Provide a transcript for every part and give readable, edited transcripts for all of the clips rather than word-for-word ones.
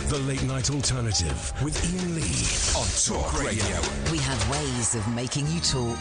The Late Night Alternative with Iain Lee on Talk Radio. We have ways of making you talk.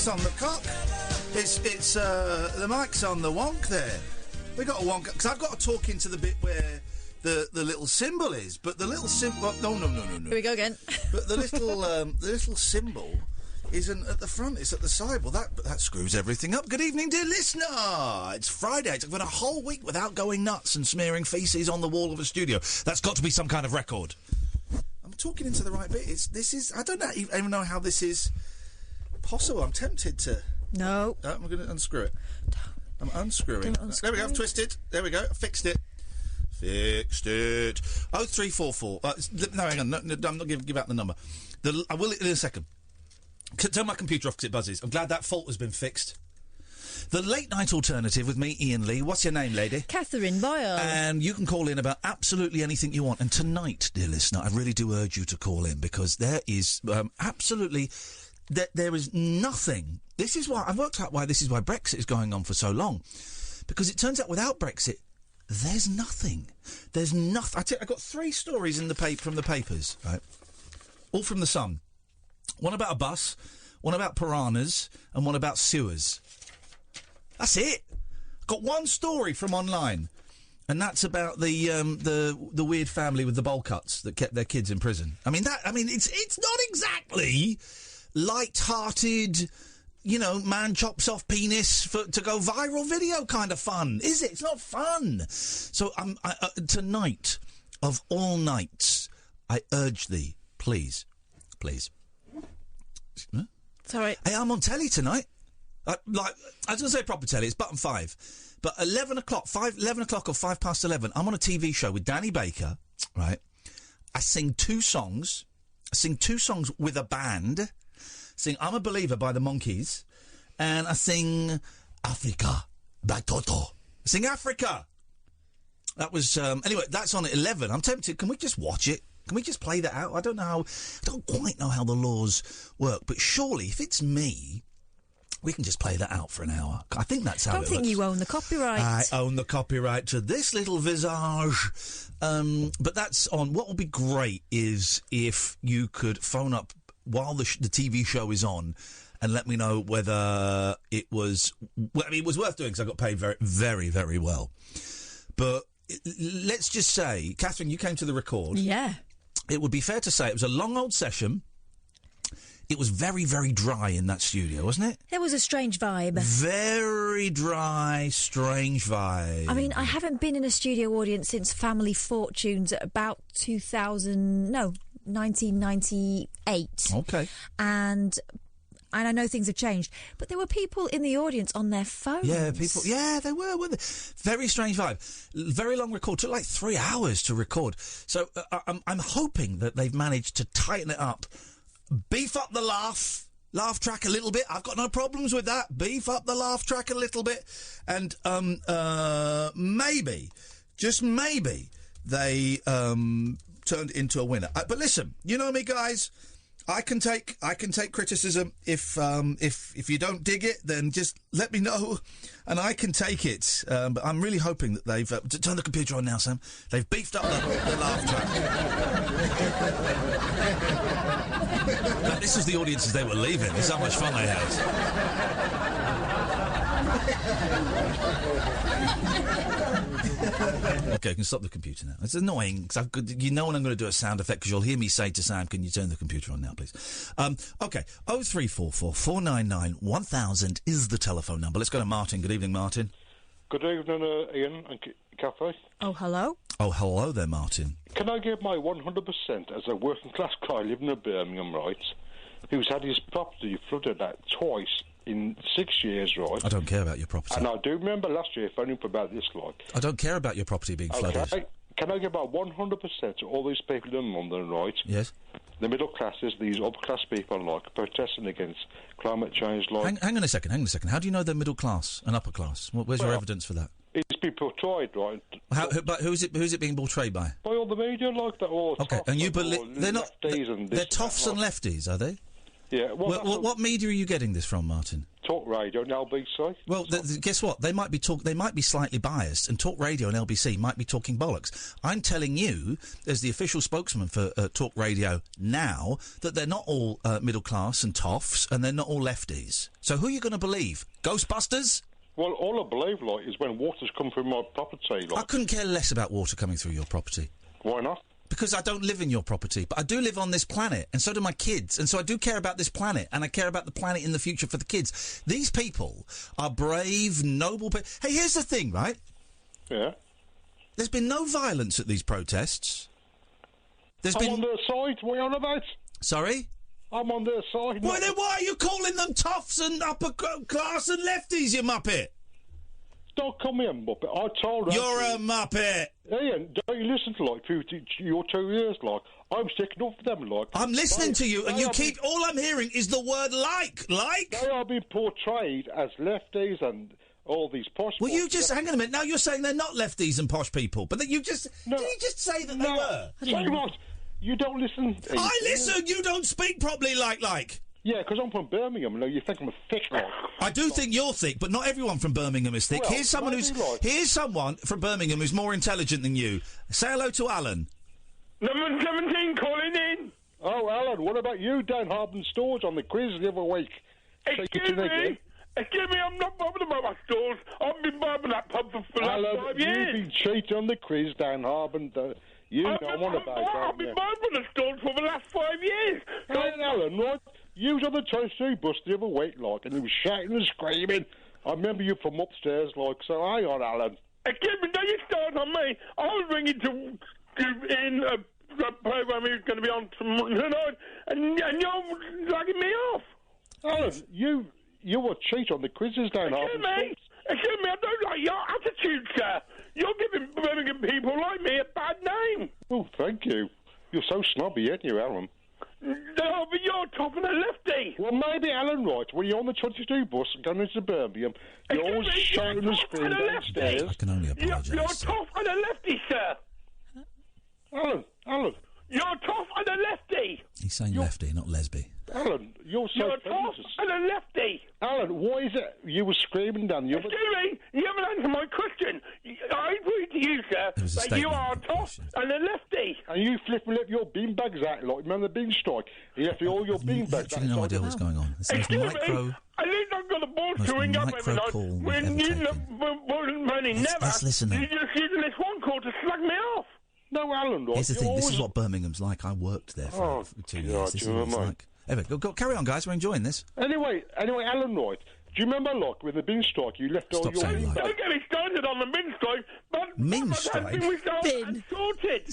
On the cock. It's the mic's on the wonk there. We got a wonk because I've got to talk into the bit where the little symbol is, but the little symbol. No. Here we go again. But the little symbol isn't at the front; it's at the side. Well, that screws everything up. Good evening, dear listener. It's Friday. It's been a whole week without going nuts and smearing feces on the wall of a studio. That's got to be some kind of record. I'm talking into the right bit. I don't even know how this is possible. I'm tempted to. No. I'm going to unscrew it. I'm unscrewing. There we go. I've twisted. There we go. I fixed it. 0344. No, hang on. No, I'm not going to give out the number. I will in a second. Turn my computer off because it buzzes. I'm glad that fault has been fixed. The Late Night Alternative with me, Iain Lee. What's your name, lady? Catherine Boyle. And you can call in about absolutely anything you want. And tonight, dear listener, I really do urge you to call in because there is absolutely... There is nothing. This is why I've worked out why this is why Brexit is going on for so long, because it turns out without Brexit, there's nothing. There's nothing. I got 3 stories in the from the papers, right? All from the Sun. one about a bus, one about piranhas, and one about sewers. That's it. Got one story from online, and that's about the weird family with the bowl cuts that kept their kids in prison. It's not exactly light-hearted, man chops off penis to go viral video kind of fun, is it? It's not fun. So tonight, of all nights, I urge thee, please. Huh? Sorry. Hey, I'm on telly tonight. I was going to say proper telly, it's button 5. But 11 o'clock or 5 past 11, I'm on a TV show with Danny Baker, right? I sing 2 songs. With a band. Sing I'm a Believer by the Monkees. And I sing Africa by Toto. I sing Africa. That was, anyway, that's on at 11. I'm tempted, can we just watch it? Can we just play that out? I don't quite know how the laws work, but surely if it's me, we can just play that out for an hour. I think that's how it works. I don't think you own the copyright. I own the copyright to this little visage. But that's on. What would be great is if you could phone up while the TV show is on and let me know whether it was... Well, I mean, it was worth doing because I got paid very, very, very well. But let's just say, Catherine, you came to the record. Yeah. It would be fair to say it was a long old session. It was very, very dry in that studio, wasn't it? There was a strange vibe. Very dry, strange vibe. I mean, I haven't been in a studio audience since Family Fortunes at about 1998. Okay. And I know things have changed, but there were people in the audience on their phones. Yeah, people. Yeah, they were, weren't they? Very strange vibe. Very long record. Took like 3 hours to record. So I'm hoping that they've managed to tighten it up, beef up the laugh track a little bit. I've got no problems with that. Beef up the laugh track a little bit, and maybe, just maybe, they turned into a winner. But listen, you know me, guys. I can take criticism. If you don't dig it, then just let me know, and I can take it. But I'm really hoping that they've turn the computer on now, Sam. They've beefed up the laugh track. But this was the audience as they were leaving. This is how much fun they had. Okay, you can stop the computer now. It's annoying because when I'm going to do a sound effect because you'll hear me say to Sam, "Can you turn the computer on now, please?" Okay, 0344 499 1000 is the telephone number. Let's go to Martin. Good evening, Martin. Good evening, Iain and Cathy. Oh, hello. Oh, hello there, Martin. Can I give my 100% as a working class guy living in Birmingham, right, who's had his property flooded out twice in 6 years, right? I don't care about your property. And I do remember last year phoning up about this, like. I don't care about your property being flooded. Can I give my 100% to all these people in London, right? Yes. The middle classes, these upper class people, like, protesting against climate change, like. Hang on a second. How do you know they're middle class and upper class? Where's your evidence for that? It's been portrayed, right? But who's it being portrayed by? By all the media, like that. All okay, and you believe they're not? They're toffs and lefties, are they? Yeah. Well, what media are you getting this from, Martin? Talk Radio and LBC. Well, guess what? They might be slightly biased, and Talk Radio and LBC might be talking bollocks. I'm telling you, as the official spokesman for Talk Radio now, that they're not all middle class and toffs, and they're not all lefties. So who are you going to believe? Ghostbusters? Well, all I believe, like, is when water's come through my property. Like. I couldn't care less about water coming through your property. Why not? Because I don't live in your property, but I do live on this planet, and so do my kids, and so I do care about this planet, and I care about the planet in the future for the kids. These people are brave, noble people. Hey, here's the thing, right? Yeah? There's been no violence at these protests. I'm on their side. What are you on about? Sorry? I'm on their side. Well, then why are you calling them toffs and upper class and lefties, you muppet? Don't call me a muppet. I told her. You're a muppet. Ian, don't you listen to, like, your 2 years, like. I'm sticking up for them, like. I'm listening to you, and you keep... All I'm hearing is the word like. They are being portrayed as lefties and all these posh... Well, you just... Hang on a minute. Now you're saying they're not lefties and posh people, but that you just... No. Did you just say that they were? Say what? You don't listen. I listen. You don't speak properly like. Yeah, because I'm from Birmingham. You think I'm a thick like. I do think you're thick, but not everyone from Birmingham is thick. Well, here's someone from Birmingham who's more intelligent than you. Say hello to Alan. Number 17 calling in. Oh, Alan, what about you down Harbin Stores on the quiz the other week? Excuse me, I'm not bothered about my stores. I've been bothering that pub for the last 5 years. You've been cheating on the quiz down Harbin. You know what about that. I've been bothering the stores for the last 5 years. Hey, Alan, right? You was on the Toasty bus the other week, like, and he was shouting and screaming. I remember you from upstairs, like, so hang on, Alan. Excuse me, don't you start on me. I was ringing to in a program he was going to be on tonight, and you're dragging me off. Alan, you were cheating on the quizzes down Harbin. Excuse me, I don't like your attitude, sir. You're giving Birmingham people like me a bad name. Oh, thank you. You're so snobby, aren't you, Alan? No, but you're tough and a lefty. Well, maybe, Alan, right, when you're on the 22 bus going into Birmingham, you're always shouting and screaming downstairs. I can only apologise. You're tough and a lefty, sir. Alan. You're tough and a lefty. He's saying lefty, not lesby. Alan, you're so tough and a lefty. Alan, what is it you were screaming down the other... Excuse me, you haven't answered my question. I agree to you, sir, that you are tough and a lefty. And you flipping your beanbags out, like, remember the bean strike? You left all your beanbags out. Actually, no idea what's going on. Excuse me, at least I've got a ball chewing up every night. When you never. Let's listen then. You're just using this one call to slag me off. No, Alan, right? Here's the thing, this is what Birmingham's like. I worked there for 2 years. This is what it's like. Anyway, go carry on, guys. We're enjoying this. Anyway, Alan, right? Do you remember, like, with the bin strike, you left all your bin bags? Don't get me started on the bin strike, but... Min strike? Bin. Sorted.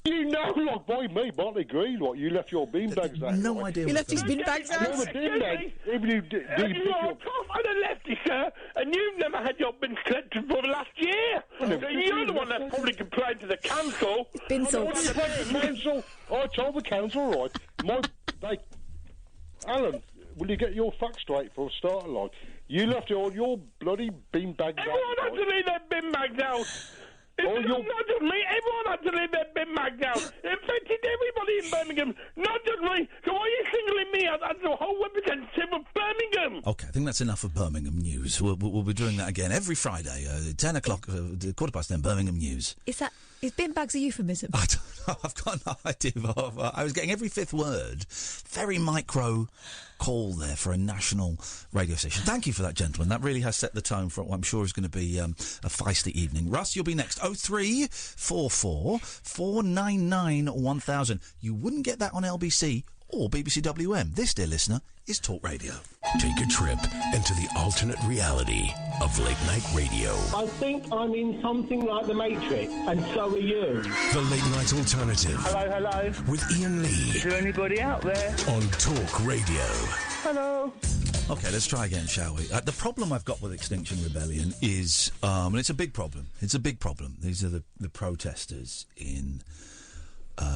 You know, like, by me, Bartley Green, like, you left your bean bags out. No idea. He left his bin bags out. No, the bin bags. Even you did. You are tough and a lefty, sir, and you've never had your bins collected for the last year. So you're the one that's probably complained to the council. Bin salts. I told the council, right, Alan, will you get your facts straight for a start, like? You left all your bloody bean bags out. Everyone had to leave their bin bags out. Not just me, everyone had to leave their bin bags out. It affected everybody in Birmingham, not just me. So why are you singling me out as the whole representative of Birmingham? OK, I think that's enough of Birmingham news. We'll be doing that again every Friday, 10 o'clock, 10:15, Birmingham news. Is bin bags a euphemism? I don't know. I've got no idea. I was getting every fifth word. Very micro call there for a national radio station. Thank you for that, gentlemen. That really has set the tone for what I'm sure is going to be a feisty evening. Russ, you'll be next. 0344 499 1000. You wouldn't get that on LBC or BBC WM. This, dear listener, is Talk Radio. Take a trip into the alternate reality of late night radio. I think I'm in something like The Matrix, and so are you. The Late Night Alternative. Hello. With Iain Lee. Is there anybody out there? On Talk Radio. Hello. OK, let's try again, shall we? The problem I've got with Extinction Rebellion is, and it's a big problem. It's a big problem. These are the protesters in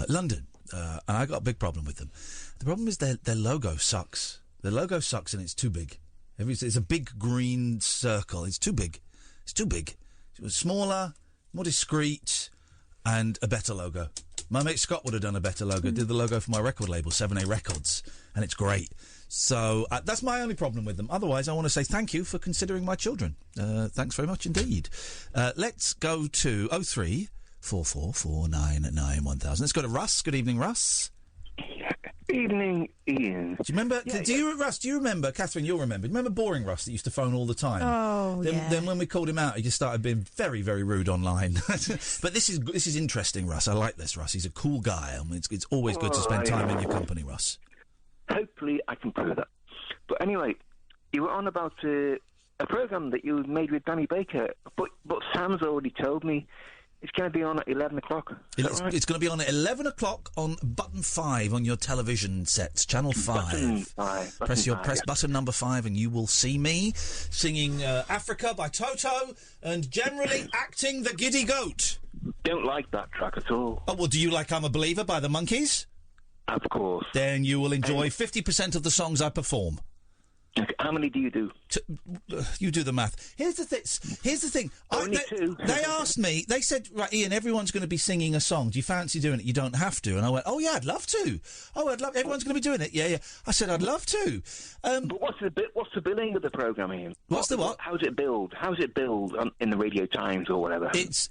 London. And I got a big problem with them. The problem is their logo sucks. Their logo sucks and it's too big. It's a big green circle. It's too big. It's too big. It was smaller, more discreet, and a better logo. My mate Scott would have done a better logo. Did the logo for my record label, 7A Records, and it's great. So that's my only problem with them. Otherwise, I want to say thank you for considering my children. Thanks very much indeed. Let's go to 0344 499 1000. Let's go to Russ. Good evening, Russ. Evening, Ian. Do you remember? Russ? Do you remember? Catherine, you'll remember. Do you remember Boring Russ that used to phone all the time? Oh, yeah. Then when we called him out, he just started being very, very rude online. But this is interesting, Russ. I like this, Russ. He's a cool guy. I mean, it's always good to spend time in your company, Russ. Hopefully, I can prove that. But anyway, you were on about a program that you made with Danny Baker, but Sam's already told me. It's going to be on at 11 o'clock. It's going to be on at 11 o'clock on button 5 on your television sets, Channel 5. Press button number 5 and you will see me singing Africa by Toto and generally acting the Giddy Goat. Don't like that track at all. Oh, well, do you like I'm a Believer by the Monkees? Of course. Then you will enjoy 50% of the songs I perform. Okay, how many do you do? You do the math. Here's the thing. Only two. They asked me. They said, "Right, Ian, everyone's going to be singing a song. Do you fancy doing it? You don't have to." And I went, "Oh yeah, I'd love to. Oh, I'd love. Everyone's going to be doing it. Yeah." I said, "I'd love to." But what's the billing of the programme, Ian? What's the what? How's it billed? In the Radio Times or whatever? It's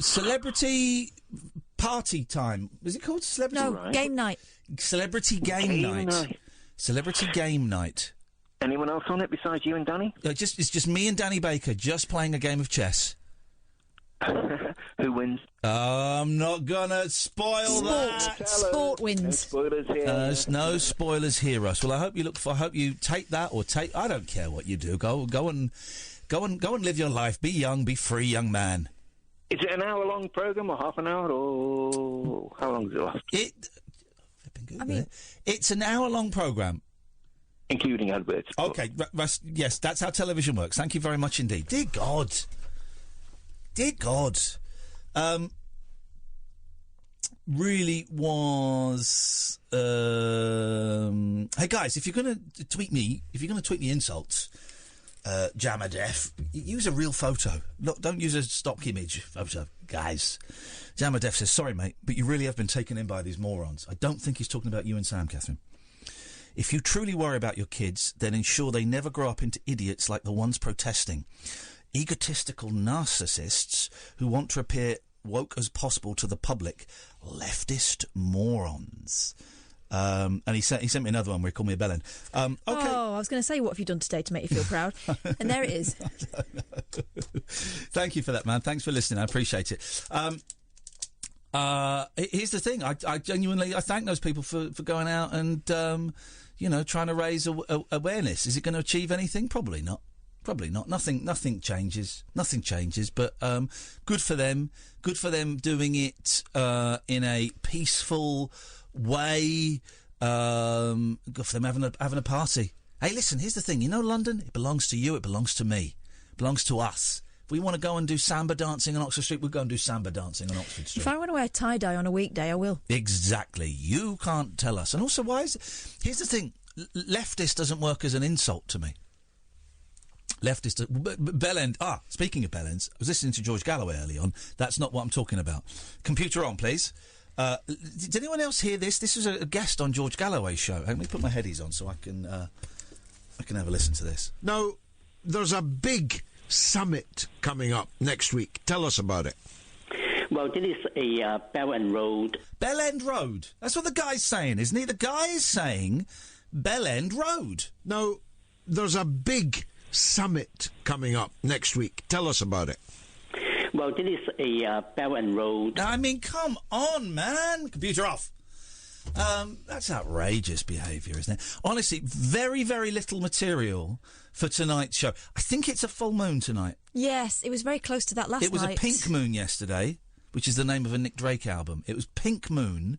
celebrity party time. Was it called Celebrity? No, game night. Celebrity game night. Celebrity game night. Anyone else on it besides you and Danny? It's just me and Danny Baker just playing a game of chess. Who wins? I'm not gonna spoil that. Sport wins. No spoilers here. No spoilers here, Russ. Well, I hope you take that or take. I don't care what you do. Go and live your life. Be young. Be free, young man. Is it an hour-long program or half an hour, or how long does it last? It's an hour-long program. Including adverts. Okay, Russ, yes, that's how television works. Thank you very much indeed. Dear God. Really was... hey, guys, if you're going to tweet me insults, Jammer Def, use a real photo. Look, don't use a stock image photo, guys. Jammer Def says, sorry, mate, but you really have been taken in by these morons. I don't think he's talking about you and Sam, Catherine. If you truly worry about your kids, then ensure they never grow up into idiots like the ones protesting. Egotistical narcissists who want to appear woke as possible to the public. Leftist morons. And he sent me another one where he called me a bellend. Okay. Oh, I was going to say, what have you done today to make you feel proud? And there it is. Thank you for that, man. Thanks for listening. I appreciate it. Here's the thing. I genuinely thank those people for going out and, trying to raise awareness. Is it going to achieve anything? Probably not. Nothing changes. Nothing changes. But good for them. Good for them doing it in a peaceful way. Good for them having a party. Hey, listen. Here's the thing. You know, London. It belongs to you. It belongs to me. It belongs to us. If we want to go and do samba dancing on Oxford Street, we'll go and do samba dancing on Oxford Street. If I want to wear tie-dye on a weekday, I will. Exactly. You can't tell us. And also, here's the thing. Leftist doesn't work as an insult to me. Leftist... Bellend... speaking of bellends, I was listening to George Galloway early on. That's not what I'm talking about. Computer on, please. Did anyone else hear this? This was a guest on George Galloway's show. Let me put my headies on so I can have a listen to this. Now, there's a big summit coming up next week. Tell us about it. Well, this is a Bell End Road. Bell End Road. That's what the guy's saying, isn't he? The guy is saying Bell End Road. Now, there's a big summit coming up next week. Tell us about it. Well, this is a Bell End Road. I mean, come on, man. Computer off. That's outrageous behaviour, isn't it? Honestly, very, very little material for tonight's show. I think it's a full moon tonight. Yes, it was very close to that last night. It was a pink moon yesterday, which is the name of a Nick Drake album. It was Pink Moon.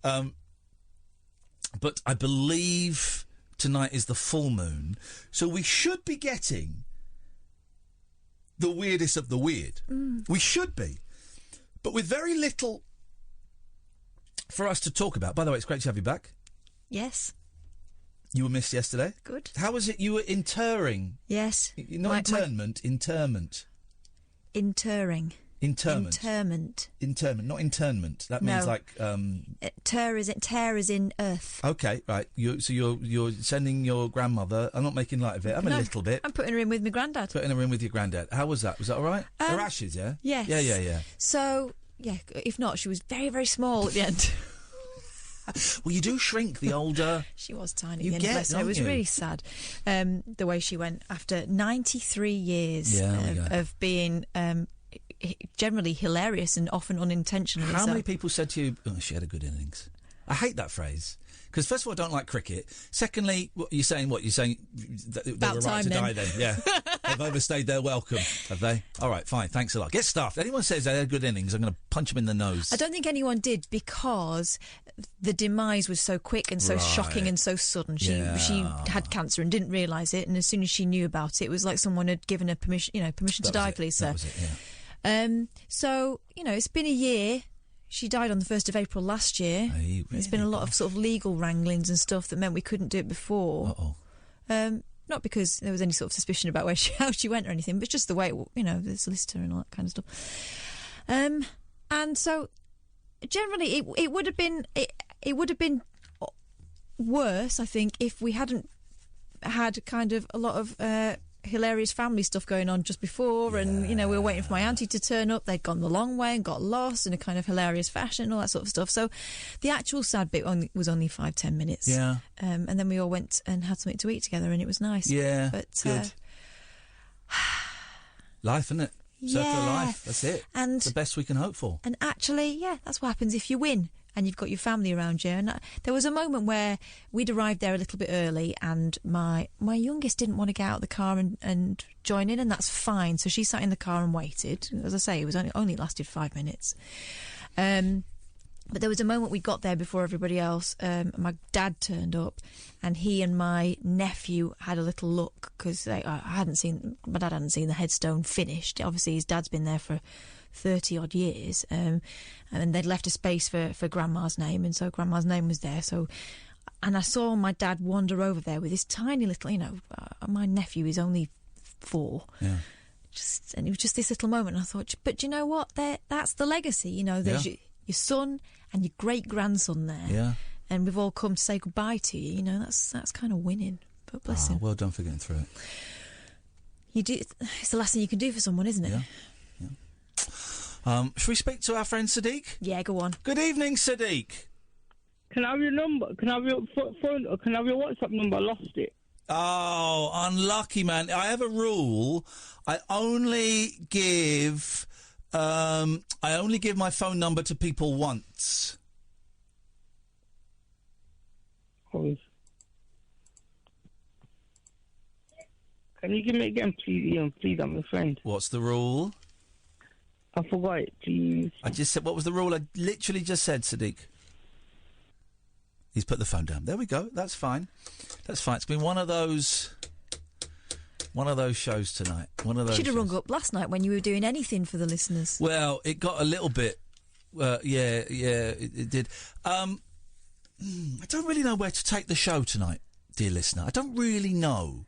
But I believe tonight is the full moon. So we should be getting the weirdest of the weird. We should be. But with very little for us to talk about. By the way, it's great to have you back. Yes. You were missed yesterday. Good. How was it? You were interring. Yes. Not interment. Interring. Interment. Interment, not internment. That means like tear is in earth. Okay, right. You're sending your grandmother. I'm not making light of it. A little bit. I'm putting her in with my granddad. Putting her in with your granddad. How was that? Was that all right? Her ashes, yeah. Yes. Yeah. So yeah, if not, she was very, very small at the end. Well, you do shrink the older. She was tiny at the end. It was really sad the way she went after 93 years of being generally hilarious and often unintentionally. How many people said to you, "Oh, she had a good innings"? I hate that phrase because first of all, I don't like cricket. Secondly, you're saying they were right to die then? Yeah, they've overstayed their welcome, have they? All right, fine, thanks a lot. Get stuffed. Anyone says they had good innings, I'm going to punch them in the nose. I don't think anyone did because the demise was so quick and so shocking and so sudden. She had cancer and didn't realise it, and as soon as she knew about it, it was like someone had given her permission to die, please, sir. That was it, yeah. So, it's been a year. She died on the 1st of April last year. Hey, There's been a lot of sort of legal wranglings and stuff that meant we couldn't do it before. Not because there was any sort of suspicion about how she went or anything, but just the way, the solicitor and all that kind of stuff. And so, generally, it would have been worse, I think, if we hadn't had kind of a lot of hilarious family stuff going on just before, and, you know, we were waiting for my auntie to turn up. They'd gone the long way and got lost in a kind of hilarious fashion and all that sort of stuff. So the actual sad bit was only 5-10 minutes. Yeah. And then we all went and had something to eat together, and it was nice. Yeah, but good. Life, isn't it? Circle of life. That's it. And it's the best we can hope for. And actually, yeah, that's what happens if you win and you've got your family around you. And there was a moment where we'd arrived there a little bit early, and my youngest didn't want to get out of the car and join in, and that's fine. So she sat in the car and waited. As I say, it was only lasted 5 minutes. But there was a moment we got there before everybody else. My dad turned up, and he and my nephew had a little look, because my dad hadn't seen the headstone finished. Obviously, his dad's been there for 30-odd years, and they'd left a space for Grandma's name, and so Grandma's name was there. So, and I saw my dad wander over there with this tiny little, you know, my nephew is only 4. Yeah. And it was just this little moment. And I thought, but you know what? That's the legacy. You know, there's your son and your great-grandson there. Yeah. And we've all come to say goodbye to you. You know, that's kind of winning. But bless him. Well done for getting through it. You do. It's the last thing you can do for someone, isn't it? Yeah. Should we speak to our friend Sadiq? Yeah, go on. Good evening, Sadiq. Can I have your number? Can I have your phone? Or can I have your WhatsApp number? I lost it. Oh, unlucky, man. I have a rule. I only give my phone number to people once. Can you give me again, please, Ian? Please, I'm a friend. What's the rule? I forgot it, please. I just said, what was the rule? I literally just said, Sadiq. He's put the phone down. There we go. That's fine. That's fine. It's been one of those shows tonight. One of those. Should have rung up last night when you were doing anything for the listeners. Well, it got a little bit. It did. I don't really know where to take the show tonight, dear listener. I don't really know.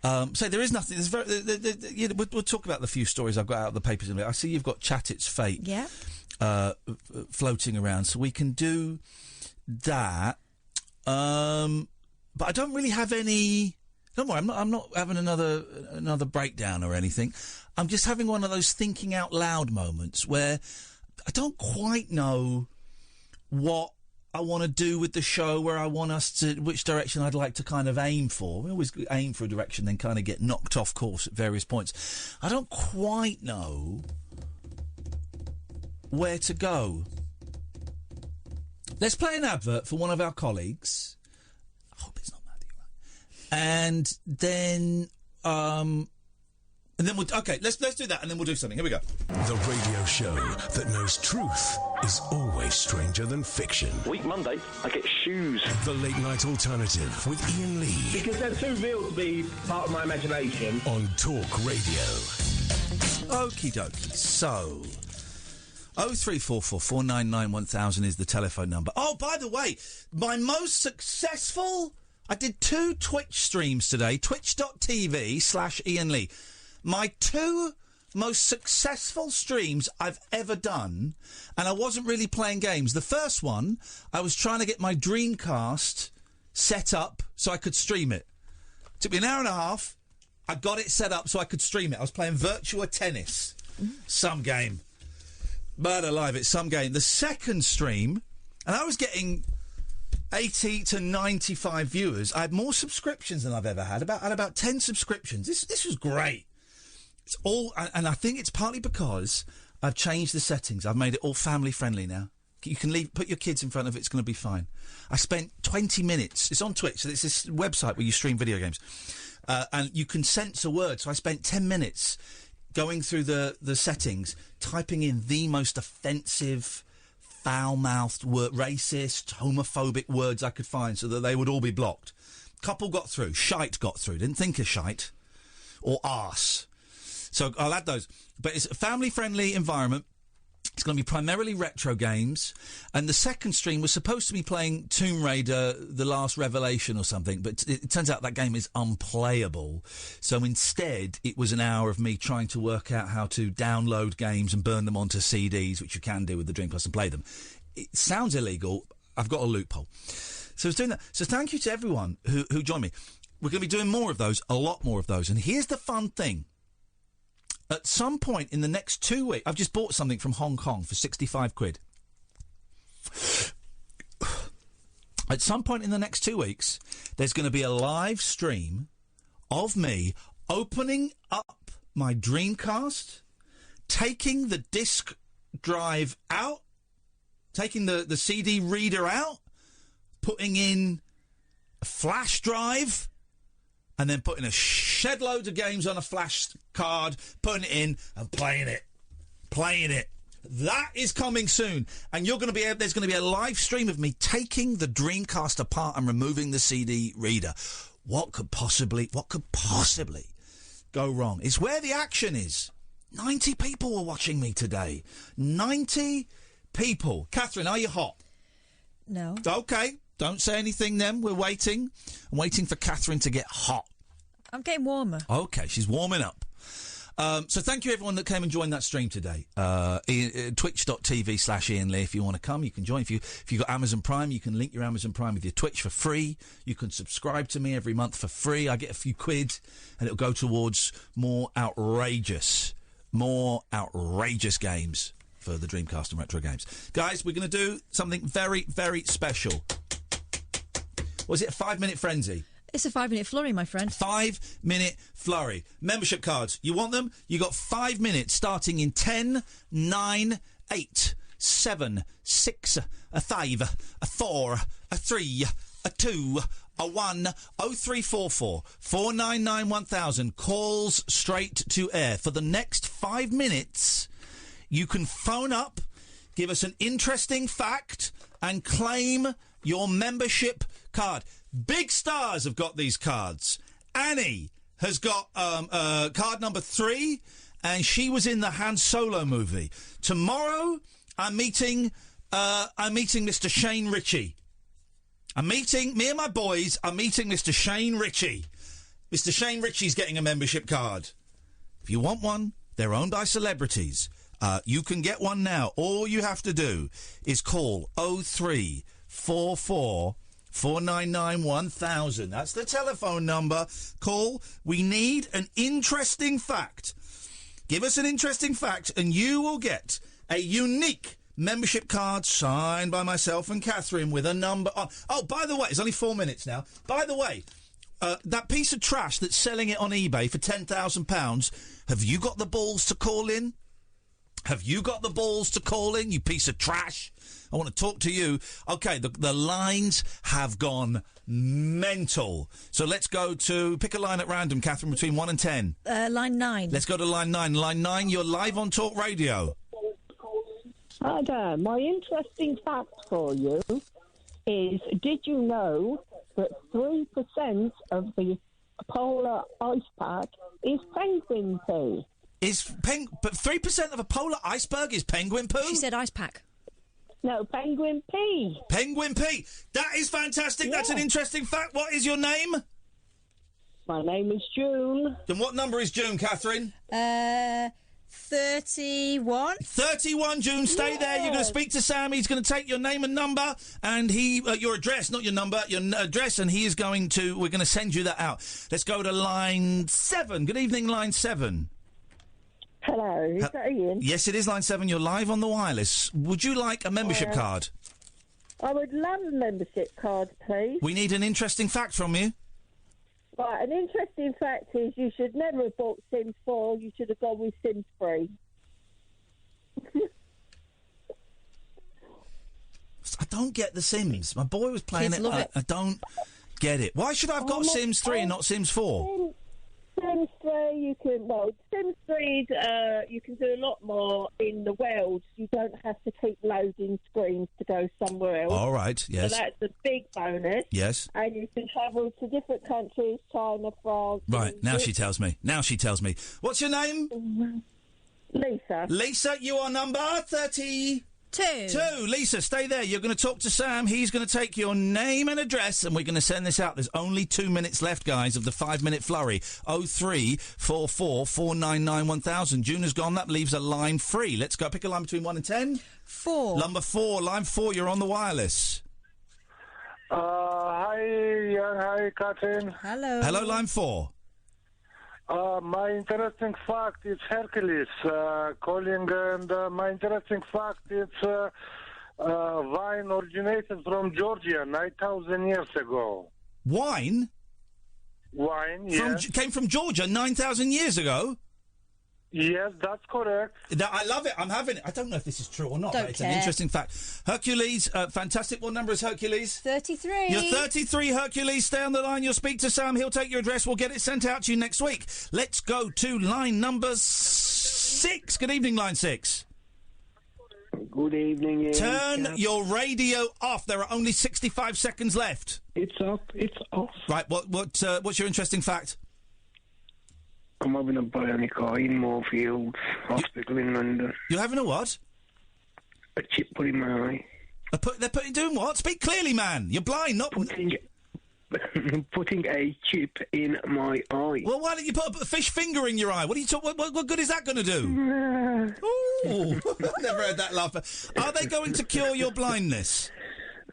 So there is nothing. There's we'll talk about the few stories I've got out of the papers in a minute. I see you've got Chat It's Fate. Yeah. Floating around, so we can do that. But I don't really have any. Don't worry, I'm not having another breakdown or anything. I'm just having one of those thinking out loud moments where I don't quite know what I want to do with the show, where I want us to, which direction I'd like to kind of aim for. We always aim for a direction, then kind of get knocked off course at various points. I don't quite know where to go. Let's play an advert for one of our colleagues. I hope it's not Matthew, right? And then we'll let's do that, and then we'll do something. Here we go. The radio show that knows truth is always stranger than fiction. Week Monday, I get shoes. The Late Night Alternative with Iain Lee. Because they're too real to be part of my imagination. On Talk Radio. Okie dokie. So 03444991000 is the telephone number. Oh, by the way, my most successful. I did 2 Twitch streams today. Twitch.tv/Iain Lee. My 2 most successful streams I've ever done, and I wasn't really playing games. The first one, I was trying to get my Dreamcast set up so I could stream it. It took me an hour and a half. I got it set up so I could stream it. I was playing Virtua Tennis. Some game. But alive, it's some game. The second stream, and I was getting 80 to 95 viewers. I had more subscriptions than I've ever had. About 10 subscriptions. This was great. It's all, and I think it's partly because I've changed the settings. I've made it all family friendly now. You can put your kids in front of it. It's going to be fine. I spent 20 minutes. It's on Twitch. So it's this website where you stream video games, and you can censor words. So I spent 10 minutes going through the settings, typing in the most offensive, foul-mouthed, racist, homophobic words I could find so that they would all be blocked. Couple got through. Shite got through. Didn't think of shite. Or arse. So I'll add those. But it's a family-friendly environment. It's going to be primarily retro games. And the second stream was supposed to be playing Tomb Raider, The Last Revelation or something, but it turns out that game is unplayable. So instead, it was an hour of me trying to work out how to download games and burn them onto CDs, which you can do with the Dreamcast, and play them. It sounds illegal. I've got a loophole. So I was doing that. So thank you to everyone who joined me. We're going to be doing more of those, a lot more of those. And here's the fun thing. At some point in the next 2 weeks... I've just bought something from Hong Kong for 65 quid. At some point in the next 2 weeks, there's going to be a live stream of me opening up my Dreamcast, taking the disc drive out, taking the CD reader out, putting in a flash drive, and then putting a shed load of games on a flash card, putting it in and playing it. That is coming soon, and there's going to be a live stream of me taking the Dreamcast apart and removing the CD reader. What could possibly go wrong? It's where the action is. 90 people were watching me today. 90 people. Catherine, are you hot? No. Okay. Don't say anything then. We're waiting. I'm waiting for Catherine to get hot. I'm getting warmer. Okay, she's warming up. So thank you everyone that came and joined that stream today. Twitch.tv/Iain Lee. If you want to come, you can join. If you've got Amazon Prime, you can link your Amazon Prime with your Twitch for free. You can subscribe to me every month for free. I get a few quid and it'll go towards more outrageous games for the Dreamcast and retro games. Guys, we're going to do something very, very special. Was it a 5-minute frenzy? It's a 5-minute flurry, my friend. 5-minute flurry. Membership cards. You want them? You got 5 minutes starting in 10, 9, 8, 7, 6, 5, 4, 3, 2, 1, 0344 499 1000. Calls straight to air. For the next 5 minutes, you can phone up, give us an interesting fact, and claim your membership card. Big stars have got these cards. Annie has got card number 3, and she was in the Han Solo movie. Tomorrow, I'm meeting Mr. Shane Ritchie. Me and my boys are meeting Mr. Shane Ritchie. Mr. Shane Ritchie's getting a membership card. If you want one, they're owned by celebrities. You can get one now. All you have to do is call 0344 499 1000. That's the telephone number. Call. We need an interesting fact. Give us an interesting fact and you will get a unique membership card signed by myself and Catherine with a number on. Oh, by the way, it's only 4 minutes now. By the way, that piece of trash that's selling it on eBay for £10,000, have you got the balls to call in? Have you got the balls to call in, you piece of trash? I want to talk to you. Okay, the lines have gone mental. So let's go to... Pick a line at random, Catherine, between 1 and 10. Line 9. Let's go to line 9. Line 9, you're live on Talk Radio. Hi there. My interesting fact for you is, did you know that 3% of the polar ice pack is penguin poo? But 3% of a polar iceberg is penguin poo? She said ice pack. No, penguin pee. Penguin pee. That is fantastic. Yeah. That's an interesting fact. What is your name? My name is June. Then what number is June, Catherine? 31. 31, June. Stay there. You're going to speak to Sam. He's going to take your name and number and your address, not your number, your address, and we're going to send you that out. Let's go to line 7. Good evening, line 7. Hello, is that Iain? Yes, it is line 7. You're live on the wireless. Would you like a membership card? I would love a membership card, please. We need an interesting fact from you. Right, an interesting fact is you should never have bought Sims 4. You should have gone with Sims 3. I don't get the Sims. My boy was playing Kids love it. I don't get it. Why should I have got Sims 3 and not Sims 4? Sims 3, Sims 3, you can do a lot more in the world. You don't have to keep loading screens to go somewhere else. All right, yes. So that's a big bonus. Yes. And you can travel to different countries, China, France. Right, now she tells me. What's your name? Lisa. Lisa, you are number 32. Lisa, stay there. You're going to talk to Sam. He's going to take your name and address, and we're going to send this out. There's only 2 minutes left, guys, of the 5-minute flurry. 0344 499 1000. June has gone. That leaves a line free. Let's go. Pick a line between 1 and 10. 4. Number 4, line 4. You're on the wireless. Hi, Hi, Catherine. Hello. Hello, line 4. My interesting fact is Hercules calling, and my interesting fact is wine originated from Georgia 9,000 years ago. Wine? Wine, yes. Came from Georgia 9,000 years ago? Yes, that's correct. I love it. I'm having it. I don't know if this is true or not, Don't but it's care. an interesting fact. Hercules, fantastic. What number is Hercules? 33. You're 33, Hercules. Stay on the line. You'll speak to Sam. He'll take your address. We'll get it sent out to you next week. Let's go to line number 6. Good evening, line 6. Good evening, Iain. Turn your radio off. There are only 65 seconds left. It's off. It's off. Right. What's your interesting fact? I'm having a bionic eye in Moorfields Hospital in London. You're having a what? A chip put in my eye. They're doing what? Speak clearly, man. You're blind, not... Putting a chip in my eye. Well, why don't you put a fish finger in your eye? What are you what good is that going to do? Ooh, I've never heard that laugh. Are they going to cure your blindness?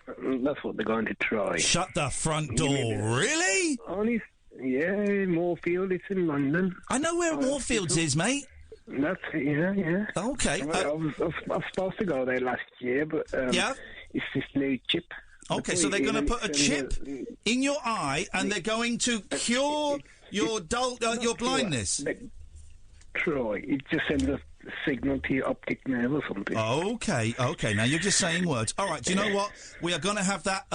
That's what they're going to try. Shut the front door. Really? Honest. Yeah, Moorfield. It's in London. I know where Moorfields is, mate. That's yeah. Okay. I was supposed to go there last year, but it's this new chip. Okay, so they're going to put a chip in your eye, and they're going to cure your blindness. Try. It just sends a signal to your optic nerve or something. Okay. Now you're just saying words. All right. Do you know what? We are going to have that.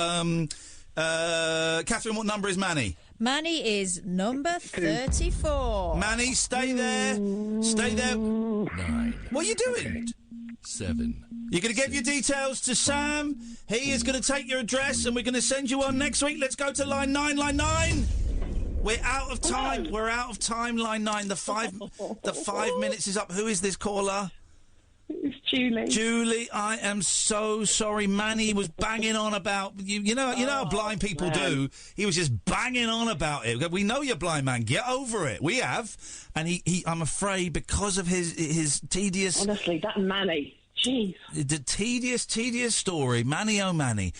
Catherine, what number is Manny? Manny is number 34. Manny, stay there. Stay there. 9. What are you doing? 8, 7. You're going to give your details to Sam. He is going to take your address, and we're going to send you on next week. Let's go to line 9. Line 9. We're out of time. We're out of time. Line 9. The 5 minutes is up. Who is this caller? It's Julie. Julie, I am so sorry. Manny was banging on about you. You know how blind people do. He was just banging on about it. We know you're blind, man. Get over it. We have, and he I'm afraid because of his tedious. Honestly, that Manny. Jeez. The tedious story. Manny, oh Manny.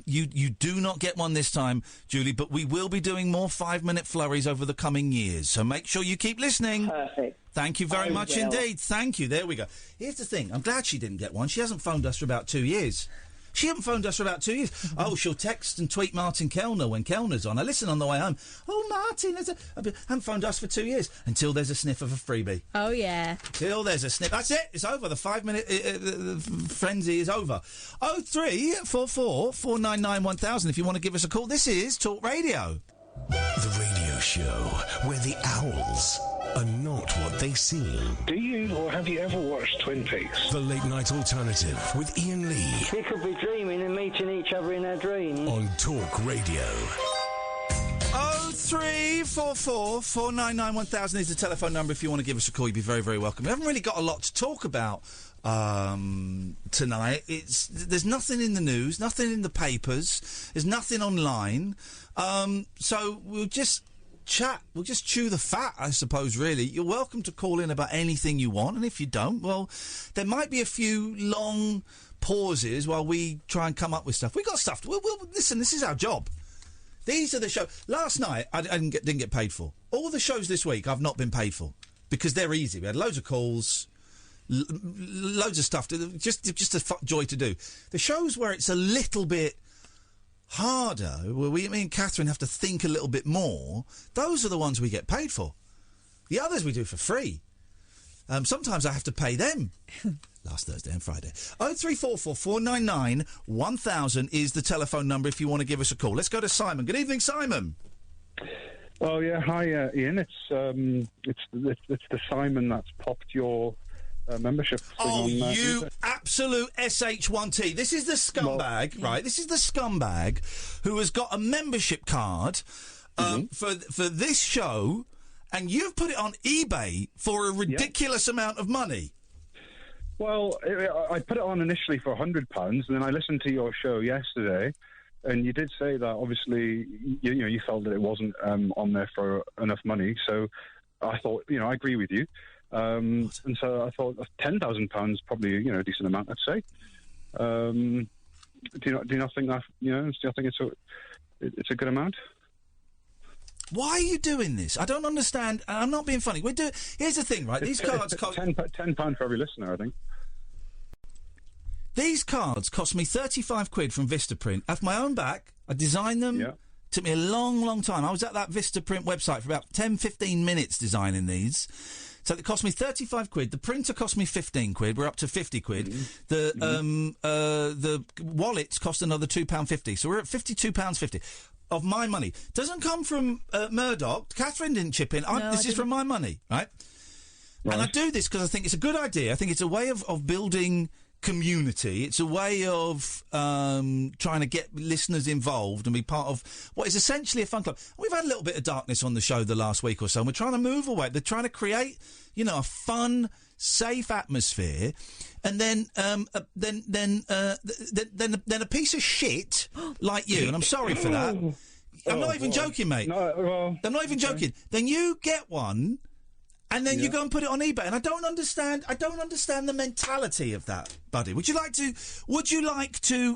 You do not get one this time, Julie, but we will be doing more 5-minute flurries over the coming years. So make sure you keep listening. Perfect. Thank you very much indeed. Thank you. There we go. Here's the thing. I'm glad she didn't get one. She hasn't phoned us for about 2 years. She hasn't phoned us for about 2 years. Oh, she'll text and tweet Martin Kellner when Kellner's on. I listen on the way home. Oh, Martin, haven't phoned us for 2 years. Until there's a sniff of a freebie. Oh, yeah. Till there's a sniff. That's it. It's over. The 5-minute frenzy is over. 0344 499 1000 if you want to give us a call. This is Talk Radio. The radio show where the owls are not what they seem. Do you or have you ever watched Twin Peaks? The Late Night Alternative with Iain Lee. We could be dreaming and meeting each other in our dreams. On Talk Radio. 0344 499 1000 is the telephone number. If you want to give us a call, you'd be very, very welcome. We haven't really got a lot to talk about tonight. There's nothing in the news, nothing in the papers, there's nothing online. So we'll just chat. We'll just chew the fat, I suppose, really. You're welcome to call in about anything you want, and if you don't, well, there might be a few long pauses while we try and come up with stuff. We got stuff. We'll listen, this is our job. These are the shows. Last night, I didn't get paid for. All the shows this week, I've not been paid for, because they're easy. We had loads of calls, loads of stuff, just a joy to do. The shows where it's a little bit harder, where me and Catherine have to think a little bit more, those are the ones we get paid for. The others we do for free. Sometimes I have to pay them. Last Thursday and Friday. 0344 499 1000 is the telephone number if you want to give us a call. Let's go to Simon. Good evening, Simon. Oh yeah, hi Iain. It's the Simon that's popped your membership thing on, you absolute SH1T. This is the scumbag, right? This is the scumbag who has got a membership card for this show, and you've put it on eBay for a ridiculous amount of money. Well, I put it on initially for £100, and then I listened to your show yesterday, and you did say that obviously you felt that it wasn't on there for enough money. So I thought, I agree with you. And so I thought £10,000 probably a decent amount, I'd say. Do you not think that do you think it's a good amount? Why are you doing this? I don't understand. And I'm not being funny. Here's the thing, right? These cards cost £10 for every listener, I think. These cards cost me 35 quid from Vistaprint. Off my own back, I designed them. Yeah. Took me a long, long time. I was at that Vistaprint website for about 10, 15 minutes designing these. So it cost me 35 quid. The printer cost me 15 quid. We're up to 50 quid. The wallets cost another £2.50. So we're at £52.50 of my money. Doesn't come from Murdoch. Catherine didn't chip in. This is from my money, right? And I do this because I think it's a good idea. I think it's a way of building community. It's a way of trying to get listeners involved and be part of what is essentially a fun club. We've had a little bit of darkness on the show the last week or so, and we're trying to move away. They're trying to create, a fun, safe atmosphere, and then a piece of shit like you, and I'm sorry for that. I'm not even joking, mate. I'm not even joking. Then you get one. And then you go and put it on eBay, and I don't understand the mentality of that, buddy. Would you like to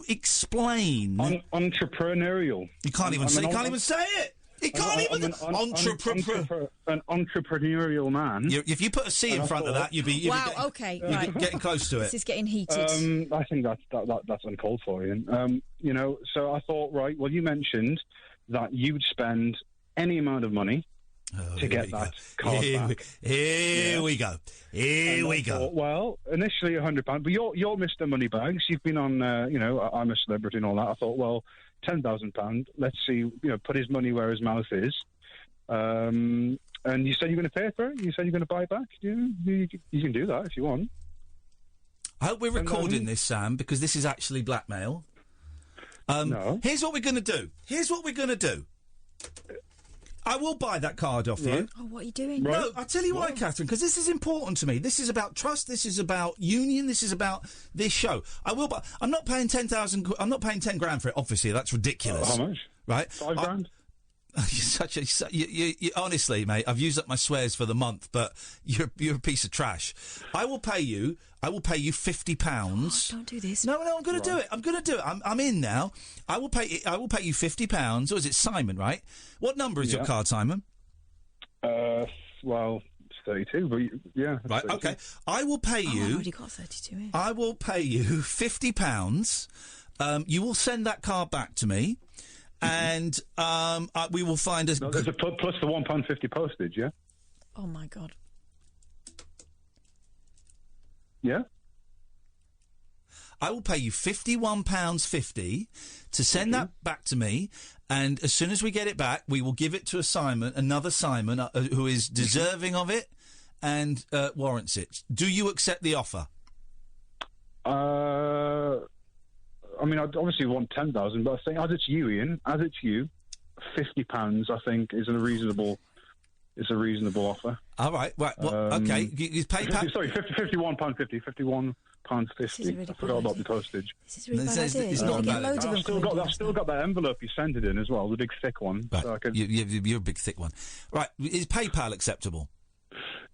explain? Entrepreneurial. You can't even say it. You can't even. An entrepreneurial man. If you put a C in front of that, you'd be getting close to it. This is getting heated. I think that's uncalled for, Ian. So I thought, right. Well, you mentioned that you'd spend any amount of money. To get that card back. Here we go. Here we go. Well, initially £100, but you're Mr. Moneybags. You've been on, I'm a Celebrity and all that. I thought, well, £10,000. Let's see, put his money where his mouth is. And you said you're going to pay for it. You said you're going to buy it back. You can do that if you want. I hope we're recording this, Sam, because this is actually blackmail. No. Here's what we're going to do. I will buy that card off you. Oh, what are you doing? Right. No, I'll tell you why, Catherine, because this is important to me. This is about trust. This is about union. This is about this show. I will buy. I'm not paying 10,000. I'm not paying 10 grand for it. Obviously, that's ridiculous. How much? Right? £5 You're you honestly, mate. I've used up my swears for the month, but you're a piece of trash. I will pay you £50. Oh, don't do this. No, I'm going to do it. I'm going to do it. I'm in now. I will pay you £50. Or is it Simon? Right? What number is your card, Simon? Well, it's 32, but yeah. Right. 32. Okay. I will pay you. I've already got 32 in. I will pay you £50. You will send that card back to me. And we will find a... No, there's a plus the £1.50 postage, yeah? Oh, my God. Yeah? I will pay you £51.50 to send that back to me, and as soon as we get it back, we will give it to another Simon, who is deserving of it and warrants it. Do you accept the offer? I mean, I obviously want 10,000, but I think as it's you, Ian, £50, I think, is a reasonable offer. All right, right. Well, okay. You pay £51.50. I forgot about the postage. This is really bad idea. It's not bad. I've still got that envelope you sent it in as well, the big thick one. Right. So you're a big thick one. Right. Is PayPal acceptable?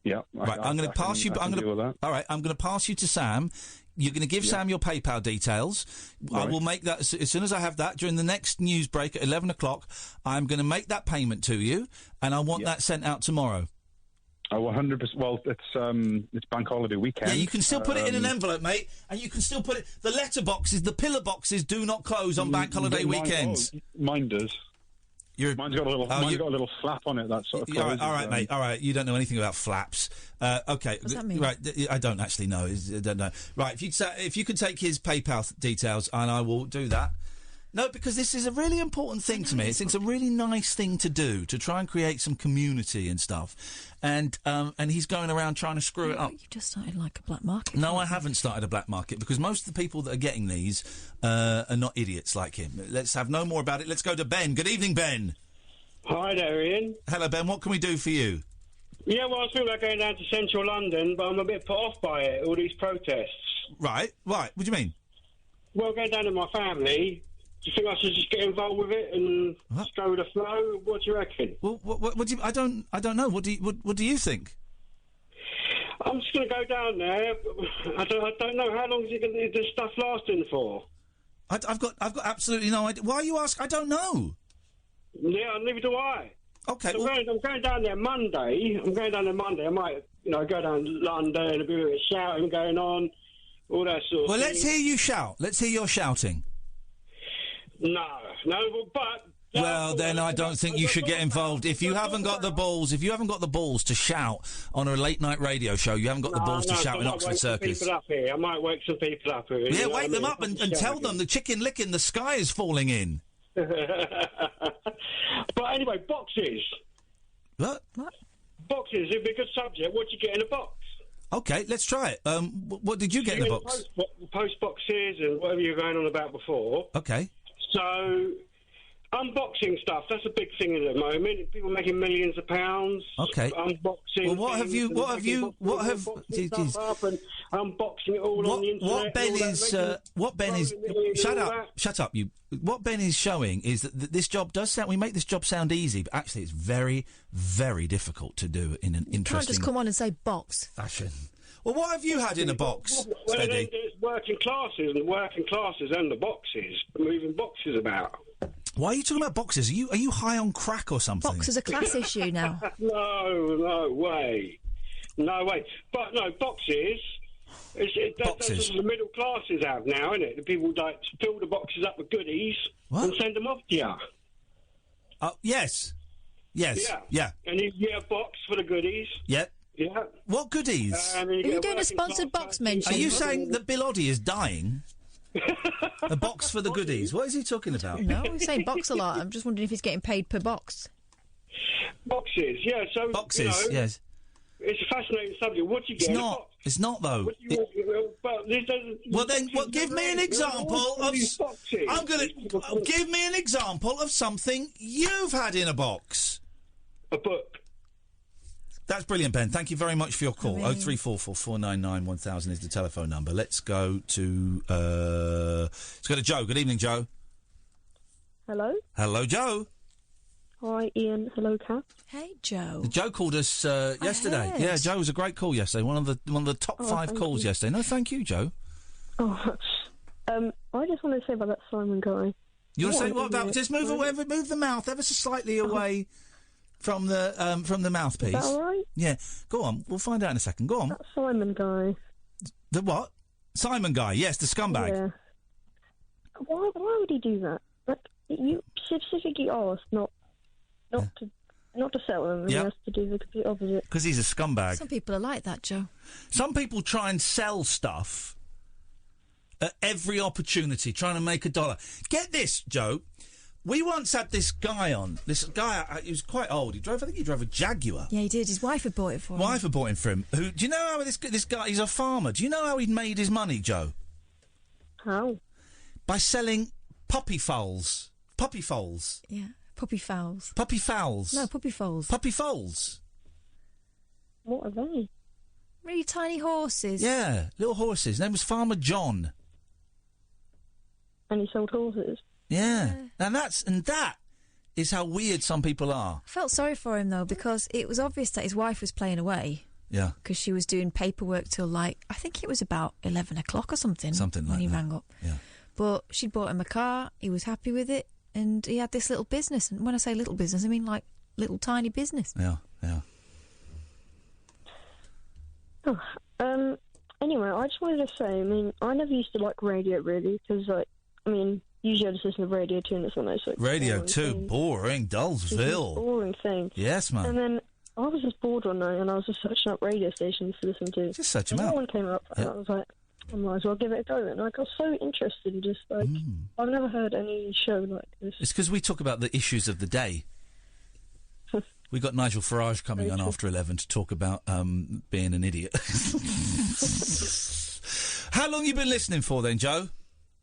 Yeah. Right. I'm going to pass you. All right. I'm going to pass you to Sam. You're going to give Sam your PayPal details. Right. I will make that as soon as I have that during the next news break at 11 o'clock. I'm going to make that payment to you, and I want that sent out tomorrow. Oh, 100%. Well, it's bank holiday weekend. Yeah, you can still put it in an envelope, mate, and you can still put it. The letter boxes, the pillar boxes, do not close on bank holiday weekends. Mine does. Mine's got a little flap on it. That sort of. All right, mate. All right, you don't know anything about flaps. Okay. What's that mean? Right, I don't actually know. I don't know. Right, if you could take his PayPal details, and I will do that. No, because this is a really important thing to me. It's a really nice thing to do, to try and create some community and stuff. And he's going around trying to screw it up. You just started like a black market. No, I haven't started a black market, because most of the people that are getting these are not idiots like him. Let's have no more about it. Let's go to Ben. Good evening, Ben. Hi there, Ian. Hello, Ben. What can we do for you? Yeah, well, I was thinking about going down to central London, but I'm a bit put off by it, all these protests. Right. What do you mean? Well, going down to my family... Do you think I should just get involved with it and just go with the flow? What do you reckon? Well, what do you? I don't know. What do you think? I'm just going to go down there. I don't know how long is this stuff lasting for. I've got absolutely no idea. Why you ask? I don't know. Yeah, neither do I. Okay. So I'm going down there Monday. I might, go down to London, a bit of shouting going on, all that sort of thing. Well, let's hear you shout. Let's hear your shouting. No, but... Well, then I don't think you should get involved. If you haven't got the balls, to shout on a late-night radio show, you haven't got the balls to shout in Oxford Circus. I might wake some people up here. Yeah, wake them up and tell them the chicken licking, the sky is falling in. But anyway, boxes. What? Boxes, it'd be a good subject. What do you get in a box? Okay, let's try it. What did you get in the box? Post boxes and whatever you were going on about before. Okay. So... unboxing stuff, that's a big thing at the moment. People making millions of pounds. Okay. Unboxing. Well, what have unboxing it all on the internet. What Ben is shut up you. What Ben is showing is that this job does sound, we make this job sound easy, but actually it's very, very difficult to do in an interesting... You can't just come on and say box. Fashion. Well, what have you had in a box, Well, Steady? there's working classes and the boxes, moving boxes about. Why are you talking about boxes? Are you high on crack or something? Box is a class issue now. No way. But no, boxes. That's what the middle classes have now, isn't it? The people like fill the boxes up with goodies and send them off to you. Yes. Yeah. And you get a box for the goodies. Yep. Yeah. What goodies? Are you doing a sponsored box mention? Are you saying that Bill Oddie is dying? A box for the goodies. What is he talking about? No, he's saying box a lot. I'm just wondering if he's getting paid per box. Boxes, yeah. So boxes, yes. It's a fascinating subject. What do you get? It's not. It's not though. Give me an example of. Give me an example of something you've had in a box. A book. That's brilliant, Ben. Thank you very much for your call. 0344 499 1000 is the telephone number. Let's go to Joe. Good evening, Joe. Hello. Hello, Joe. Hi, Ian. Hello, Kath. Hey, Joe. Joe called us yesterday. Yeah, Joe was a great call yesterday. One of the top 5 calls yesterday. No, thank you, Joe. Oh, I just want to say about that Simon guy. You want to say what about? Just move the mouth ever so slightly away. From the mouthpiece. Is that all right? Yeah. Go on. We'll find out in a second. Go on. That Simon guy. The what? Simon guy. Yes, the scumbag. Yeah. Why would he do that? Like, you specifically asked not to sell them, and he has to do the complete opposite. Because he's a scumbag. Some people are like that, Joe. Some people try and sell stuff at every opportunity, trying to make $1. Get this, Joe. We once had this guy on. This guy, he was quite old. I think he drove a Jaguar. Yeah, he did. His wife had bought it for him. Wife had bought it for him. Do you know how this guy? He's a farmer. Do you know how he'd made his money, Joe? How? By selling poppy foals. Poppy foals. Yeah, puppy fowls. Puppy fowls. No, puppy foals. Puppy foals. What are they? Really tiny horses. Yeah, little horses. His name was Farmer John. And he sold horses. Yeah. And that is how weird some people are. I felt sorry for him, though, because it was obvious that his wife was playing away. Yeah. Because she was doing paperwork till, I think it was about 11 o'clock or something. Something like that. When he rang up. Yeah. But she'd bought him a car, he was happy with it, and he had this little business. And when I say little business, I mean, little tiny business. Yeah, yeah. Oh, anyway, I just wanted to say, I never used to like radio, really, because, usually I just listen to Radio 2, and that's when I was Radio 2, boring, Dullsville. Boring thing. Yes, man. And then I was just bored one night, and I was just searching up radio stations to listen to. Just search them out. One came up, and I was like, I might as well give it a go. And I got so interested in just, I've never heard any show like this. It's because we talk about the issues of the day. We got Nigel Farage coming on after 11 to talk about being an idiot. How long you been listening for then, Joe?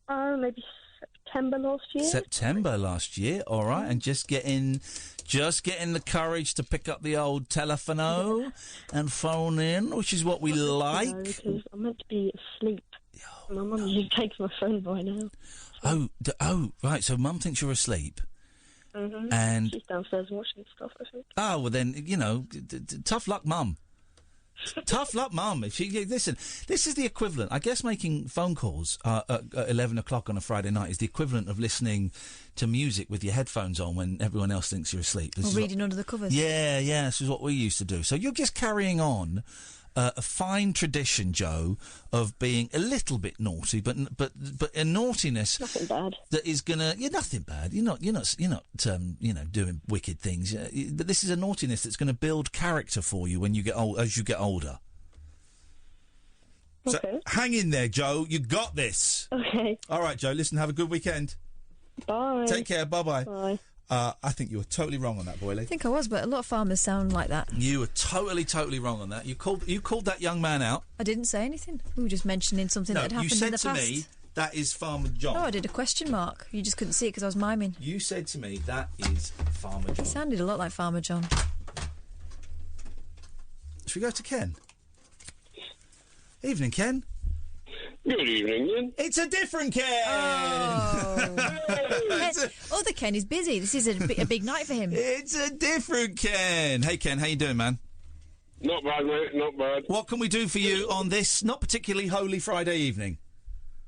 Maybe September last year. September last year, all right, and just getting the courage to pick up the old telephono and phone in, which is what we like. No, because I'm meant to be asleep. My mum usually takes my phone by now. Oh, right. So Mum thinks you're asleep. Mm-hmm. And she's downstairs watching stuff, I think. Oh well, then tough luck, Mum. Tough luck, Mum. Listen, this is the equivalent. I guess making phone calls at 11 o'clock on a Friday night is the equivalent of listening to music with your headphones on when everyone else thinks you're asleep. Or reading under the covers. Yeah, this is what we used to do. So you're just carrying on a fine tradition, Joe, of being a little bit naughty, but a naughtiness Nothing bad. that is gonna. You're nothing bad. You're not doing wicked things. But this is a naughtiness that's going to build character for you when you get as you get older. Okay. So hang in there, Joe. You got this. Okay. All right, Joe. Listen, have a good weekend. Bye. Take care. Bye-bye. Bye. I think you were totally wrong on that, Boyley. I think I was, but a lot of farmers sound like that. You were totally wrong on that. You called that young man out. I didn't say anything. We were just mentioning something that had happened in the past. You said to me, that is Farmer John. No, I did a question mark. You just couldn't see it because I was miming. You said to me, that is Farmer John. It sounded a lot like Farmer John. Should we go to Ken? Evening, Ken. Good evening, Ian. It's a different Ken! Other Ken is busy. This is a big night for him. It's a different Ken. Hey, Ken, how you doing, man? Not bad, mate, not bad. What can we do for you on this not particularly holy Friday evening?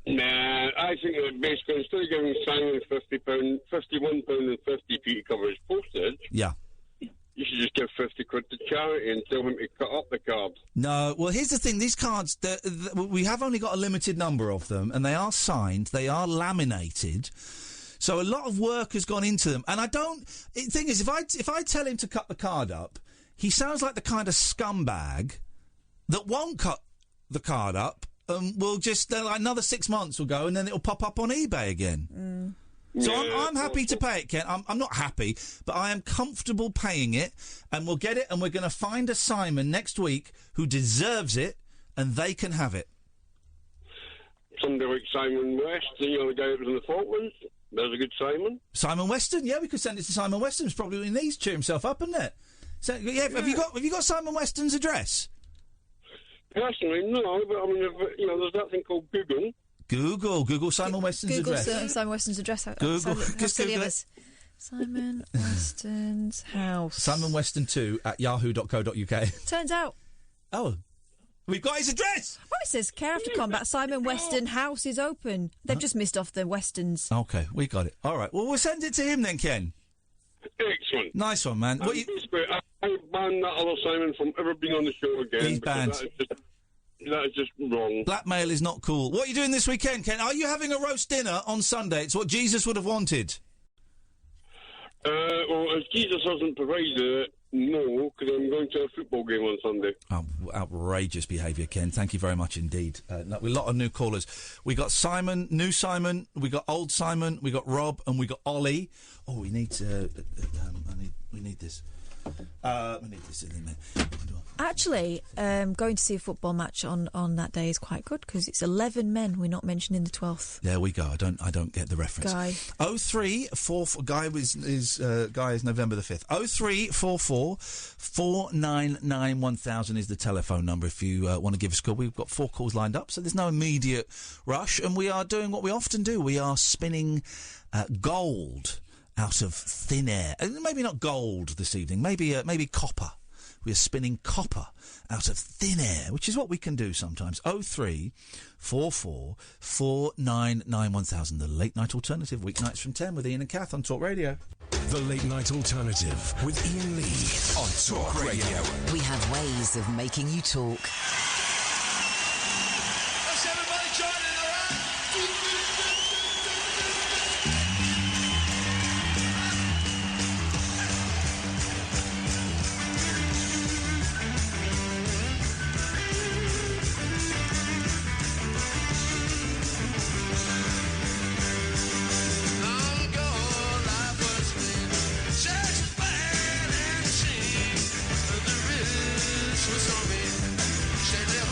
Nah, I think that basically instead of giving Simon £51.50 to cover his postage, yeah, you should just give 50 quid to charity and tell him to cut up the card. No, well, here's the thing. These cards, we have only got a limited number of them, and they are signed, they are laminated, so a lot of work has gone into them. And the thing is, if I tell him to cut the card up, he sounds like the kind of scumbag that won't cut the card up, and will just, like, another 6 months will go, and then it'll pop up on eBay again. So I'm happy to pay it, Ken. I'm not happy, but I am comfortable paying it, and we'll get it, and we're going to find a Simon next week who deserves it, and they can have it. Somebody like Simon West, the guy that was in the Falklands, there's a good Simon. Simon Weston? Yeah, we could send it to Simon Weston. It's probably what he needs to cheer himself up, isn't it? So, yeah, have you got Simon Weston's address? Personally, no, but I mean, there's that thing called Google. Google Simon Weston's address. Google Simon Weston's address. Google. Just Google it. Simon Weston's house. Simon Weston 2 at yahoo.co.uk. Turns out. Oh. We've got his address! Oh, it says care after combat. Simon Weston house is open. They've just missed off the Westons. Okay, we got it. All right. Well, we'll send it to him then, Ken. Excellent. Nice one, man. I ban that other Simon from ever being on the show again. He's banned. That is just wrong. Blackmail is not cool. What are you doing this weekend, Ken? Are you having a roast dinner on Sunday? It's what Jesus would have wanted. Well, as Jesus hasn't provided it, no, because I'm going to a football game on Sunday. Oh, outrageous behaviour, Ken. Thank you very much indeed. A lot of new callers. We got Simon, new Simon, we got old Simon, we got Rob, and we got Ollie. Oh, we need we need this. We need this in a minute. Actually, going to see a football match on that day is quite good because it's 11 men. We're not mentioning the 12th. There we go. I don't get the reference. Guy. 0344 Guy is November the 5th. 0344 499 1000 is the telephone number if you want to give us a call. We've got 4 calls lined up, so there's no immediate rush, and we are doing what we often do. We are spinning gold out of thin air. Maybe not gold this evening. Maybe copper. We are spinning copper out of thin air, which is what we can do sometimes. 0344 499 1000, the Late Night Alternative, weeknights from 10 with Iain and Kath on Talk Radio. The Late Night Alternative with Iain Lee on Talk Radio. We have ways of making you talk. Let's everybody join in, all right? Shake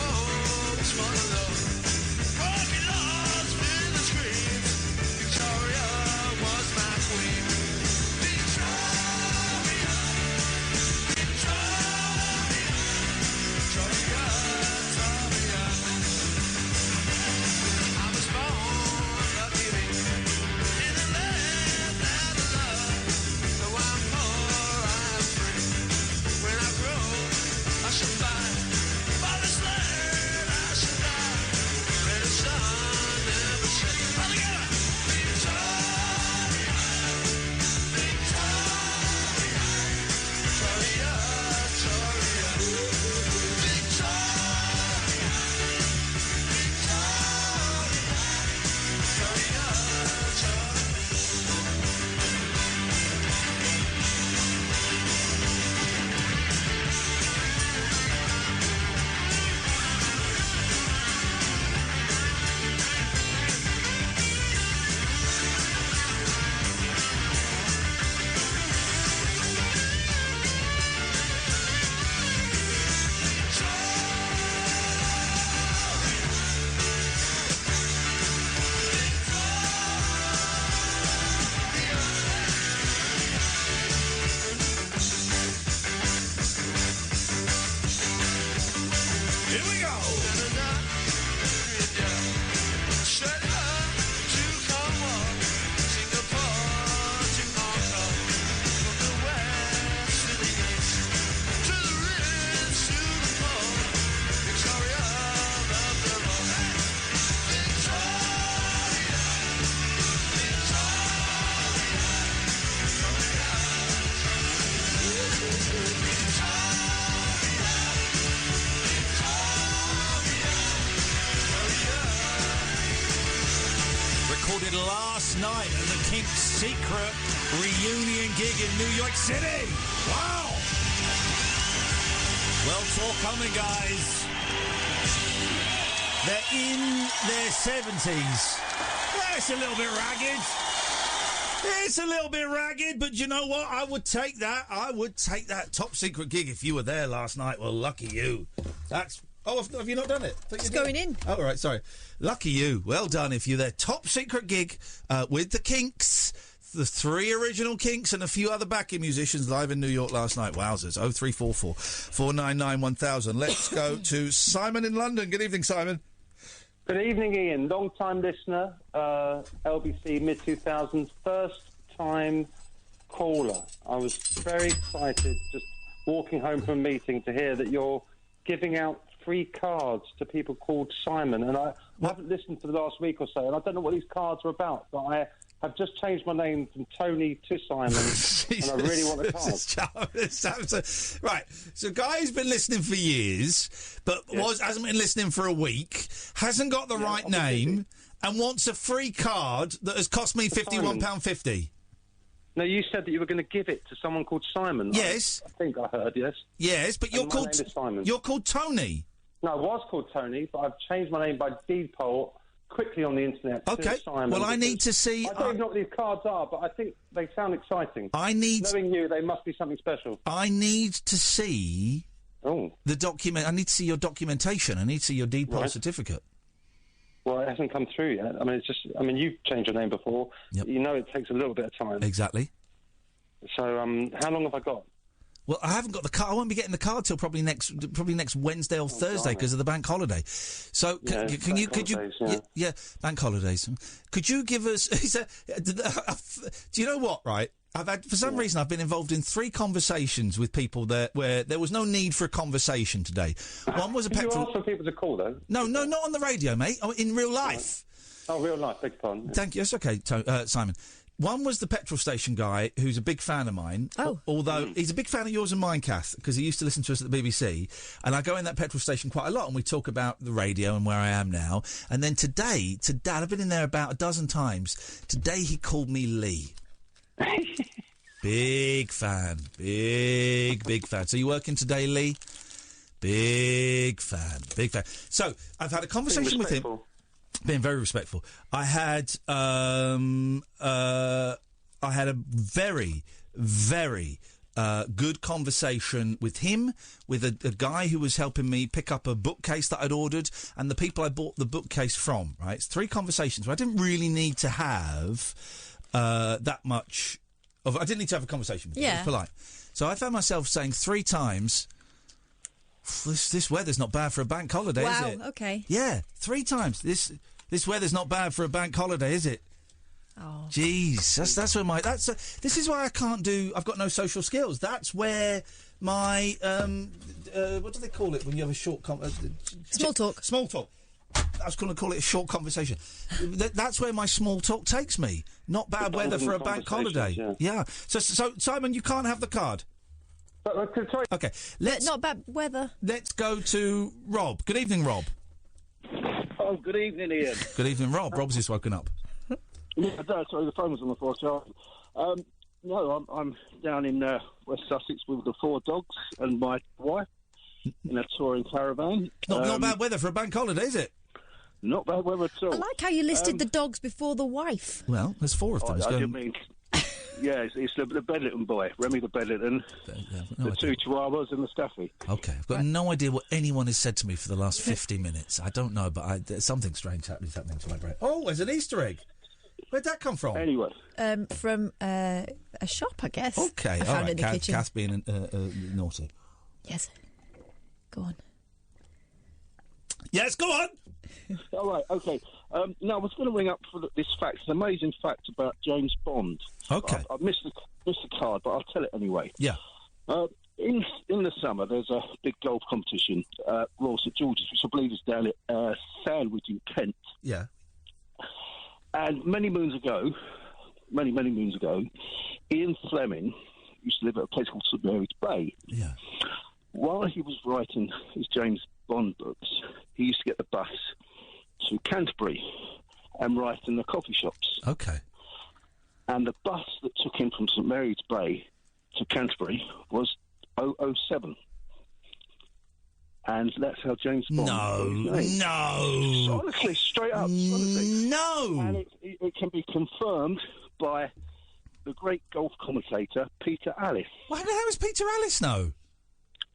recorded last night at the Kinks' secret reunion gig in New York City. Wow! Well, tour coming, guys. They're in their 70s. Yeah, it's a little bit ragged. It's a little bit ragged, but you know what? I would take that. I would take that top secret gig if you were there last night. Well, lucky you. That's... Oh, have you not done it? It's going in. Oh, all right, sorry. Lucky you. Well done if you're there. Top secret gig with the Kinks, the 3 original Kinks and a few other backing musicians live in New York last night. Wowzers. 0344 499 1000. Let's go to Simon in London. Good evening, Simon. Good evening, Ian. Long-time listener, LBC mid-2000s, first-time caller. I was very excited just walking home from a meeting to hear that you're giving out free cards to people called Simon, and I haven't listened for the last week or so, and I don't know what these cards are about, but I have just changed my name from Tony to Simon, and I really want the cards. Right, so guy who's been listening for years, but hasn't been listening for a week, hasn't got the right name, and wants a free card that has cost me £51.50. No, you said that you were going to give it to someone called Simon. Yes. I think I heard, yes. Yes, but you're called... My name is Simon. You're called Tony. No, I was called Tony, but I've changed my name by deed poll quickly on the internet to Simon. Well, I need to see... I don't even know what these cards are, but I think they sound exciting. Knowing you, they must be something special. I need to see... the document. I need to see your documentation. I need to see your deed poll certificate. Well, it hasn't come through yet. I mean, it's just... I mean, you've changed your name before. Yep. You know it takes a little bit of time. Exactly. So, how long have I got? Well, I haven't got the card. I won't be getting the card till probably next Wednesday or Thursday because of the bank holiday. So, can you? Yeah, bank holidays. Could you give us? Do you know what? Right, I've had for some reason I've been involved in 3 conversations with people where there was no need for a conversation today. One was a petrol. You asked for people to call though. No, not on the radio, mate. In real life. Oh, real life. Beg your pardon. Thank you. That's okay, Simon. One was the petrol station guy, who's a big fan of mine. Oh. Although he's a big fan of yours and mine, Kath, because he used to listen to us at the BBC. And I go in that petrol station quite a lot, and we talk about the radio and where I am now. And then today, I've been in there about a dozen times. Today he called me Lee. Big fan. Big fan. So you working today, Lee? Big fan. So I've had a conversation with him. Being very respectful. I had a very, very good conversation with him, with a guy who was helping me pick up a bookcase that I'd ordered, and the people I bought the bookcase from. Right, it's 3 conversations where I didn't really need to have that much. I didn't need to have a conversation with him. It was polite. So I found myself saying 3 times, This weather's not bad for a bank holiday, is it? Wow, okay. Yeah, 3 times. This weather's not bad for a bank holiday, is it? Oh. Jeez, that's where this is why I can't do... I've got no social skills. That's where my... what do they call it when you have a short... small talk. Small talk. I was going to call it a short conversation. That's where my small talk takes me. Not bad weather for a bank holiday. Yeah. So, Simon, you can't have the card. Okay. Not bad weather. Let's go to Rob. Good evening, Rob. Oh, good evening, Ian. Good evening, Rob. Rob's just woken up. Yeah, sorry, the phone was on the floor. No, I'm down in West Sussex with the 4 dogs and my wife in a touring caravan. Not bad weather for a bank holiday, is it? Not bad weather at all. I like how you listed the dogs before the wife. Well, there's 4 of them. I didn't mean... Yeah, it's the Bedlington boy, Remy the Bedlington, the 2 Chihuahuas and the Staffy. Okay, I've got no idea what anyone has said to me for the last 50 minutes. I don't know, but there's something strange happening to my brain. Oh, there's an Easter egg. Where'd that come from? Anyway. From a shop, I guess. Okay, I found it in the kitchen. Kath being naughty. Yes. Go on. Yes, go on. All right, okay. Now, I was going to ring up for this fact, an amazing fact about James Bond. Okay. I missed the card, but I'll tell it anyway. Yeah. In the summer, there's a big golf competition at Royal St George's, which I believe is down at Sandwich in Kent. Yeah. And many moons ago, Ian Fleming used to live at a place called St Mary's Bay. Yeah. While he was writing his James Bond books, he used to get the bus to Canterbury, and right in the coffee shops. Okay. And the bus that took him from St Mary's Bay to Canterbury was 007. And that's how James Bond... No. Honestly, straight up. Honestly. No. And it can be confirmed by the great golf commentator, Peter Allis. Well, how does Peter Allis know?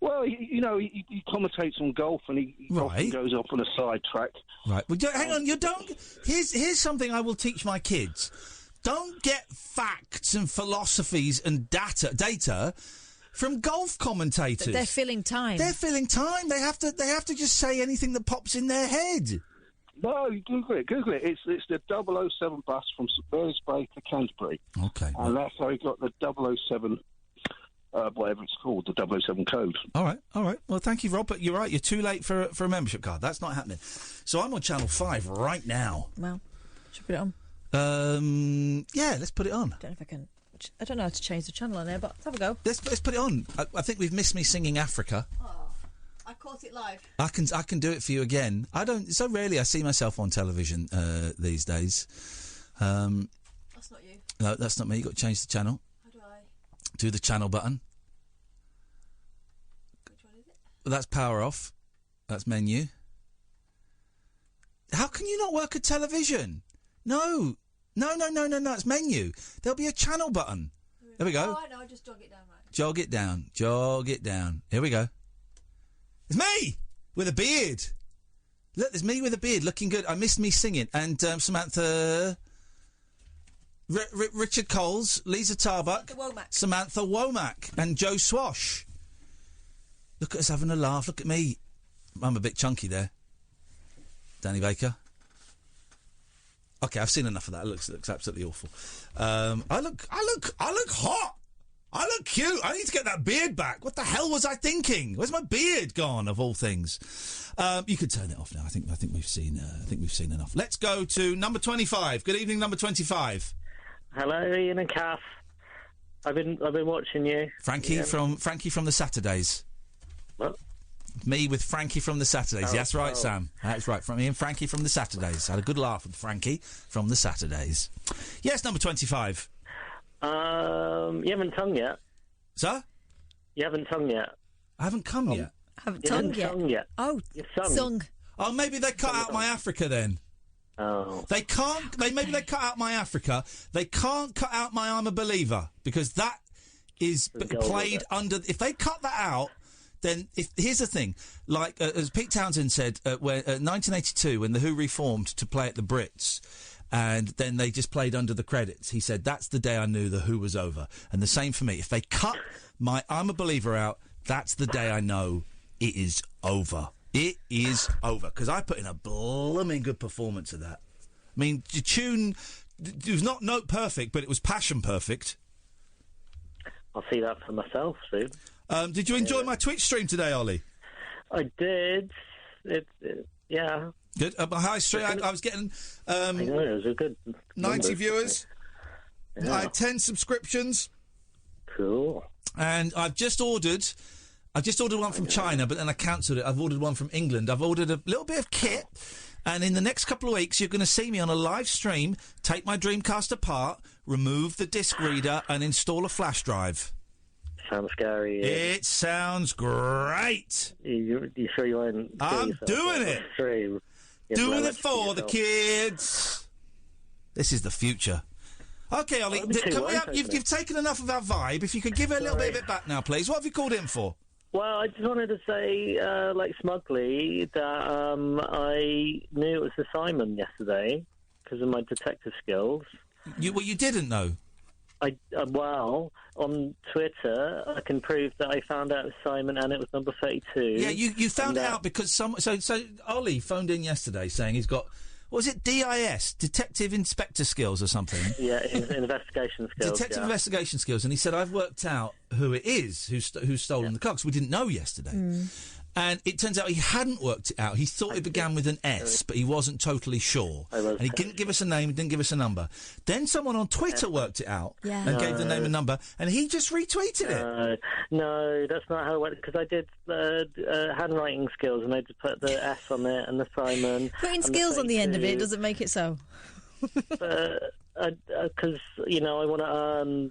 Well, he commentates on golf, and he often goes off on a side track. Right. Well, hang on. You don't... Here's something I will teach my kids. Don't get facts and philosophies and data from golf commentators. They're filling time. They're filling time. They have to just say anything that pops in their head. No, Google it. It's the 007 bus from St Mary's Bay to Canterbury. Okay. And that's how he got the 007, whatever it's called, the 007 code. All right. Well, thank you, Rob, but you're right. You're too late for a membership card. That's not happening. So I'm on Channel 5 right now. Well, should we put it on? Yeah, let's put it on. I don't know how to change the channel on there, but let's have a go. Let's put it on. I think we've missed me singing Africa. Oh, I caught it live. I can do it for you again. So rarely I see myself on television these days. That's not you. No, that's not me. You've got to change the channel. How do I? Do the channel button. Which one is it? Well, that's power off. That's menu. How can you not work a television? No. It's menu. There'll be a channel button. There we go. Oh, I know. I just jog it down, right. Jog it down. Here we go. It's me with a beard. Look, there's me with a beard, looking good. I missed me singing. And Samantha... Richard Coles, Lisa Tarbuck, Samantha Womack, and Joe Swash. Look at us having a laugh. Look at me. I'm a bit chunky there. Danny Baker. Okay, I've seen enough of that. It looks absolutely awful. I look hot. I look cute. I need to get that beard back. What the hell was I thinking? Where's my beard gone? Of all things, you could turn it off now. I think we've seen. Enough. Let's go to number 25. Good evening, number 25. Hello, Ian and Kath. I've been watching you. Frankie from the Saturdays. What? Me with Frankie from the Saturdays. Oh, That's right, Sam. That's right. From me and Frankie from the Saturdays. Had a good laugh with Frankie from the Saturdays. Yes, number 25. You haven't tongue yet. Sir? You haven't tongue yet. I haven't come yet. Haven't You tongue haven't yet. tongue Oh, yet. You've sung. Oh, maybe they cut out my Africa then. Oh. They can't. Maybe they cut out my Africa. They can't cut out my I'm a Believer because that is played under. If they cut that out, then here's the thing. Like as Pete Townsend said, 1982 when the Who reformed to play at the Brits, and then they just played under the credits. He said that's the day I knew the Who was over. And the same for me. If they cut my I'm a Believer out, that's the day I know it is over. It is over, because I put in a blooming good performance of that. I mean, the tune it was not note perfect, but it was passion perfect. I'll see that for myself soon. Did you enjoy my Twitch stream today, Ollie? I did. Yeah. Good. My high stream, I was getting... I know, it was a good 90 viewers. Yeah. I had 10 subscriptions. Cool. And I've just ordered one from China, but then I cancelled it. I've ordered one from England. I've ordered a little bit of kit, and in the next couple of weeks, you're going to see me on a live stream, take my Dreamcast apart, remove the disc reader, and install a flash drive. Sounds scary. Yeah. It sounds great. You sure you won't? I'm doing it. Doing it for the kids. This is the future. Okay, Ollie, you've taken enough of our vibe. If you could give it a little bit of it back now, please. What have you called in for? Well, I just wanted to say, like smugly, that I knew it was the Simon yesterday because of my detective skills. You didn't know? Well, on Twitter, I can prove that I found out it was Simon and it was number 32. Yeah, you found out because So Ollie phoned in yesterday saying he's got... What was it? DIS, Detective Inspector Skills or something? Yeah, investigation skills. Detective investigation skills, and he said, I've worked out who it is who's stolen the car, because we didn't know yesterday. And it turns out he hadn't worked it out. He thought it began with an S, but he wasn't totally sure. And he didn't give us a name, he didn't give us a number. Then someone on Twitter worked it out and gave the name and number, and he just retweeted it. No, that's not how it went, because I did handwriting skills, and I just put the S on it and the Simon. Putting skills on the end of it doesn't make it so. Because, I want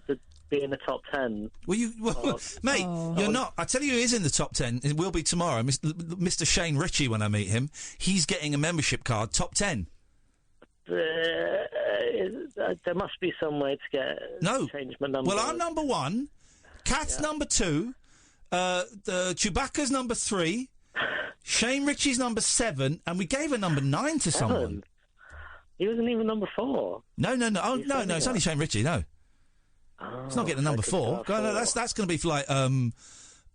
to be in the top 10. Mate, you're not. I tell you who is in the top 10. It will be tomorrow. Mr. Shane Ritchie, when I meet him, he's getting a membership card, top 10. There must be some way to change my number. Well, I'm number 1. Kat's number 2. The Chewbacca's number 3. Shane Ritchie's number 7. And we gave a number 9 to someone. He wasn't even number 4. No. Oh, no, it's only Shane Ritchie, no. It's not getting a number 4. No, that's going to be for like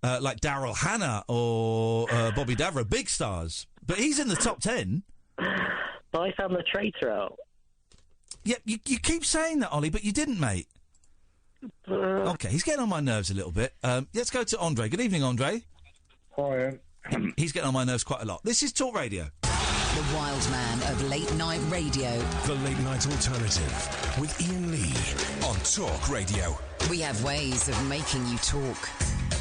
Daryl Hannah or Bobby Davro, big stars. But he's in the top 10. But I found the traitor out. Yeah, you keep saying that, Ollie, but you didn't, mate. Okay, he's getting on my nerves a little bit. Let's go to Andre. Good evening, Andre. Hi. He's getting on my nerves quite a lot. This is Talk Radio. The wild man of late night radio. The Late Night Alternative with Iain Lee on Talk Radio. We have ways of making you talk.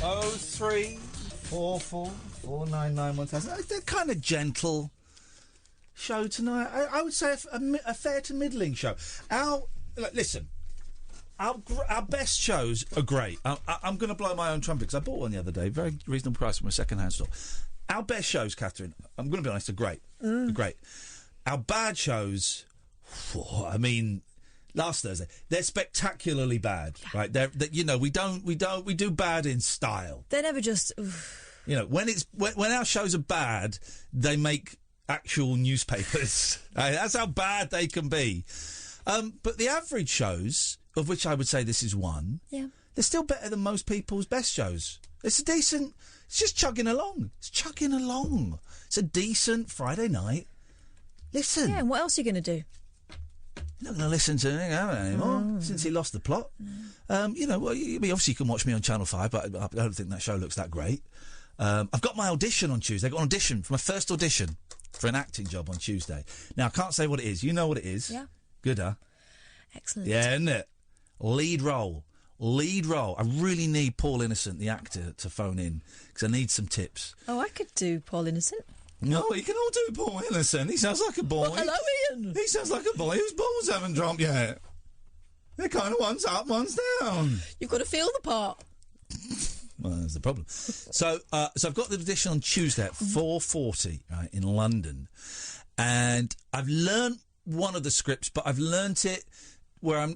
03444 499 1000. They're kind of gentle show tonight. I would say a fair to middling show. Listen, our best shows are great. I'm going to blow my own trumpet because I bought one the other day, very reasonable price from a second-hand store. Our best shows, Catherine, I'm going to be honest, are great. They're great. Our bad shows, last Thursday, they're spectacularly bad, right? We do bad in style. They're never just. When our shows are bad, they make actual newspapers. That's how bad they can be. But the average shows, of which I would say this is one, they're still better than most people's best shows. It's a decent. It's just chugging along. It's a decent Friday night. Listen. Yeah, and what else are you going to do? You're not going to listen to it anymore since he lost the plot. Obviously you can watch me on Channel 5, but I don't think that show looks that great. I've got my audition on Tuesday. I've got an audition for my first audition for an acting job on Tuesday. Now, I can't say what it is. You know what it is. Yeah. Good, huh? Excellent. Yeah, isn't it? Lead role. I really need Paul Innocent, the actor, to phone in because I need some tips. Oh, I could do Paul Innocent. No, you can all do Paul Innocent. He sounds like a boy. Well, hello, Ian. He sounds like a boy whose balls haven't dropped yet. They're kind of one's up, one's down. You've got to feel the part. Well, that's the problem. So I've got the audition on Tuesday at 4:40, right, in London, and I've learnt one of the scripts, but I've learnt it where I've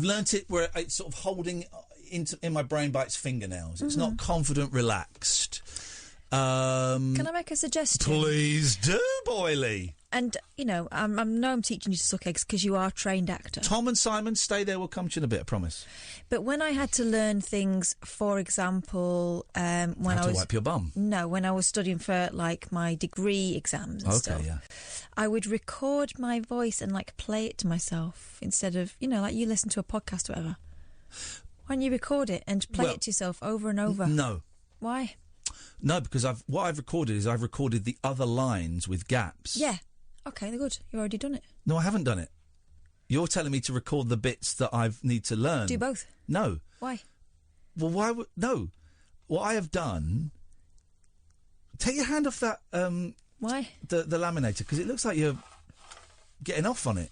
learnt it where it's sort of holding in my brain by its fingernails. It's not confident, relaxed. Can I make a suggestion? Please do, Boyley. And, I'm teaching you to suck eggs because you are a trained actor. Tom and Simon, stay there, we'll come to you in a bit, I promise. But when I had to learn things, for example, when I was... to wipe your bum? No, when I was studying for, my degree exams and stuff. Yeah. I would record my voice and, play it to myself instead of, you listen to a podcast or whatever. Why don't you record it and play it to yourself over and over? No. Why? No, because what I've recorded is I've recorded the other lines with gaps. Yeah. Okay, they're good. You've already done it. No, I haven't done it. You're telling me to record the bits that I need to learn. Do both? No. Why? Well, why would... No. What I have done... Take your hand off that... Why? The laminator, because it looks like you're getting off on it.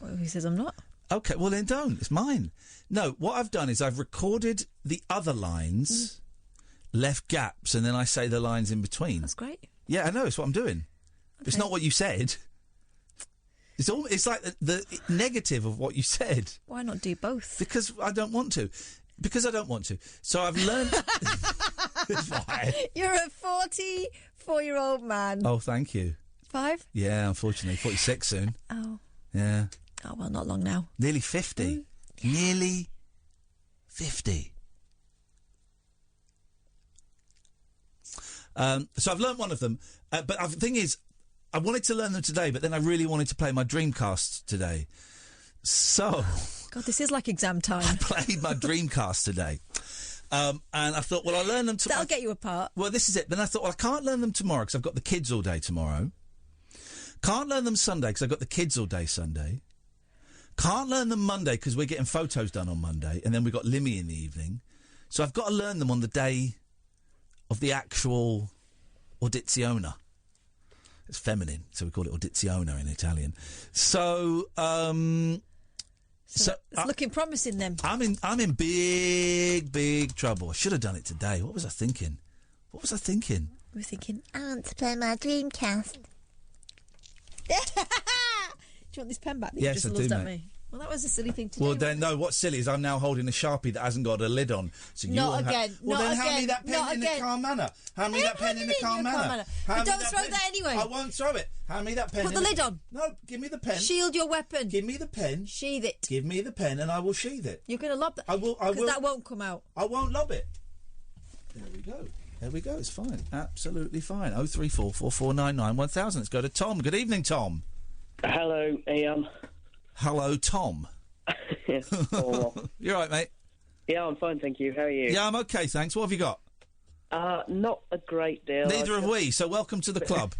Well, he says I'm not. Okay, well then don't. It's mine. No, what I've done is I've recorded the other lines... left gaps, and then I say the lines in between. That's great. Yeah, I know. It's what I'm doing. Okay. It's not what you said. It's like the negative of what you said. Why not do both? Because I don't want to. So I've learned... Why? You're a 44-year-old man. Oh, thank you. 5? Yeah, unfortunately. 46 soon. Oh. Yeah. Oh, well, not long now. Nearly 50. Yeah. Nearly 50. So I've learnt one of them, but the thing is, I wanted to learn them today, but then I really wanted to play my Dreamcast today. So... God, this is like exam time. I played my Dreamcast today. And I thought, well, I'll learn them tomorrow. That'll get you apart. Well, this is it. Then I thought, well, I can't learn them tomorrow because I've got the kids all day tomorrow. Can't learn them Sunday because I've got the kids all day Sunday. Can't learn them Monday because we're getting photos done on Monday, and then we've got Limmy in the evening. So I've got to learn them on the day of the actual audizione. It's feminine, so we call it audizione in Italian. So, it's looking promising then. I'm in big trouble. I should have done it today. What was I thinking? We were thinking, I want to play my Dreamcast. Do you want this pen back that Yes, you just I do, looked at mate. me? Well, that was a silly thing to do. Well, then, no, what's silly is I'm now holding a Sharpie that hasn't got a lid on. So Not again. Well, not then again. hand me that pen not in again. a calm manner. Hand me that pen in a calm manner. But don't throw that anyway. I won't throw it. Hand me that pen. Put the lid on. No, give me the pen. Shield your weapon. Give me the pen. Sheathe it. Give me the pen and I will sheathe it. You're going to lob that. I will. Because that won't come out. I won't lob it. There we go. There we go. It's fine. Absolutely fine. 0344 4499 1000. Let's go to Tom. Good evening, Tom. Hello, Ian. Hello, Tom. You're right, mate. Yeah, I'm fine, thank you. How are you? Yeah, I'm okay, thanks. What have you got? Not a great deal. Neither have we, so welcome to the club.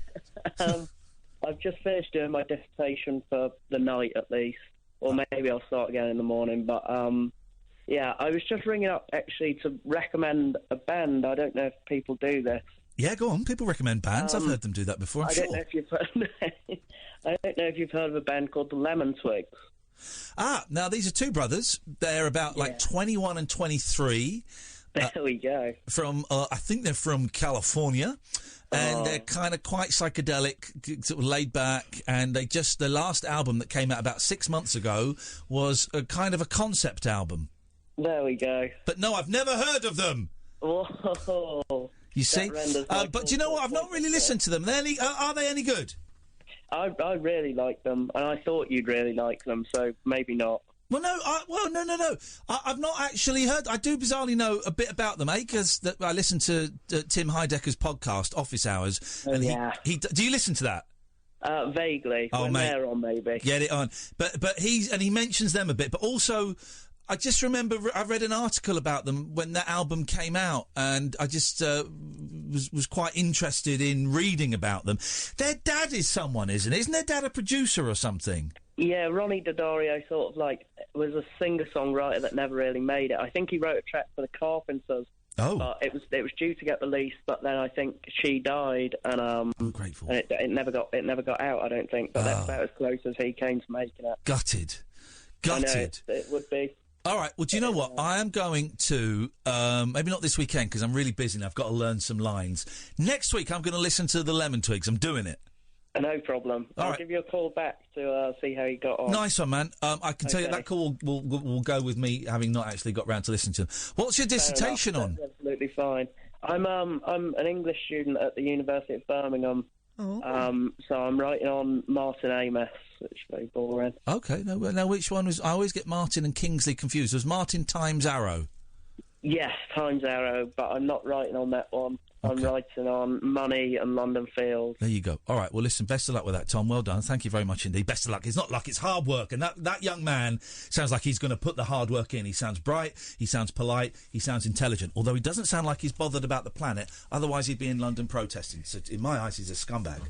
I've just finished doing my dissertation for the night, at least. Or maybe I'll start again in the morning. But, yeah, I was just ringing up, actually, to recommend a band. I don't know if people do this. Yeah, go on. People recommend bands. I've heard them do that before, I'm sure. Don't know if you've heard, I don't know if you've heard of a band called the Lemon Twigs. Now these are two brothers. They're about like 21 and 23. There we go. From I think they're from California, and they're kind of quite psychedelic, sort of laid back. And their last album that came out about 6 months ago was a kind of a concept album. There we go. But no, I've never heard of them. Whoa. You see, but do you know what? I've not really listened to them. Are they any good? I really like them, and I thought you'd really like them, so maybe not. Well, no. I've not actually heard. I do bizarrely know a bit about them, because I listen to Tim Heidecker's podcast, Office Hours. And he do you listen to that? Vaguely. Oh, when mate. they're on, maybe. Get it on. But he mentions them a bit, but also I just remember I read an article about them when that album came out, and I just was quite interested in reading about them. Their dad is someone, isn't he? Isn't their dad a producer or something? Yeah, Ronnie Daddario sort of was a singer-songwriter that never really made it. I think he wrote a track for the Carpenters. Oh. But it was due to get released, but then I think she died, and I'm grateful. And it never got out, I don't think. But that's about as close as he came to making it. Gutted. I know, it would be. All right. Well, do you know what? I am going to, maybe not this weekend because I'm really busy and I've got to learn some lines. Next week, I'm going to listen to the Lemon Twigs. I'm doing it. No problem. I'll give you a call back to see how you got on. Nice one, man. I can tell you that call will go with me having not actually got round to listening to them. What's your dissertation on? That's absolutely fine. I'm an English student at the University of Birmingham. Oh. So I'm writing on Martin Amis, which is very boring. Okay. Now, which one was... I always get Martin and Kingsley confused. Was Martin Times Arrow? Yes, Times Arrow, but I'm not writing on that one. I'm writing on Money and London Fields. There you go. All right, well, listen, best of luck with that, Tom. Well done. Thank you very much indeed. Best of luck. It's not luck, it's hard work. And that young man sounds like he's going to put the hard work in. He sounds bright, he sounds polite, he sounds intelligent, although he doesn't sound like he's bothered about the planet. Otherwise, he'd be in London protesting. So in my eyes, he's a scumbag.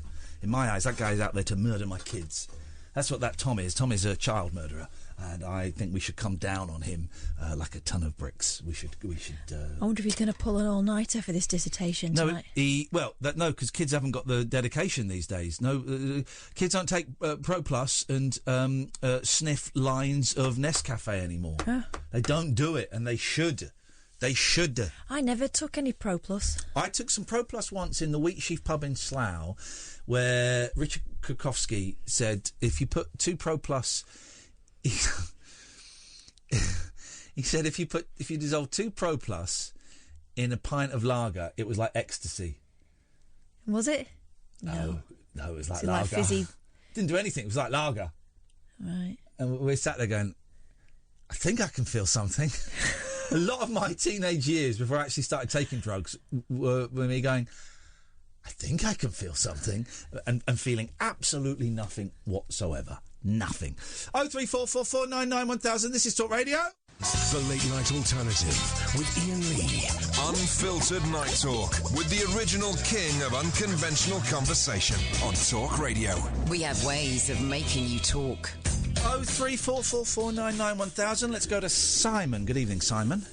In my eyes, that guy's out there to murder my kids. That's what that Tom is. Tom is a child murderer. And I think we should come down on him like a ton of bricks. We should. I wonder if he's going to pull an all-nighter for this dissertation tonight. No, because kids haven't got the dedication these days. No, kids don't take Pro Plus and sniff lines of Nescafe anymore. Huh. They don't do it, and they should. They should. I never took any Pro Plus. I took some Pro Plus once in the Wheat Sheaf pub in Slough, where Richard Kukowski said, if you put 2 Pro Plus... He said if you dissolve 2 Pro Plus in a pint of lager, it was like ecstasy. Was it? No, it was like lager. lager. Like fizzy? Didn't do anything. It was like lager. Right. And we sat there going, I think I can feel something. A lot of my teenage years before I actually started taking drugs were me going, I think I can feel something, and feeling absolutely nothing whatsoever. Nothing. 03444991000. This is Talk Radio. The Late Night Alternative with Iain Lee. Unfiltered night talk with the original king of unconventional conversation on Talk Radio. We have ways of making you talk. 03444991000. Let's go to Simon. Good evening, Simon.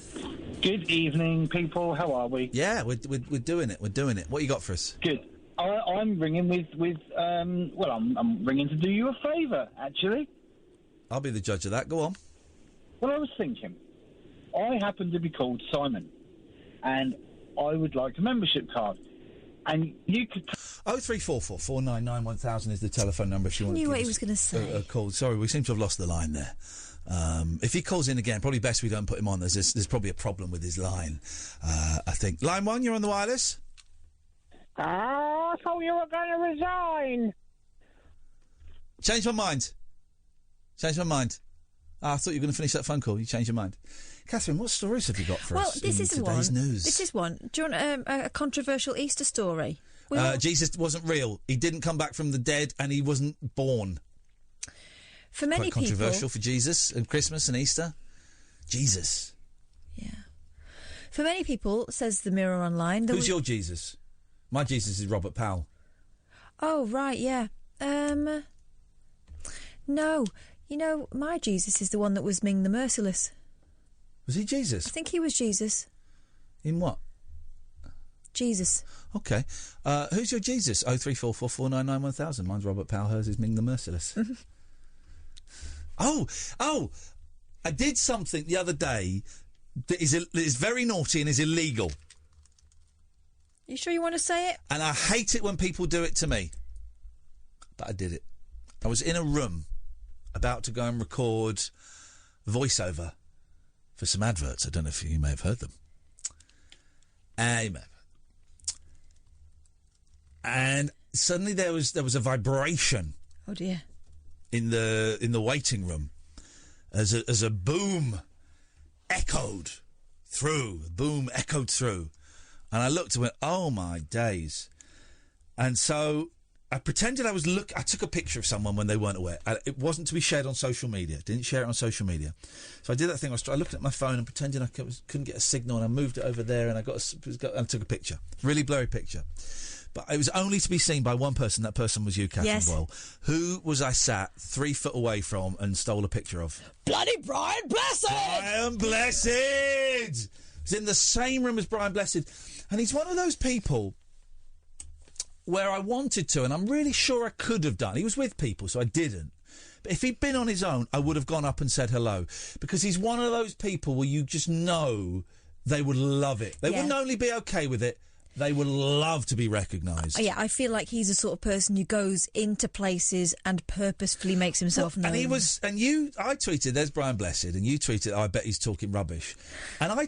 Good evening, people. How are we? Yeah, we're doing it. We're doing it. What you got for us? Good. I'm ringing I'm ringing to do you a favour, actually. I'll be the judge of that. Go on. Well, I was thinking, I happen to be called Simon, and I would like a membership card. And you could... 03444991000 is the telephone number if you want to knew give what he us was going to say. a call. Sorry, we seem to have lost the line there. If he calls in again, probably best we don't put him on. There's probably a problem with his line, I think. Line 1, you're on the wireless. I thought you were going to resign. Change my mind. I thought you were going to finish that phone call. You changed your mind. Catherine, what stories have you got for us in today's news? This is one. Do you want a controversial Easter story? Jesus wasn't real. He didn't come back from the dead, and he wasn't born. For many Quite controversial people, for Jesus and Christmas and Easter. Jesus. Yeah. For many people, says the Mirror Online... Who's your Jesus? My Jesus is Robert Powell. Oh, right, yeah. No. You know, my Jesus is the one that was Ming the Merciless. Was he Jesus? I think he was Jesus. In what? Jesus. Okay. Who's your Jesus? 03444991000. Mine's Robert Powell. Hers is Ming the Merciless. Oh! I did something the other day that is very naughty and is illegal. You sure you want to say it? And I hate it when people do it to me. But I did it. I was in a room about to go and record voiceover for some adverts. I don't know if you may have heard them. You may have. And suddenly there was a vibration. Oh dear. In the waiting room, as a boom echoed through, and I looked and went, "Oh my days!" And so I pretended I was I took a picture of someone when they weren't aware. It wasn't to be shared on social media. Didn't share it on social media. So I did that thing. I looked at my phone and pretended I couldn't get a signal, and I moved it over there, and I took a picture, really blurry picture. But it was only to be seen by one person. That person was you, Catherine Boyle. Who was I sat 3 foot away from and stole a picture of? Bloody Brian Blessed! Brian Blessed! He's in the same room as Brian Blessed. And he's one of those people where I wanted to, and I'm really sure I could have done. He was with people, so I didn't. But if he'd been on his own, I would have gone up and said hello. Because he's one of those people where you just know they would love it. They wouldn't only be okay with it, they would love to be recognised. Yeah, I feel like he's the sort of person who goes into places and purposefully makes himself known. And I tweeted, there's Brian Blessed, and you tweeted, I bet he's talking rubbish. And I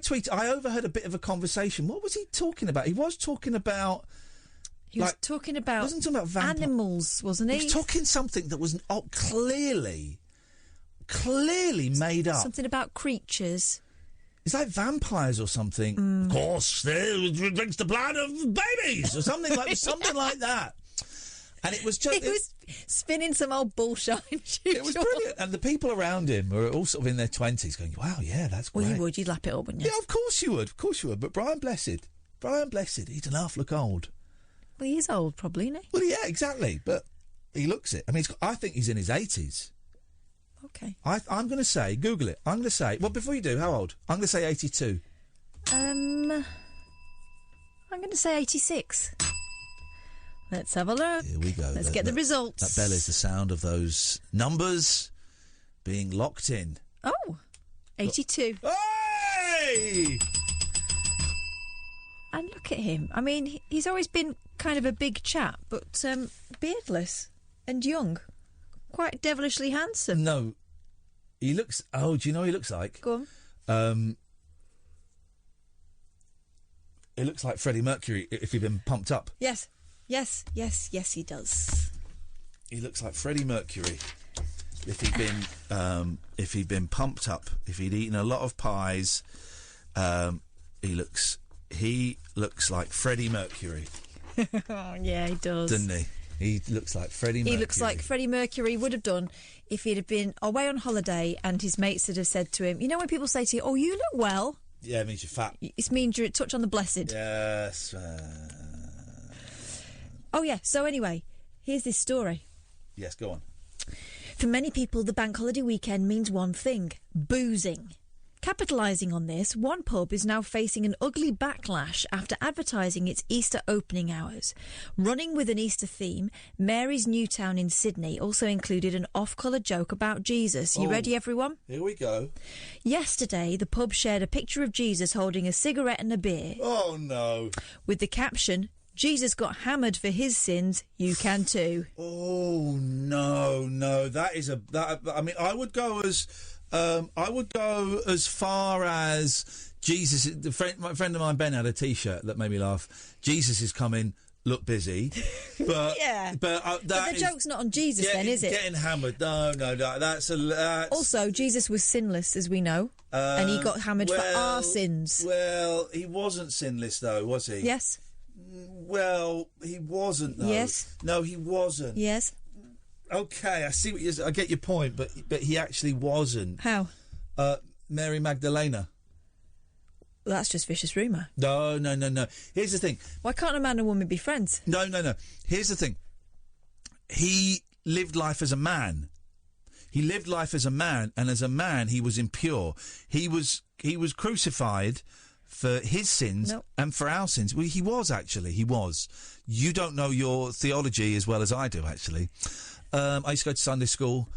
overheard a bit of a conversation. What was he talking about? He was talking about... He was talking about animals, wasn't he? He was talking something that was clearly made up. Something about creatures. It's like vampires or something. Of course, drinks the blood of babies or something like that. And it was just... He was spinning some old bullshit. It was brilliant. And the people around him were all sort of in their 20s going, wow, yeah, that's great. Well, you would. You'd lap it up, wouldn't you? Yeah, of course you would. Of course you would. But Brian Blessed, he'd enough look old. Well, he is old, probably, isn't he? Well, yeah, exactly. But he looks it. I mean, I think he's in his 80s. Okay. I'm going to say, Google it. I'm going to say, well, before you do, how old? I'm going to say 82. I'm going to say 86. Let's have a look. Here we go. Let's get the results. That bell is the sound of those numbers being locked in. Oh, 82. Hey! And look at him. I mean, he's always been kind of a big chap, but beardless and young. Quite devilishly handsome. No. He looks... Oh, do you know what he looks like? Go on. It looks like Freddie Mercury if he'd been pumped up. Yes, he does. He looks like Freddie Mercury if he'd been pumped up, if he'd eaten a lot of pies. He looks like Freddie Mercury. Oh, yeah, he does. Doesn't he? He looks like Freddie Mercury. He looks like Freddie Mercury would have done if he'd have been away on holiday and his mates had have said to him, you know when people say to you, oh, you look well? Yeah, it means you're fat. It means you're a touch on the blessed. Yes. Oh, yeah. So anyway, here's this story. Yes, go on. For many people, the bank holiday weekend means one thing, boozing. Capitalising on this, one pub is now facing an ugly backlash after advertising its Easter opening hours. Running with an Easter theme, Mary's Newtown in Sydney also included an off-colour joke about Jesus. You ready, everyone? Here we go. Yesterday, the pub shared a picture of Jesus holding a cigarette and a beer. Oh, no. With the caption, Jesus got hammered for his sins, you can too. Oh, no. That is I mean, I would go as far as Jesus. My friend of mine, Ben, had a T-shirt that made me laugh. Jesus is coming. Look busy, but yeah. But the joke's not on Jesus, then, is it? Getting hammered. No. That's also, Jesus was sinless, as we know, and he got hammered for our sins. Well, he wasn't sinless, though, was he? Yes. Well, he wasn't, though. Yes. No, he wasn't. Yes. Okay, I see what you're. I get your point, but he actually wasn't. How? Mary Magdalena. Well, that's just vicious rumour. No. Here's the thing. Why can't a man and woman be friends? No. Here's the thing. He lived life as a man. And as a man, he was impure. He was crucified for his sins and for our sins. Well, he was. You don't know your theology as well as I do, actually. I used to go to Sunday school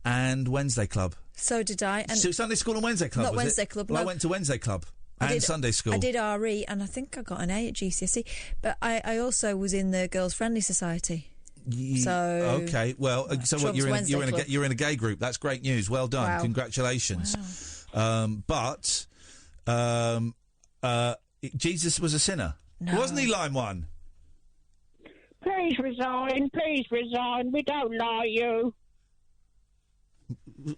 and Wednesday club. So did I. And so Sunday school and Wednesday club, not was Wednesday it? club, Well, no. I went to Wednesday club and Sunday school. I did RE, and I think I got an A at GCSE. But I also was in the Girls' Friendly Society. Okay, well, so what? You're in a gay group. That's great news. Well done. Wow. Congratulations. But Jesus was a sinner. No. Wasn't he, line one? Please resign. We don't like you.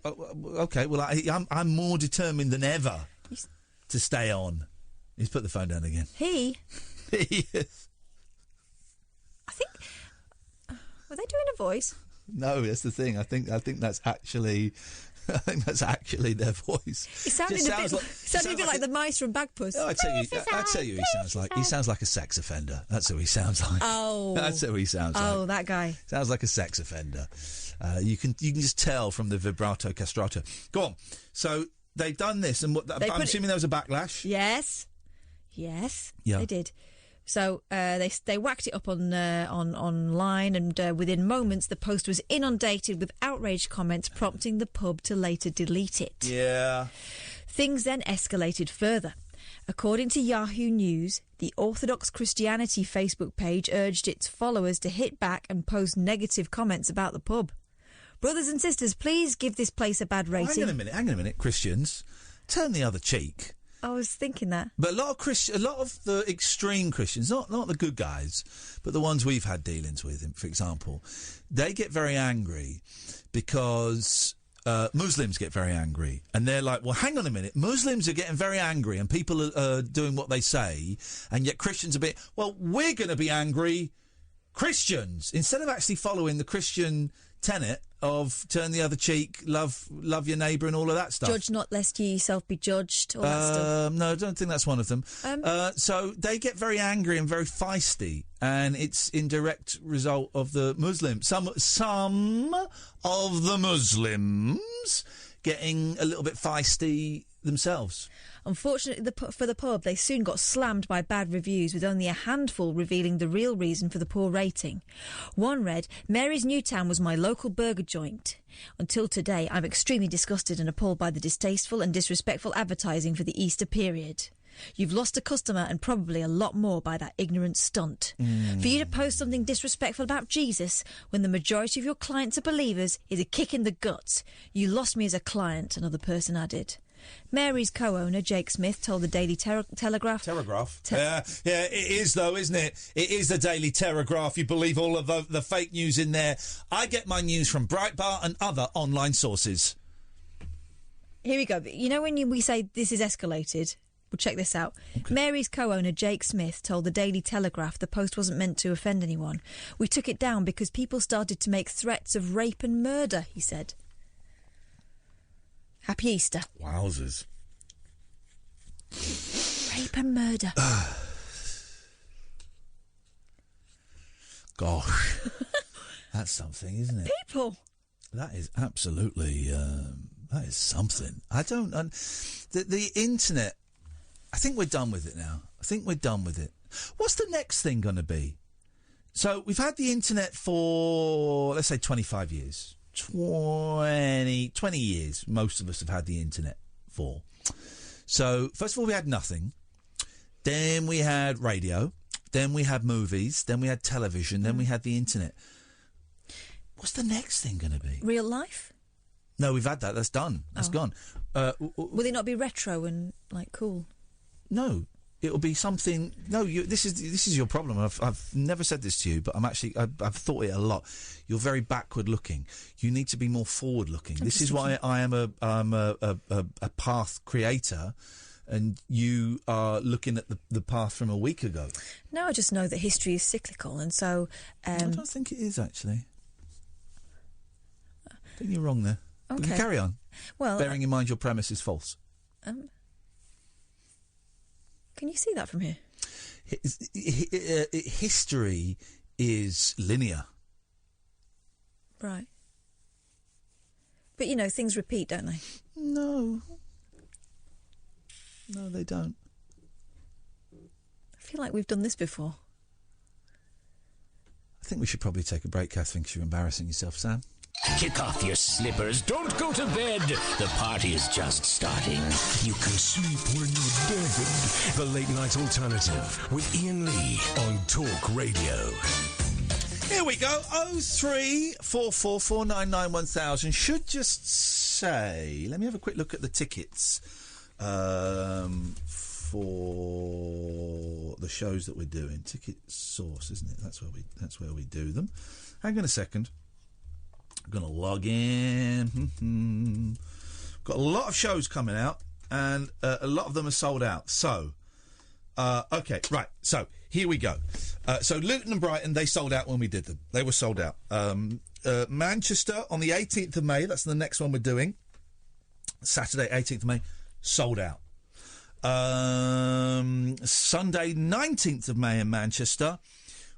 Okay, well, I'm more determined than ever to stay on. He's put the phone down again. He? Yes. I think... Were they doing a voice? No, that's the thing. I think that's actually... I think that's actually their voice. He sounded a bit like the mice from Bagpuss. No, I tell you, he sounds like. He sounds like a sex offender. That's who he sounds like. Oh, that's who he sounds like. Oh, that guy sounds like a sex offender. You can just tell from the vibrato castrato. Go on. So they've done this, and I'm assuming there was a backlash. Yes. Yeah. They did. So they whacked it up on online, and within moments the post was inundated with outraged comments, prompting the pub to later delete it. Yeah. Things then escalated further. According to Yahoo News, the Orthodox Christianity Facebook page urged its followers to hit back and post negative comments about the pub. Brothers and sisters, please give this place a bad rating. Hang on a minute, Christians, turn the other cheek. I was thinking that. But a lot of the extreme Christians, not the good guys, but the ones we've had dealings with, for example, they get very angry because Muslims get very angry. And they're like, well, hang on a minute, Muslims are getting very angry and people are doing what they say, and yet Christians are we're going to be angry Christians. Instead of actually following the Christian tenet of turn the other cheek, love your neighbour and all of that stuff. Judge not lest ye yourself be judged, all that stuff. No, I don't think that's one of them. So they get very angry and very feisty, and it's in direct result of the Muslims. Some of the Muslims getting a little bit feisty themselves. Unfortunately for the pub, they soon got slammed by bad reviews, with only a handful revealing the real reason for the poor rating. One read, Mary's Newtown was my local burger joint. Until today, I'm extremely disgusted and appalled by the distasteful and disrespectful advertising for the Easter period. You've lost a customer and probably a lot more by that ignorant stunt. For you to post something disrespectful about Jesus when the majority of your clients are believers is a kick in the guts. You lost me as a client, another person added. Mary's co-owner, Jake Smith, told the Daily Telegraph... Yeah, it is, though, isn't it? It is the Daily Telegraph. You believe all of the fake news in there. I get my news from Breitbart and other online sources. Here we go. You know when we say this is escalated, Well, check this out. Okay. Mary's co-owner, Jake Smith, told the Daily Telegraph the post wasn't meant to offend anyone. We took it down because people started to make threats of rape and murder, he said. Happy Easter. Wowzers. Rape and murder. Gosh. That's something, isn't it? People. That is absolutely... that is something. I don't... the internet... I think we're done with it now. I think we're done with it. What's the next thing going to be? So we've had the internet for, let's say, 25 years. 20 years, most of us have had the internet for. So, first of all, we had nothing. Then we had radio. Then we had movies. Then we had television. Then we had the internet. What's the next thing going to be? Real life? No, we've had that. That's done. That's gone. Will it not be retro and, like, cool? No. It'll be something... No, this is your problem. I've never said this to you, but I've thought it a lot. You're very backward-looking. You need to be more forward-looking. This is why I am a path creator, and you are looking at the path from a week ago. No, I just know that history is cyclical, and so... I don't think it is, actually. I think you're wrong there. Okay. But you carry on. Well, bearing in mind your premise is false. Can you see that from here? History is linear. Right. But, you know, things repeat, don't they? No. No, they don't. I feel like we've done this before. I think we should probably take a break, Catherine, because you're embarrassing yourself, Sam. Kick off your slippers. Don't go to bed. The party is just starting. You can sleep when you're dead. The Late Night Alternative with Iain Lee on Talk Radio. Here we go. 03444991000. Should just say... Let me have a quick look at the tickets for the shows that we're doing. Ticket Source, isn't it? That's where we do them. Hang on a second. I'm going to log in. Got a lot of shows coming out, and a lot of them are sold out. So, okay, right. So, here we go. So, Luton and Brighton, they sold out when we did them. They were sold out. Manchester on the 18th of May, that's the next one we're doing. Saturday, 18th of May, sold out. Sunday, 19th of May in Manchester,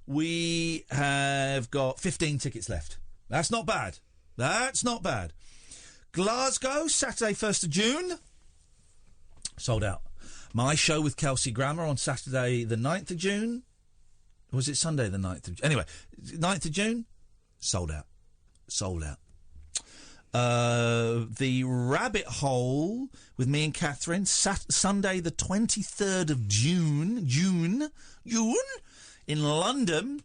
we have got 15 tickets left. That's not bad. That's not bad. Glasgow, Saturday, 1st of June. Sold out. My show with Kelsey Grammer on Saturday, the 9th of June. Or was it Sunday, the 9th of June? Anyway, 9th of June. Sold out. Sold out. The Rabbit Hole with me and Catherine. Sunday, the 23rd of June. June? In London.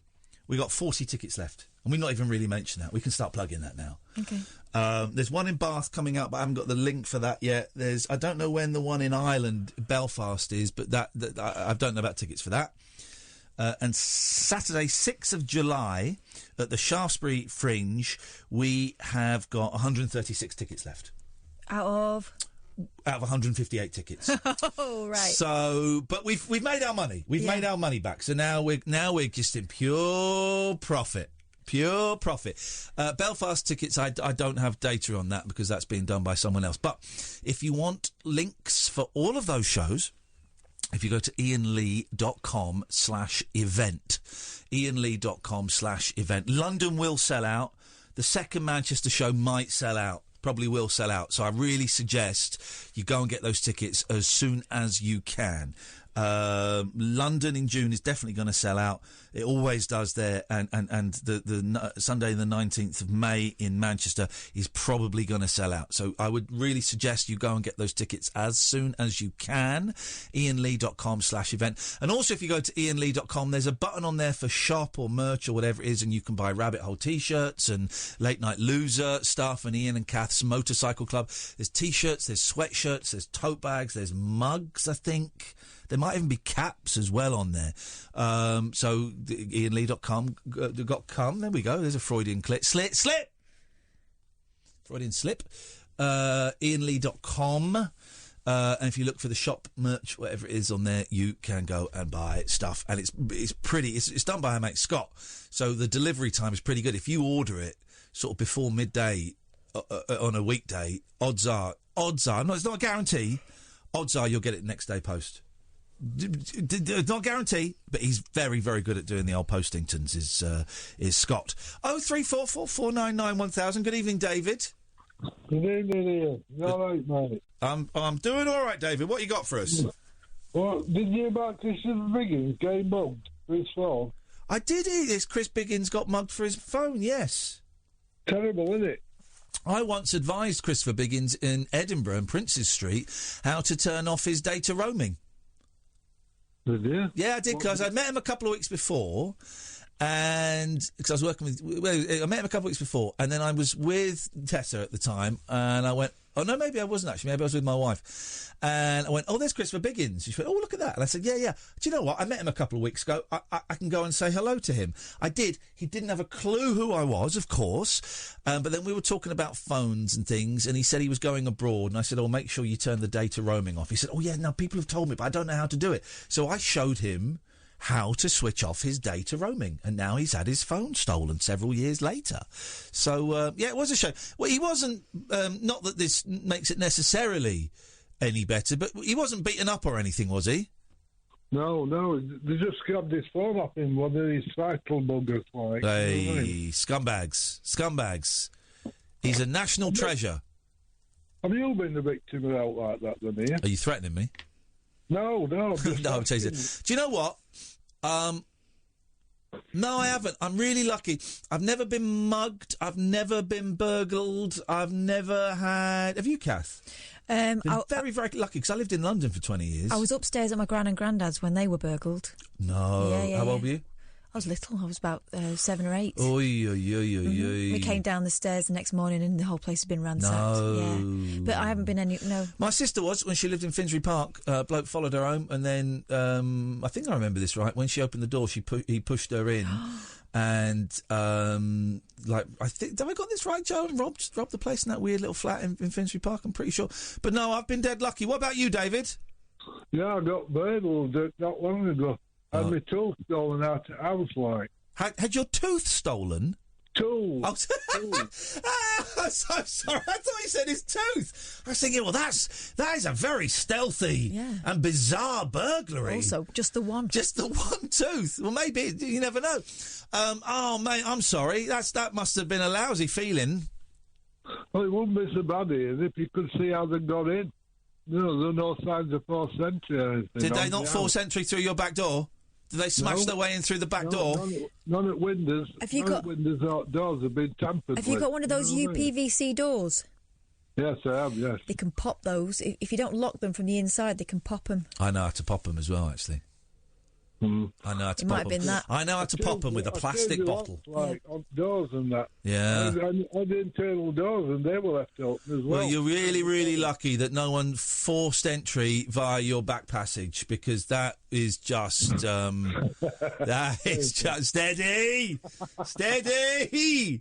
We got 40 tickets left. And we've not even really mentioned that. We can start plugging that now. Okay. There's one in Bath coming up, but I haven't got the link for that yet. I don't know when the one in Ireland, Belfast, is, but I don't know about tickets for that. And Saturday, 6th of July, at the Shaftesbury Fringe, we have got 136 tickets left. Out of 158 tickets. Oh, right. So, but we've made our money. We've made our money back. So now we're just in pure profit. Pure profit. Belfast tickets, I don't have data on that because that's being done by someone else. But if you want links for all of those shows, if you go to iainlee.com/event, iainlee.com/event, London will sell out. The second Manchester show might sell out. Probably will sell out. So I really suggest you go and get those tickets as soon as you can. London in June is definitely going to sell out. It always does there, and the Sunday the 19th of May in Manchester is probably going to sell out. So I would really suggest you go and get those tickets as soon as you can. iainlee.com/event. And also if you go to iainlee.com, there's a button on there for shop or merch or whatever it is, and you can buy Rabbit Hole t-shirts and Late Night Loser stuff and Iain and Kath's Motorcycle Club. There's t-shirts, there's sweatshirts, there's tote bags, there's mugs, I think. There might even be caps as well on there. So, iainlee.com. There we go. There's a Freudian slip. Freudian slip. iainlee.com. And if you look for the shop merch, whatever it is on there, you can go and buy stuff. And it's pretty. It's done by our mate Scott, so the delivery time is pretty good. If you order it sort of before midday on a weekday, odds are, it's not a guarantee. Odds are you'll get it next day post. Not a guarantee, but he's very, very good at doing the old postingtons. Is Scott? 0344 499 1000. Good evening, David. Good evening, Ian. You all right, mate? I'm doing all right, David. What you got for us? Well, did you hear about Christopher Biggins getting mugged for his phone? I did hear this. Chris Biggins got mugged for his phone, yes. Terrible, isn't it? I once advised Christopher Biggins in Edinburgh and Princes Street how to turn off his data roaming. Did you? Yeah, I did, because I met him a couple of weeks before, and because I was working with... Well, I met him a couple of weeks before, and then I was with Tessa at the time, and I went... Oh, no, maybe I wasn't, actually. Maybe I was with my wife. And I went, oh, there's Christopher Biggins. She went, oh, look at that. And I said, yeah. Do you know what? I met him a couple of weeks ago. I can go and say hello to him. I did. He didn't have a clue who I was, of course. But then we were talking about phones and things, and he said he was going abroad. And I said, oh, make sure you turn the data roaming off. He said, oh, yeah, no, people have told me, but I don't know how to do it. So I showed him how to switch off his data roaming, and now he's had his phone stolen several years later. So, yeah, it was a shame. Well, he wasn't, not that this makes it necessarily any better, but he wasn't beaten up or anything, was he? No, they just grabbed his phone off him, one of these cycle buggers, like. Hey, scumbags. He's a national treasure. Have you been the victim of out like that, then, Ian? Are you threatening me? No. No, I'm teasing. Do you know what? No, I haven't. I'm really lucky. I've never been mugged. I've never been burgled. I've never had... Have you, Kath? Been very, very lucky, because I lived in London for 20 years. I was upstairs at my gran and granddad's when they were burgled. No. Yeah, How old were you? I was little. I was about 7 or 8. Oy. We came down the stairs the next morning and the whole place had been ransacked. No. Yeah. But I haven't been no. My sister was, when she lived in Finsbury Park. Bloke followed her home, and then, I think I remember this right, when she opened the door, he pushed her in. And, I think, have I got this right, Joe? And robbed the place in that weird little flat in Finsbury Park, I'm pretty sure. But no, I've been dead lucky. What about you, David? Yeah, I got burgled not long ago. Had my tooth stolen out of the house, like. Had your tooth stolen? Tooth. I'm so sorry. I thought you said his tooth. I was thinking, well, that is a very stealthy and bizarre burglary. Also, just the one. Just the one tooth. Well, maybe, you never know. Oh, mate, I'm sorry. That must have been a lousy feeling. Well, it wouldn't be so bad, Ian, if you could see how they got in. No, there are no signs of forced entry or anything. Did they not force entry through your back door? Did they smash their way in through the back door? None at windows. Windows doors have been tampered with. Have you got one of those UPVC doors? Yes, I have, yes. They can pop those. If you don't lock them from the inside, they can pop them. I know how to pop them as well, actually. I know how to pop them. I know how to pop them with a plastic bottle. Like on doors and that. Yeah. And the internal doors, and they were left open as well. Well, you're really, really lucky that no one forced entry via your back passage, because that is just steady.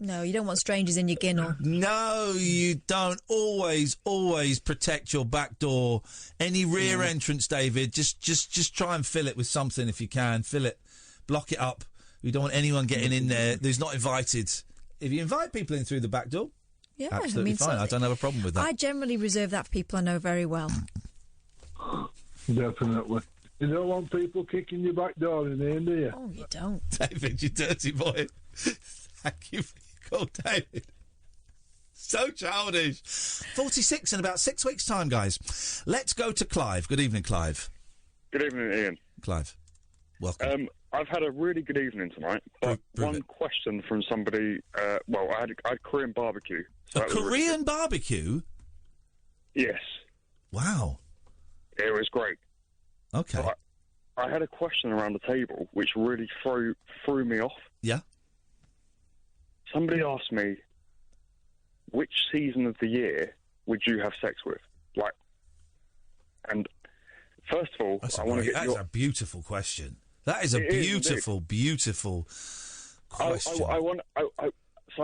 No, you don't want strangers in your ginnel. No, you don't. Always protect your back door. Any rear entrance, David, just try and fill it with something if you can. Fill it, block it up. We don't want anyone getting in there who's not invited. If you invite people in through the back door, absolutely fine. I don't have a problem with that. I generally reserve that for people I know very well. Definitely. You don't want people kicking your back door in there, do you? Oh, you don't. David, you dirty boy. Thank you for your call, David. So childish. 46 in about 6 weeks' time, guys. Let's go to Clive. Good evening, Clive. Good evening, Ian. Clive, welcome. I've had a really good evening tonight, but one question from somebody... I had Korean barbecue. So Korean barbecue? Yes. Wow. It was great. Okay. But I had a question around the table which really threw me off. Yeah? Somebody asked me, which season of the year would you have sex with? And first of all, I want to get That's a beautiful question. That is a beautiful question. So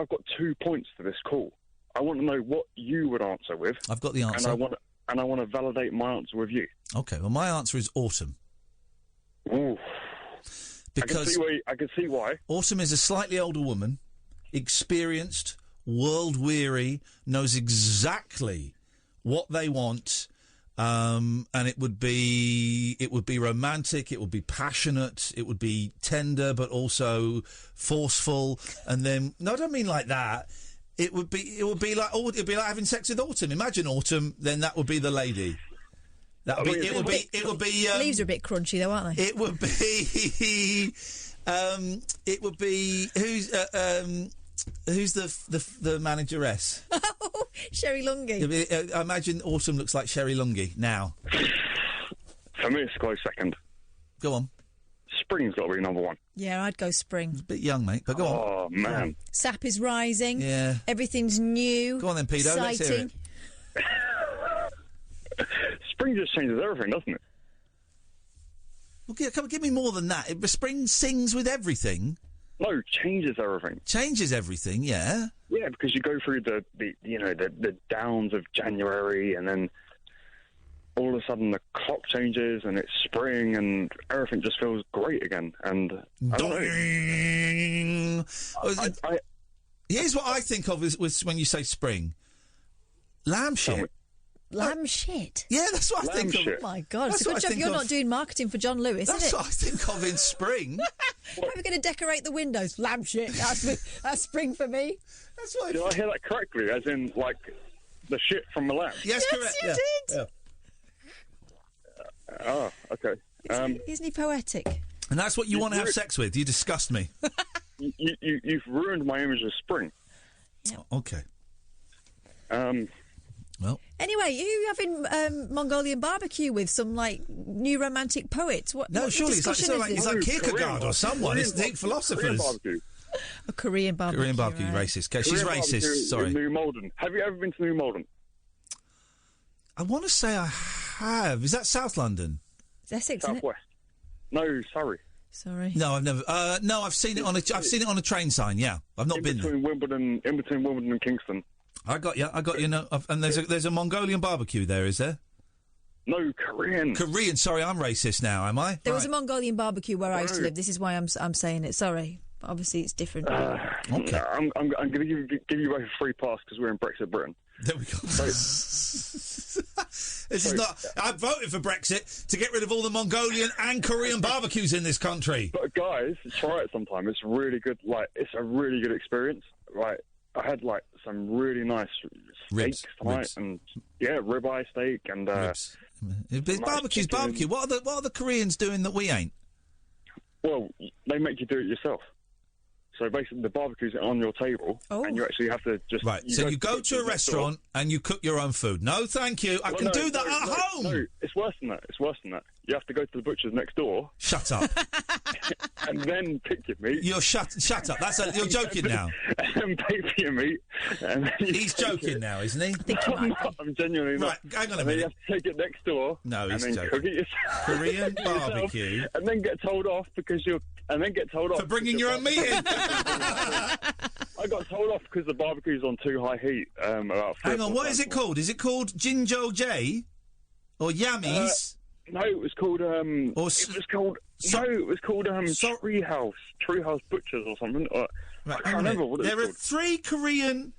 I've got 2 points to this call. I want to know what you would answer with. I've got the answer. And and I want to validate my answer with you. Okay, well, my answer is autumn. Ooh. Because I can see why. Autumn is a slightly older woman, experienced, world-weary, knows exactly what they want, and it would be romantic, it would be passionate, it would be tender, but also forceful. And then, no, I don't mean like that. It would be like having sex with Autumn. Imagine Autumn, then that would be the lady. It would be. Leaves are a bit crunchy, though, aren't they? It would be. It would be who's the manageress? Sherry Lungy. I imagine Autumn looks like Sherry Lungy now. For me, it's a close second. Go on. Spring's got to be number one. Yeah, I'd go spring. It's a bit young, mate, but go on. Oh, man. Sap is rising. Yeah. Everything's new. Go on then, Pedo. Let's hear it. Spring just changes everything, doesn't it? Well, come on, give me more than that. Spring sings with everything. No, changes everything. Changes everything, yeah. Yeah, because you go through the downs of January, and then all of a sudden the clock changes and it's spring and everything just feels great again. And I don't know. Here's what I think of with when you say spring. Lamb shit. Lamb shit? Yeah, that's what I think of. Oh, my God. It's a good job you're not doing marketing for John Lewis, isn't it? That's what I think of in spring. How are we going to decorate the windows? Lamb shit. That's spring for me. That's what Did I hear that correctly? As in, like, the shit from the lamb? Yes, correct. You did. Yeah. Oh, okay. Isn't he poetic? And that's what you want to have sex with. You disgust me. You've ruined my image of spring. Yeah. Okay. Well. Anyway, who are you having Mongolian barbecue with? Some, like, new romantic poet? What? No, what surely it's like Kierkegaard or someone. It's deep philosophers. A Korean barbecue. Korean barbecue, right. racist. She's racist. Sorry. New Malden. Have you ever been to New Malden? I want to say I have. Is that South London? It's Essex, isn't it? Southwest. No, Surrey. Sorry. No, I've never. No, I've seen it on a train sign. Yeah, I've not been there. In between Wimbledon and Kingston. I got you. No, and there's a Mongolian barbecue there, is there? No, Korean. Korean. Sorry, I'm racist now. Am I? There was a Mongolian barbecue where I used to live. This is why I'm saying it. Sorry, but obviously it's different. Okay. I'm going to give you both a free pass because we're in Brexit Britain. There we go. This is not. I voted for Brexit to get rid of all the Mongolian and Korean barbecues in this country. But guys, try it sometime. It's really good. Like, it's a really good experience. Right, I had like some really nice steaks tonight, and ribeye steak and ribs. Barbecue's barbecue. What are the Koreans doing that we ain't? Well, they make you do it yourself. So basically, the barbecue's on your table, and you actually have to just... Right, so you go to a restaurant and you cook your own food. No, thank you. I can do that at home. No, it's worse than that. You have to go to the butcher's next door. Shut up. And then pick your meat. You're shut up. You're joking now. And pay for your meat. And he's joking now, isn't he? I'm genuinely not. Right, hang on a minute. minute. You have to take it next door. No, he's and then joking. Cook it yourself. Korean barbecue. And then get told off for bringing your own meat in. I got told off because the barbecue's on too high heat. Hang on, what is it called? Is it called Jinjo J or Yummies? No, it was called. It was called Treehouse Butchers or something. I can't remember what it was. There are three Korean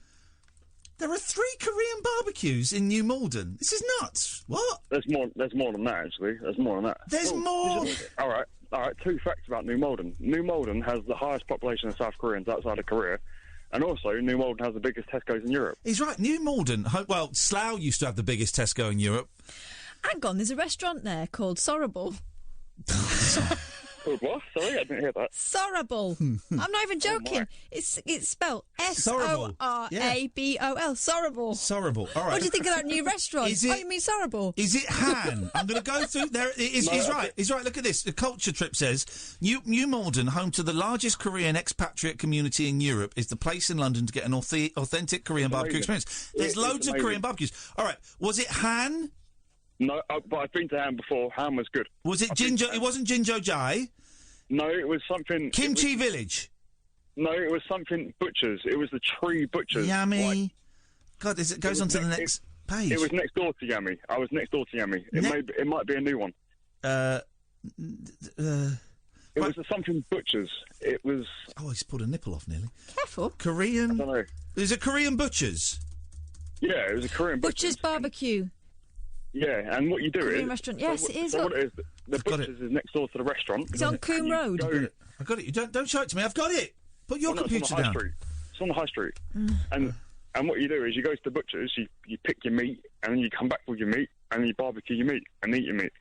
barbecues in New Malden. This is nuts. What? There's more than that, actually. There's more than that. There's more. All right. 2 facts about New Malden. New Malden has the highest population of South Koreans outside of Korea. And also, New Malden has the biggest Tesco's in Europe. He's right. New Malden. Well, Slough used to have the biggest Tesco in Europe. Hang on, there's a restaurant there called Sorrable. Called what? Sorry, I didn't hear that. Sorrable. I'm not even joking. It's spelled Sorrable. Sorrable. Sorrable. All right. What do you think of that new restaurant? You mean Sorrable? Is it Han? I'm going to go through there. He's right. He's right. Look at this. The Culture Trip says New Malden, home to the largest Korean expatriate community in Europe, is the place in London to get an authentic Korean barbecue experience. There's loads of Korean barbecues. All right. Was it Han? No, but I've been to Han before. Han was good. Was it Jinjo? It wasn't Jinjo Jai. No, it was something... Kimchi Village? No, it was something Butchers. It was the Tree Butchers. Yummy. God, it goes on to the next... Page? It was next door to Yummy. I was next door to Yummy. It might be a new one. It was something Butchers. It was... Oh, he's pulled a nipple off nearly. Careful. Korean... I don't know. Is it Korean Butchers? Yeah, it was a Korean Butcher's Barbecue. Yeah, and what you do Korean is... restaurant. Yes, it is. So what it is, the Butchers is next door to the restaurant. It's on Coombe Road. I got it. You don't show it to me. I've got it. Put your computer down. It's on the high street. And what you do is you go to the Butchers, you pick your meat, and then you come back with your meat, and then you barbecue your meat and eat your meat.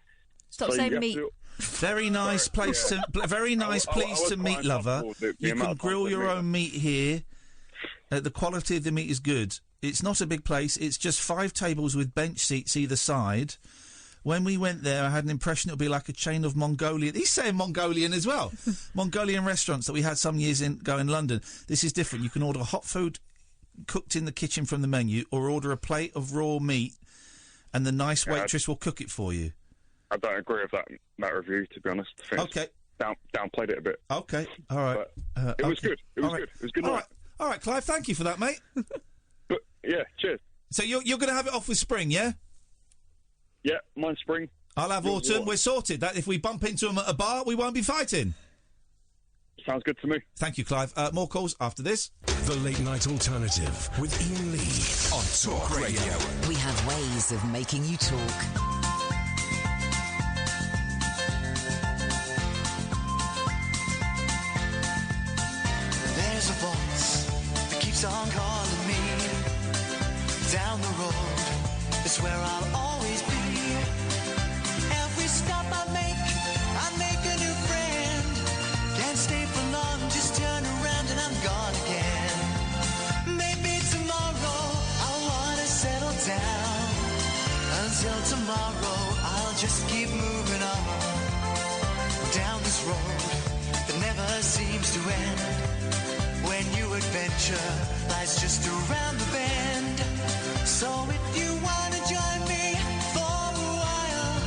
Stop saying meat. Very nice place very nice place to meet, lover. You can grill your own meat here. The quality of the meat is good. It's not a big place. It's just 5 tables with bench seats either side. When we went there, I had an impression it would be like a chain of Mongolian... He's saying Mongolian as well. Mongolian restaurants that we had some years ago in London. This is different. You can order hot food cooked in the kitchen from the menu, or order a plate of raw meat, and the nice waitress will cook it for you. I don't agree with that review, to be honest. I think it's downplayed it a bit. Okay, all right. It was good. It was good. It was good. All right, Clive, thank you for that, mate. Yeah, cheers. So you're going to have it off with spring, yeah? Yeah, mine's spring. I'll have autumn. We're sorted. That if we bump into them at a bar, we won't be fighting. Sounds good to me. Thank you, Clive. More calls after this. The Late Night Alternative with Iain Lee on Talk Radio. We have ways of making you talk. There's a voice that keeps on calling me. Down the road is where I'll always be. Every stop I make a new friend. Can't stay for long, just turn around and I'm gone again. Maybe tomorrow I'll wanna settle down. Until tomorrow I'll just keep moving on. Down this road that never seems to end. When new adventure lies just around the bend. So if you wanna join me for a while,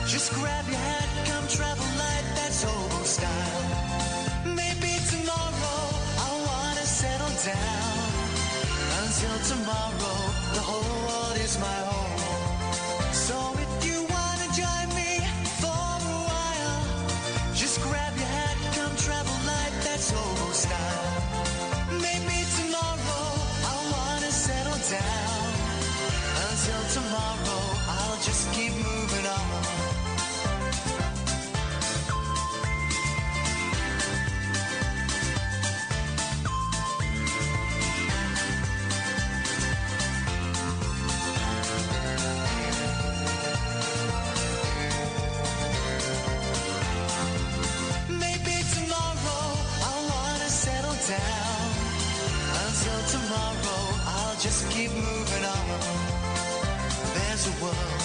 just grab your hat, come travel light, that's hobo style. Maybe tomorrow I'll wanna settle down. Until tomorrow, the whole world is my home. So if you wanna join me for a while, just grab your hat, come travel light, that's hobo style. Maybe tomorrow I'll wanna settle down. Until tomorrow, I'll just keep moving on. Maybe tomorrow I'll wanna settle down. Until tomorrow, I'll just keep moving on. There's a world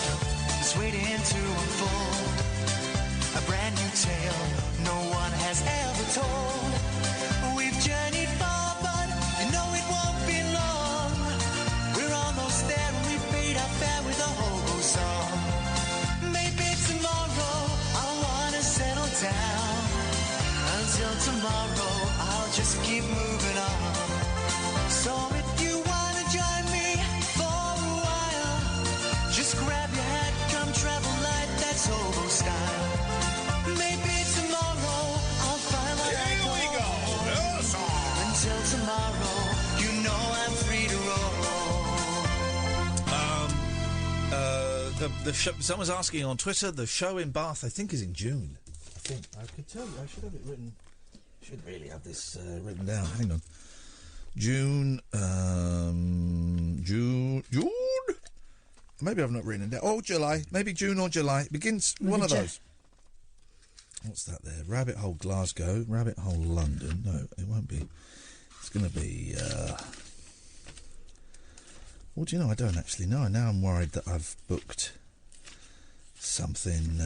that's waiting to unfold. A brand new tale no one has ever told. We've journeyed far, but you know it won't be long. We're almost there and we paid our fare with a hobo song. Maybe tomorrow I'll wanna settle down. Until tomorrow, I'll just keep moving on. So if you wanna join me for a while, just grab your hat, come travel light, that's hobo style. Maybe tomorrow I'll find what I call. Here we go. Until tomorrow, you know I'm free to roll. The show, someone's asking on Twitter. The show in Bath, I think, is in June. I think I could tell you. I should have it written. Should really have this written down. Hang on. June. Maybe I've not written it down. Oh, July. Maybe June or July. It begins one of those. What's that there? Rabbit Hole Glasgow. Rabbit Hole London. No, it won't be. It's going to be... Well, do you know, I don't actually know. Now I'm worried that I've booked something...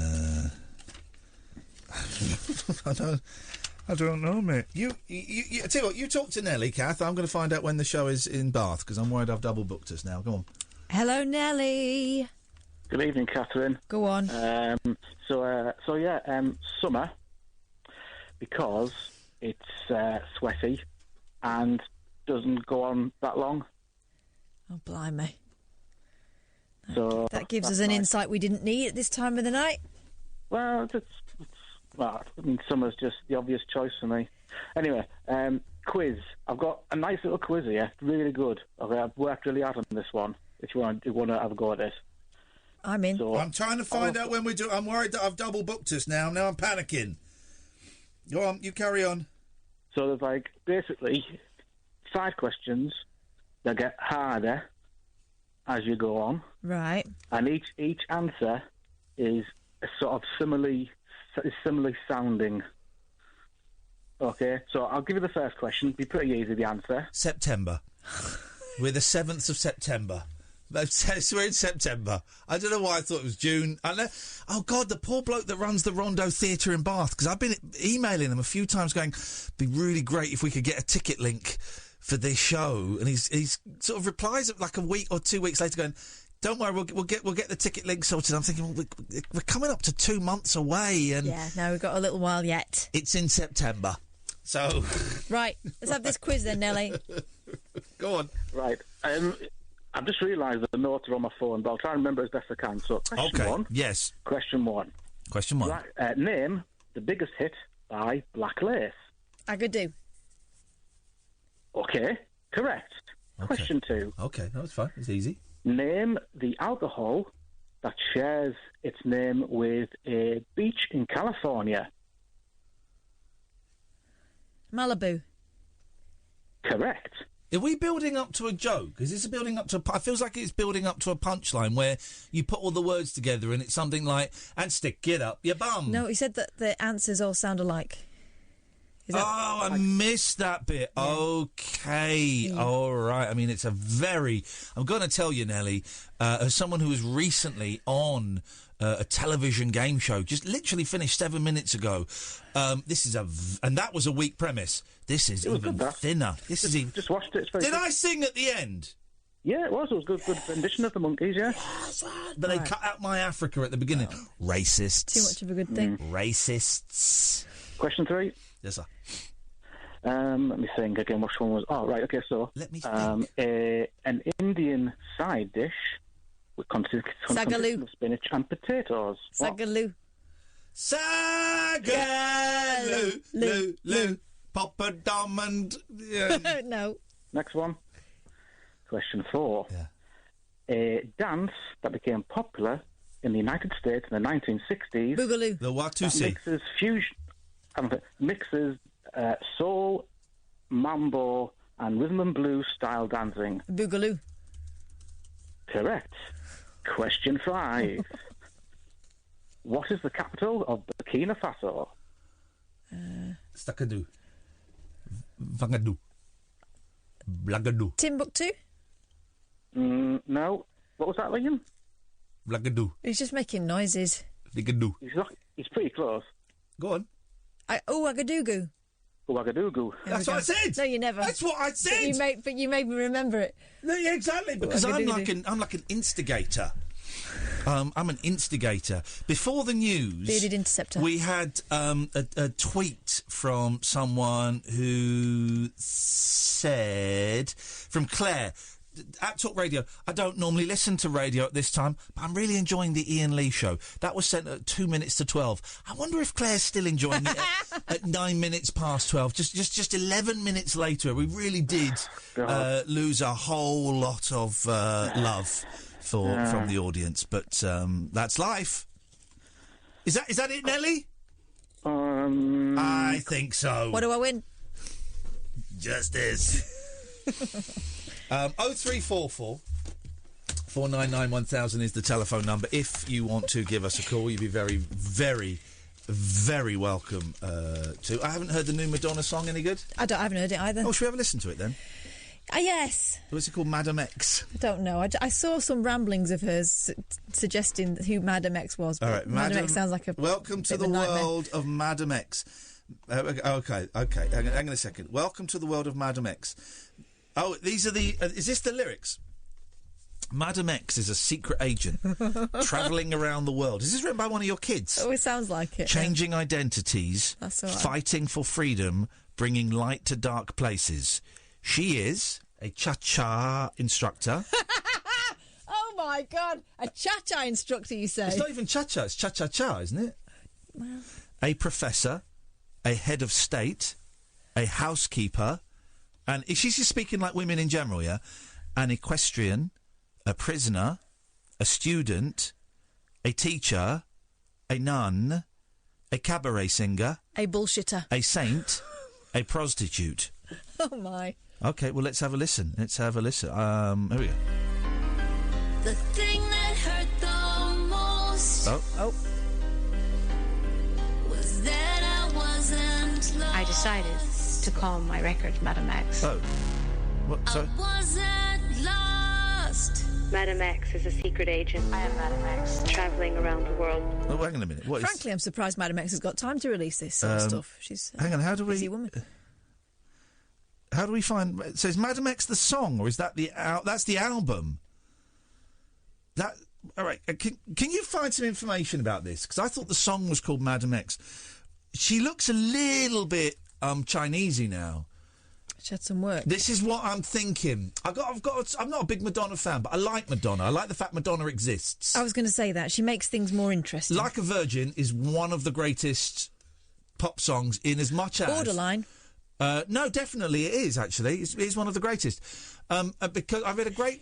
I don't know, mate. You I tell you what, you talk to Nellie, Kath. I'm going to find out when the show is in Bath, because I'm worried I've double booked us now. Go on. Hello, Nellie. Good evening, Catherine. Go on. Summer, because it's sweaty and doesn't go on that long. Oh, blimey. So That gives that's us an nice. insight we didn't need at this time of the night. Well, I mean, summer's just the obvious choice for me. Anyway, quiz. I've got a nice little quiz here. Really good. Okay, I've worked really hard on this one. If you want to have a go at it. I'm in. So, I'm trying to find out when we do. I'm worried that I've double booked us now. Now I'm panicking. Go on, you carry on. So there's like basically 5 questions that get harder as you go on. Right. And each answer is a sort of similarly sounding. Okay, so I'll give you the first question. Be pretty easy, the answer. September. We're the 7th of September. We're in September. I don't know why I thought it was June. Oh, God, the poor bloke that runs the Rondo Theatre in Bath, because I've been emailing him a few times going, it'd be really great if we could get a ticket link for this show. And he's sort of replies like a week or 2 weeks later going, don't worry, we'll get the ticket link sorted. I'm thinking, well, we're coming up to 2 months away. And Yeah, no, we've got a little while yet. It's in September. So... Right, let's have this quiz then, Nelly. Go on. Right. I've just realised that the notes are on my phone, but I'll try and remember as best I can. So, question 1. Yes. Question 1. Question 1. Right, name the biggest hit by Black Lace. Agadoo. Okay, correct. Okay. Question 2. Okay, no, it's fine. It's easy. Name the alcohol that shares its name with a beach in California. Malibu. Correct. Are we building up to a joke? Is this building up to it feels like it's building up to a punchline where you put all the words together and it's something like, and stick it up your bum. No, he said that the answers all sound alike. Is that I missed that bit. Yeah. Okay. All right. I mean, it's I'm going to tell you, Nelly, as someone who was recently on a television game show, just literally finished 7 minutes ago, this is and that was a weak premise. This is even thinner. This is even... Just watched it. Did I sing at the end? Yeah, it was. It was good rendition of the Monkeys, yeah. But they cut out my Africa at the beginning. Racists. Too much of a good thing. Racists. Question 3. Yes, sir. Let me think again. Which one was? Oh, right. Okay, so let me think. An Indian side dish with consists of spinach and potatoes. Sagaloo. Sagaloo. Loo. Papa Diamond. Yeah. No. Next one. Question 4. Yeah. A dance that became popular in the United States in the 1960s. Boogaloo. The Watusi. Mixes soul, mambo, and rhythm and blues style dancing. Boogaloo. Correct. Question 5. What is the capital of Burkina Faso? Stakadoo. Vangadoo. Blagadoo. Timbuktu? No. What was that, Liam? Blagadoo. He's just making noises. Blagadoo. He's pretty close. Go on. Ouagadougou. Ouagadougou. That's what I said. No, you never. That's what I said. But you made me remember it. No, yeah, exactly. Because I'm like an instigator. I'm an instigator. Before the news, Bearded interceptor. We had a tweet from someone who said, from Claire, at Talk Radio, I don't normally listen to radio at this time, but I'm really enjoying the Iain Lee show. That was sent at 2 minutes to 12. I wonder if Claire's still enjoying it at 9 minutes past 12. Just 11 minutes later, we really did lose a whole lot of love from the audience. But that's life. Is that it, Nelly? I think so. What do I win? Justice. 0344 499 1000 is the telephone number. If you want to give us a call, you'd be very, very, very welcome to. I haven't heard the new Madonna song. Any good? I haven't heard it either. Oh, should we have a listen to it then? Yes. What's it called? Madam X? I don't know. I saw some ramblings of hers suggesting who Madam X was. All right, Madam X sounds like a welcome to the world of Madam X. Okay. Hang on a second. Welcome to the world of Madam X. Oh, these are the... is this the lyrics? Madam X is a secret agent travelling around the world. Is this written by one of your kids? Oh, it sounds like it. Changing identities, that's all right. Fighting for freedom, bringing light to dark places. She is a cha-cha instructor. Oh, my God. A cha-cha instructor, you say? It's not even cha-cha, it's cha-cha-cha, isn't it? Well... A professor, a head of state, a housekeeper, and she's just speaking like women in general, yeah? An equestrian, a prisoner, a student, a teacher, a nun, a cabaret singer... A bullshitter. A saint, a prostitute. Oh, my. OK, well, let's have a listen. Here we go. The thing that hurt the most was that I wasn't lost. I decided to call my record Madam X. Oh. What? Sorry? I wasn't lost. Madam X is a secret agent. I am Madam X, travelling around the world. Oh, hang on a minute. Frankly, I'm surprised Madam X has got time to release this sort of stuff. She's hang on, how do we... busy woman. How do we find... So is Madam X the song, or is that that's the album? That... All right, can you find some information about this? Because I thought the song was called Madam X. She looks a little bit Chinesey now. She had some work. This is what I'm thinking. I'm not a big Madonna fan, but I like Madonna. I like the fact Madonna exists. I was going to say that. She makes things more interesting. Like a Virgin is one of the greatest pop songs in as much as... Borderline. No, definitely it is, actually. It's one of the greatest. Because I read a great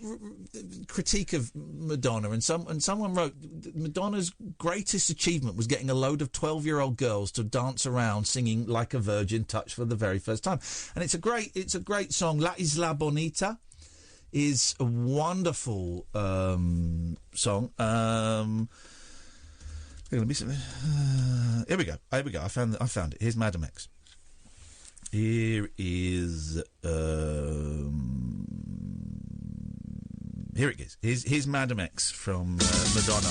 critique of Madonna, and someone wrote Madonna's greatest achievement was getting a load of 12-year-old girls to dance around singing Like a Virgin Touch for the very first time. And it's a great song. La Isla Bonita is a wonderful song. Here we go. I found it. Here's Madam X. Here is... here it is. Here's Madam X from Madonna.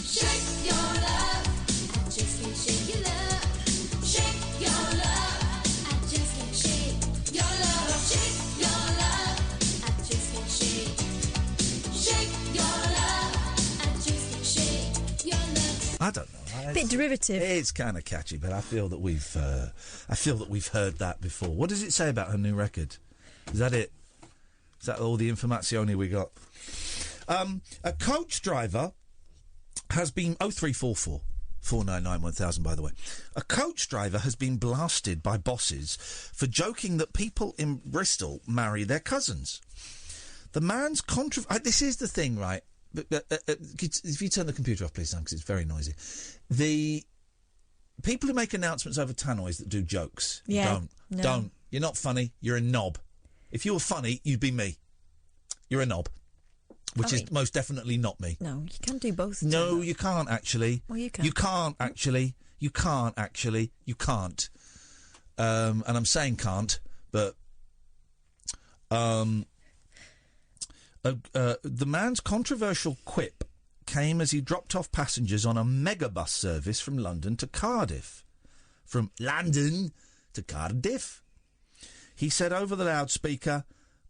Shake your love, I just can't shake your love. Shake your love, I just can't shake your love. Shake your love, I just can't shake. Shake your love, I just can't shake your love. I don't know. A bit derivative. It's kind of catchy, but I feel that we've heard that before. What does it say about her new record? Is that it? Is that all the informazione we got? A coach driver has been 0344 499 1000. By the way, a coach driver has been blasted by bosses for joking that people in Bristol marry their cousins. The man's this is the thing, right? If you turn the computer off, please, Sam, because it's very noisy. The people who make announcements over tannoys that do jokes, don't. You're not funny. You're a knob. If you were funny, you'd be me. You're a knob, which is most definitely not me. No, you can do both. No, you can't actually. Well, you can. You can't actually. You can't actually. You can't. And I'm saying can't, but the man's controversial quip came as he dropped off passengers on a megabus service from London to Cardiff. From London to Cardiff. He said over the loudspeaker,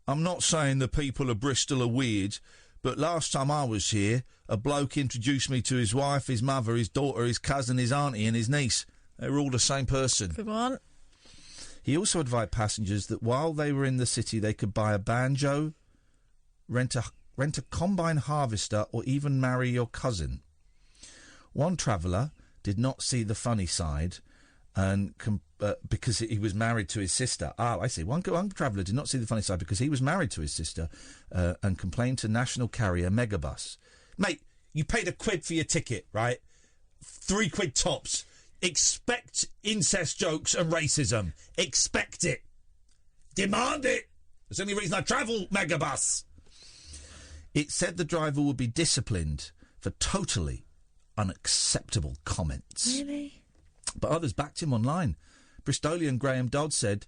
"I'm not saying the people of Bristol are weird, but last time I was here, a bloke introduced me to his wife, his mother, his daughter, his cousin, his auntie and his niece. They were all the same person." Come on. He also advised passengers that while they were in the city, they could buy a banjo, rent a combine harvester, or even marry your cousin. One traveller did not see the funny side, and because he was married to his sister. Ah, I see. One traveller did not see the funny side because he was married to his sister, and complained to national carrier Megabus. Mate, you paid £1 for your ticket, right? £3 tops. Expect incest jokes and racism. Expect it. Demand it. That's the only reason I travel, Megabus. It said the driver would be disciplined for totally unacceptable comments. Really? But others backed him online. Bristolian Graham Dodd said,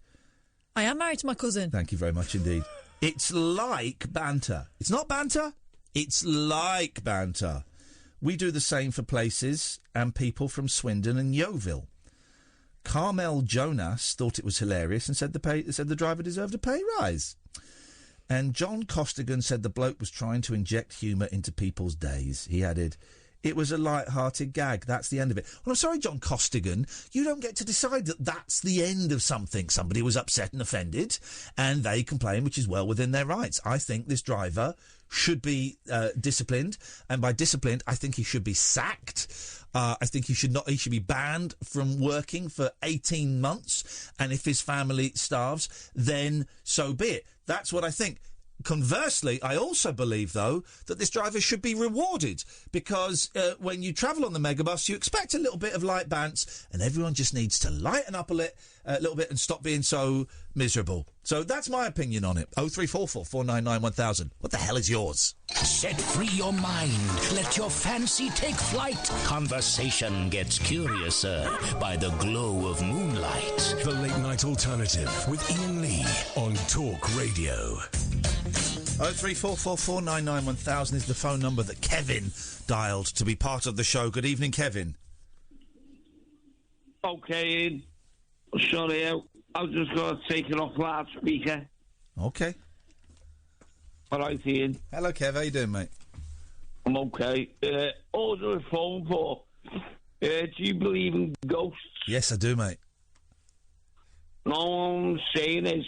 "I am married to my cousin." Thank you very much indeed. It's like banter. It's not banter. It's like banter. We do the same for places and people from Swindon and Yeovil. Carmel Jonas thought it was hilarious and said the driver deserved a pay rise. And John Costigan said the bloke was trying to inject humour into people's days. He added, It was a light-hearted gag. That's the end of it. Well, I'm sorry, John Costigan. You don't get to decide that that's the end of something. Somebody was upset and offended, and they complain, which is well within their rights. I think this driver should be disciplined, and by disciplined, I think he should be sacked. I think he should be banned from working for 18 months, and if his family starves, then so be it. That's what I think. Conversely, I also believe, though, that this driver should be rewarded because when you travel on the megabus, you expect a little bit of light bants, and everyone just needs to lighten up a little bit and stop being so miserable. So that's my opinion on it. 0344 499 1000. What the hell is yours? Set free your mind. Let your fancy take flight. Conversation gets curiouser by the glow of moonlight. The Late Night Alternative with Iain Lee on Talk Radio. 0344 499 1000 is the phone number that Kevin dialed to be part of the show. Good evening, Kevin. Okay, Ian. Sorry, I was just going to take it off loudspeaker. Okay. All right, Ian. Hello, Kev. How you doing, mate? I'm okay. All I was phone for, do you believe in ghosts? Yes, I do, mate. No, what I'm saying is,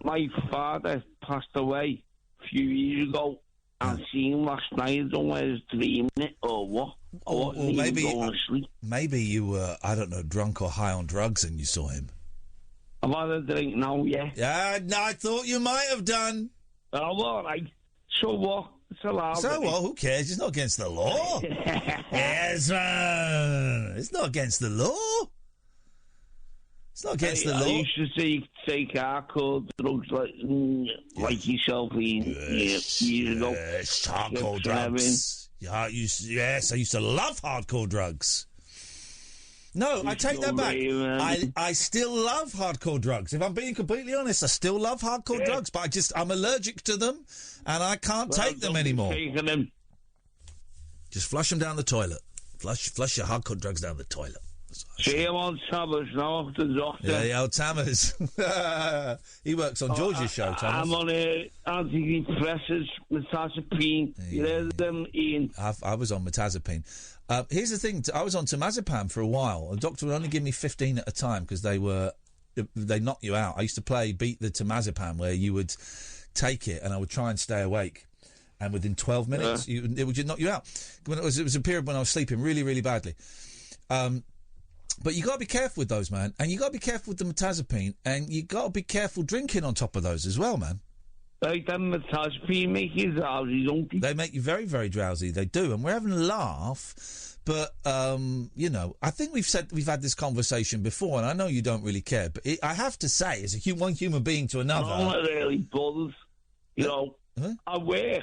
my father passed away a few years ago. I seen him last night. I don't know whether I was dreaming it or what. Or maybe going to sleep. Maybe you were, I don't know, drunk or high on drugs and you saw him. I've had a drink now, yeah. Yeah, no, I thought you might have done. Oh, all right. So what? It's allowed. So what? Who cares? It's not against the law. Yes, man. It's not against the law. It's not against the law. I used to take hardcore drugs like yourself, Ian, years ago. Yes, hardcore drugs. Yeah, yes, I used to love hardcore drugs. No, I take that back. I still love hardcore drugs. If I'm being completely honest, I still love hardcore drugs, but I'm allergic to them, and I can't take them anymore. Just flush them down the toilet. Flush your hardcore drugs down the toilet. See him on Tammers now, the doctor. Yeah, old Tammers. He works on George's show, Tammers. I'm on antidepressants, metazapine. You heard them, Ian? I was on metazapine. Here's the thing. I was on temazepam for a while. The doctor would only give me 15 at a time because they knock you out. I used to beat the temazepam where you would take it and I would try and stay awake. And within 12 minutes, it would just knock you out. It was a period when I was sleeping really, really badly. But you got to be careful with those, man. And you got to be careful with the metazapine. And you got to be careful drinking on top of those as well, man. Like them metazapine make you drowsy, don't they? They make you very, very drowsy. They do. And we're having a laugh. But, I think we've had this conversation before. And I know you don't really care. But I have to say, as one human being to another... No, it really bothers. You know, I work,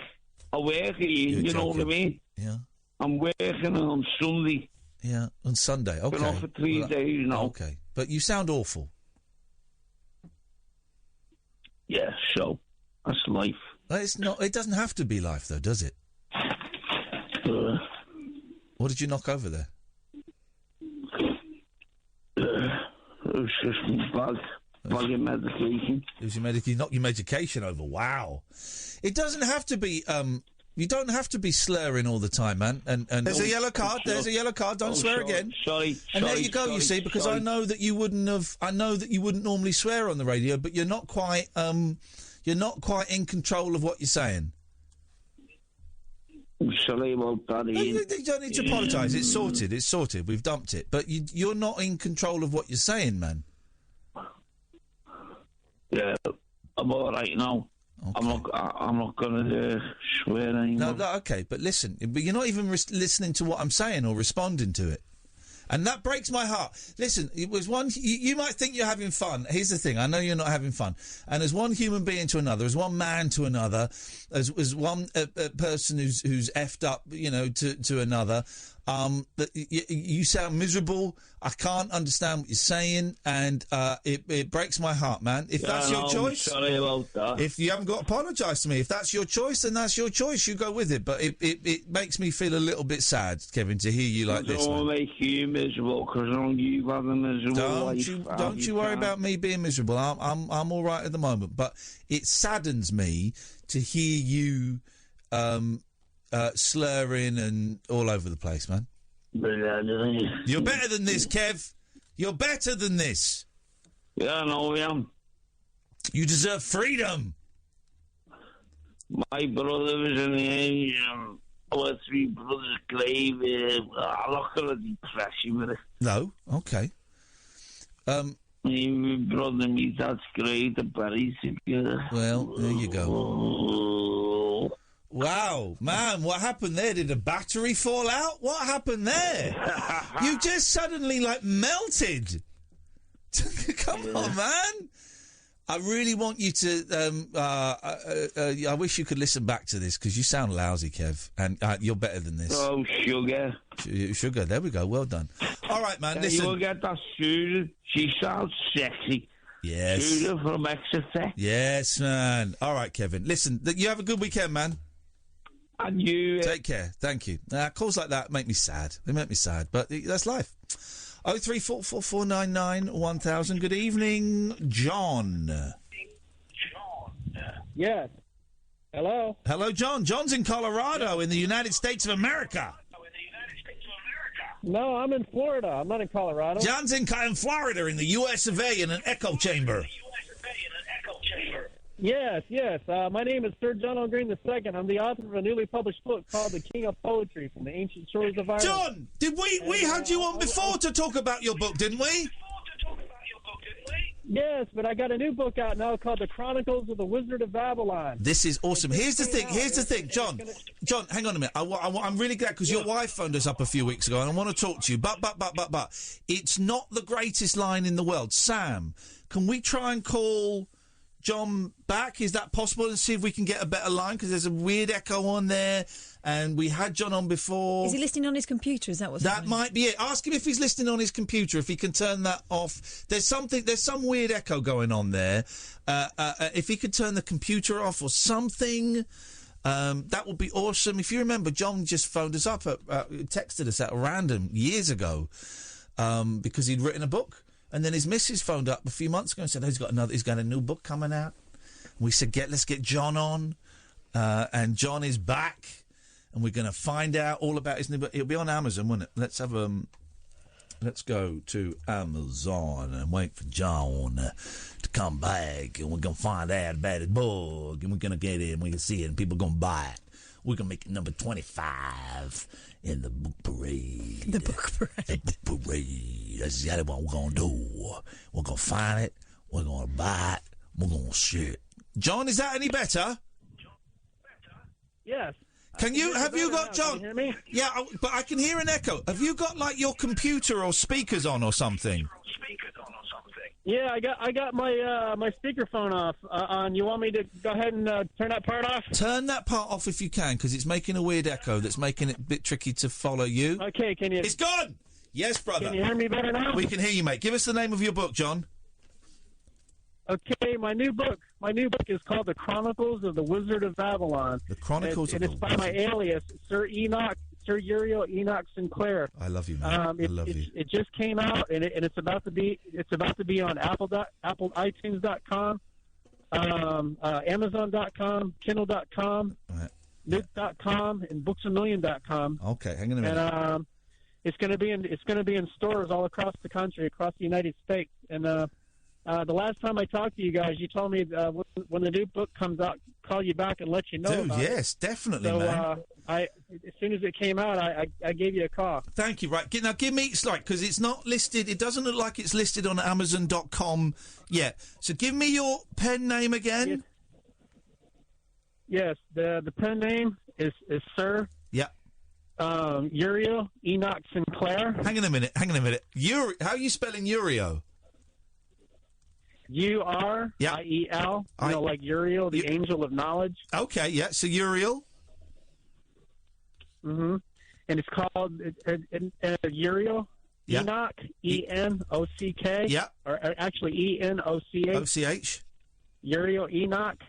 Ian, you know what I mean? Yeah. I'm working on Sunday. Yeah, on Sunday. Okay. Been off for 3 days now. Okay, but you sound awful. Yeah, so that's life. It's not. It doesn't have to be life, though, does it? What did you knock over there? It was just bag of medication. It was your medication. You knocked your medication over. Wow. It doesn't have to be. You don't have to be slurring all the time, man. And there's a yellow card. There's a yellow card. Don't swear again. Sorry. And there you go. You see, because I know that you wouldn't have. I know that you wouldn't normally swear on the radio, but you're not quite. You're not quite in control of what you're saying. I'm sorry about that, Ian. You don't need to apologise. It's sorted. It's sorted. We've dumped it. But you're not in control of what you're saying, man. Yeah, I'm all right now. Okay. I'm not going to swear anymore. No, okay, but listen. But you're not even listening to what I'm saying or responding to it. And that breaks my heart. Listen, it was one... You might think you're having fun. Here's the thing. I know you're not having fun. And as one human being to another, as one man to another, as one person who's effed up, to another, that you sound miserable. I can't understand what you're saying, and it breaks my heart, man. If that's your choice... I'm sorry about that. If you haven't got to apologise to me, if that's your choice, then that's your choice. You go with it. But it makes me feel a little bit sad, Kevin, to hear you like this, man. I don't want to make you miserable, because I know you've had a miserable life. Don't you worry about me being miserable. I'm all right at the moment. But it saddens me to hear you slurring and all over the place, man. You're better than this, Kev. You're better than this. Yeah, I know I am. You deserve freedom. My brother was in the our three brothers' grave. I'm not going to depress you with it. No? Okay. My brother and me dad's grave, the buried together. Well, there you go. Wow, man, what happened there? Did a battery fall out? What happened there? You just suddenly, melted. Come on, man. I really want you to... I wish you could listen back to this, because you sound lousy, Kev, and you're better than this. Oh, sugar. Sugar, there we go. Well done. All right, man, listen. You will get that Susan. She sounds sexy. Yes. Susan from Exeter. Yes, man. All right, Kevin. Listen, you have a good weekend, man. And you... Take care. Thank you. Calls like that make me sad. They make me sad, but that's life. 03444991000. Good evening, John. Yes. Hello. Hello, John. John's in Colorado in the United States of America. No, I'm in Florida. I'm not in Colorado. John's in Florida in the U.S. of A. in an echo chamber. Yes. My name is Sir John O'Green II. I'm the author of a newly published book called The King of Poetry from the Ancient Shores of Ireland. John, did we had you on before to talk about your book, didn't we? Yes, but I got a new book out now called The Chronicles of the Wizard of Babylon. This is awesome. Here's the thing, John, hang on a minute. I'm really glad, because your wife phoned us up a few weeks ago, and I want to talk to you, but, it's not the greatest line in the world. Sam, can we try and call John back? Is that possible? And see if we can get a better line, because there's a weird echo on there, and we had John on before. Is he listening on his computer? Is that what's happening? That might be it. Ask him if he's listening on his computer, if he can turn that off. There's some weird echo going on there. If he could turn the computer off or something, that would be awesome. If you remember, John just phoned us up, texted us at random years ago, because he'd written a book. And then his missus phoned up a few months ago and said, he's got a new book coming out. We said, let's get John on. And John is back. And we're going to find out all about his new book. It'll be on Amazon, won't it? Let's go to Amazon and wait for John to come back. And we're going to find out about his book. And we're going to get it and we can see it and people are going to buy it. We're going to make it number 25 in the book parade. The book parade. The book parade. That's exactly what we're going to do. We're going to find it. We're going to buy it. We're going to share it. John, is that any better? Yes. Have you got, John? Can you hear me? Yeah, but I can hear an echo. Have you got, your computer or speakers on or something? Yeah, I got my my speakerphone off. On. You want me to go ahead and turn that part off? Turn that part off if you can, because it's making a weird echo that's making it a bit tricky to follow you. Okay, can you... It's gone! Yes, brother. Can you hear me better now? We can hear you, mate. Give us the name of your book, John. Okay, my new book is called The Chronicles of the Wizard of Babylon. The Chronicles and it's by my alias, Sir Uriel Enoch Sinclair. I love you, man. I love you. It just came out, and it's about to be on iTunes.com, Amazon.com, Kindle.com, Nook.com, and BooksAMillion.com. Okay, hang on a minute. And it's going to be in stores all across the country, across the United States. And the last time I talked to you guys, you told me when the new book comes out, call you back and let you know. Dude, about yes, it. Definitely, so, man. As soon as it came out, I gave you a call. Thank you. Right now, give me because it's not listed. It doesn't look like it's listed on Amazon.com yet. So give me your pen name again. Yes, the pen name is Sir. Yeah. Uriel Enoch Sinclair. Hang on a minute. How are you spelling Uriel? Uriel. Like Uriel, the angel of knowledge. Okay, yeah. So Uriel. Mm-hmm. And it's called Uriel. Yeah. Enoch. E-N-O-C-K. Yeah. Or actually E-N-O-C-H. O-C-H. Uriel Enoch.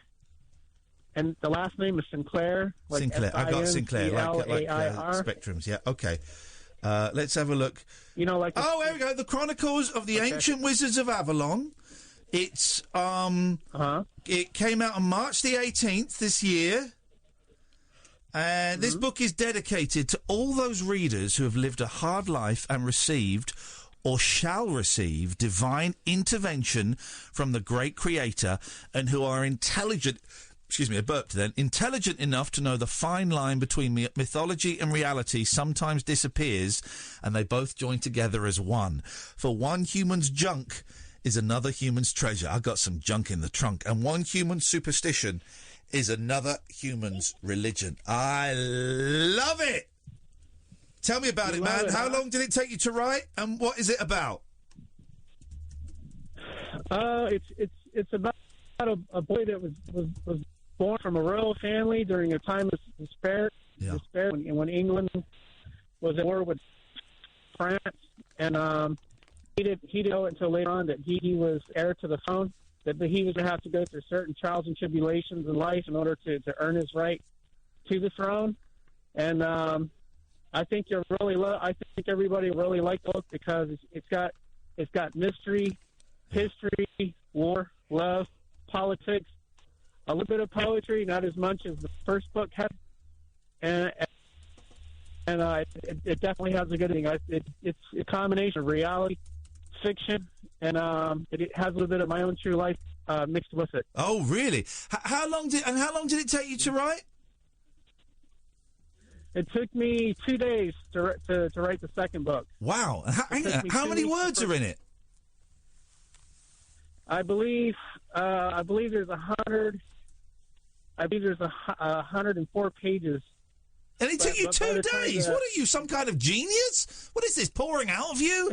And the last name is Sinclair. Like Sinclair. I got Sinclair. Like Sinclair. spectrums. Yeah. Okay. Let's have a look. There we go. The Chronicles of the Ancient Wizards of Avalon. It's It came out on March the 18th this year, And this book is dedicated to all those readers who have lived a hard life and received or shall receive divine intervention from the great creator and who are intelligent... Excuse me, I burped then. Intelligent enough to know the fine line between mythology and reality sometimes disappears, and they both join together as one. For one human's junk is another human's treasure. I got some junk in the trunk. And one human's superstition is another human's religion. I love it! Tell me about it, man. How long did it take you to write, and what is it about? It's about a boy that was born from a royal family during a time of despair when England was at war with France, and he didn't know until later on that he was heir to the throne, that he was going to have to go through certain trials and tribulations in life in order to earn his right to the throne. And I think I think everybody really liked the book because it's got mystery, history, war, love, politics, a little bit of poetry, not as much as the first book had, and it definitely has a good thing. It's a combination of reality, fiction, and it has a little bit of my own true life mixed with it. Oh, really? How long did it take you to write? It took me 2 days to write the second book. Wow! How many words are in it? I believe there's 100. I believe there's 104 pages. And it took you 2 days. What are you, some kind of genius? What is this pouring out of you?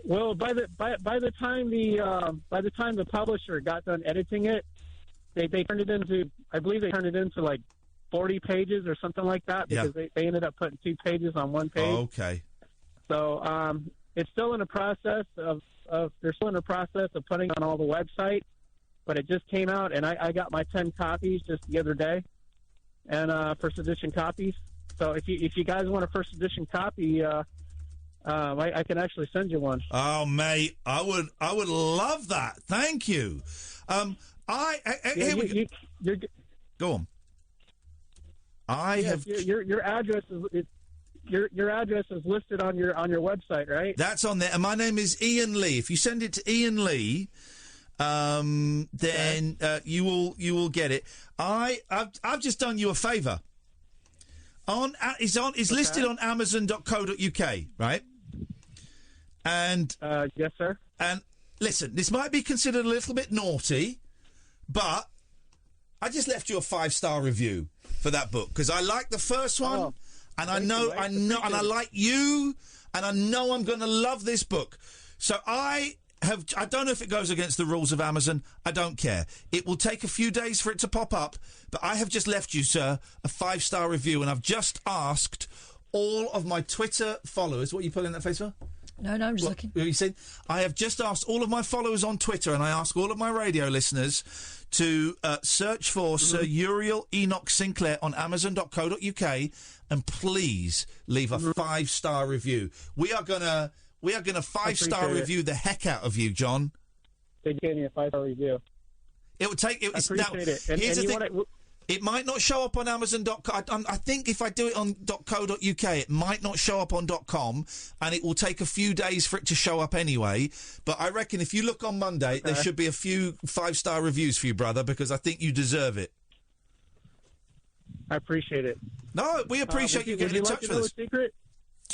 Well, by the time the publisher got done editing it, they turned it into, I believe they turned it into like 40 pages or something like that, because they ended up putting 2 pages on 1 page. Oh, okay. So it's still in the process they're still in the process of putting on all the website, but it just came out, and I got my 10 copies just the other day, and first edition copies. So if you guys want a first edition copy, I can actually send you one. Oh, mate, I would love that. Thank you. Go on. Your address is your address is listed on your website, right? That's on there, and my name is Iain Lee. If you send it to Iain Lee, then you will get it. I've just done you a favour. It's listed on Amazon.co.uk, right? And yes, sir. And listen, this might be considered a little bit naughty, but I just left you a 5-star review for that book because I like the first one, and I know, and I like you, and I know I'm going to love this book. So I don't know if it goes against the rules of Amazon. I don't care. It will take a few days for it to pop up, but I have just left you, sir, a 5-star review, and I've just asked all of my Twitter followers. What are you pulling that face for? No, I'm just looking. What are you saying? I have just asked all of my followers on Twitter, and I ask all of my radio listeners to search for Sir Uriel Enoch Sinclair on Amazon.co.uk, and please leave a 5-star review. We are gonna 5-star review the heck out of you, John. They gave me a 5-star review. It would take. I appreciate it. And here's the thing. want It might not show up on Amazon.com. I think if I do it on .co.uk, it might not show up on .com, and it will take a few days for it to show up anyway. But I reckon if you look on Monday, there should be a few 5-star reviews for you, brother, because I think you deserve it. I appreciate it. No, we appreciate you getting in touch with us. Would you like to know a secret?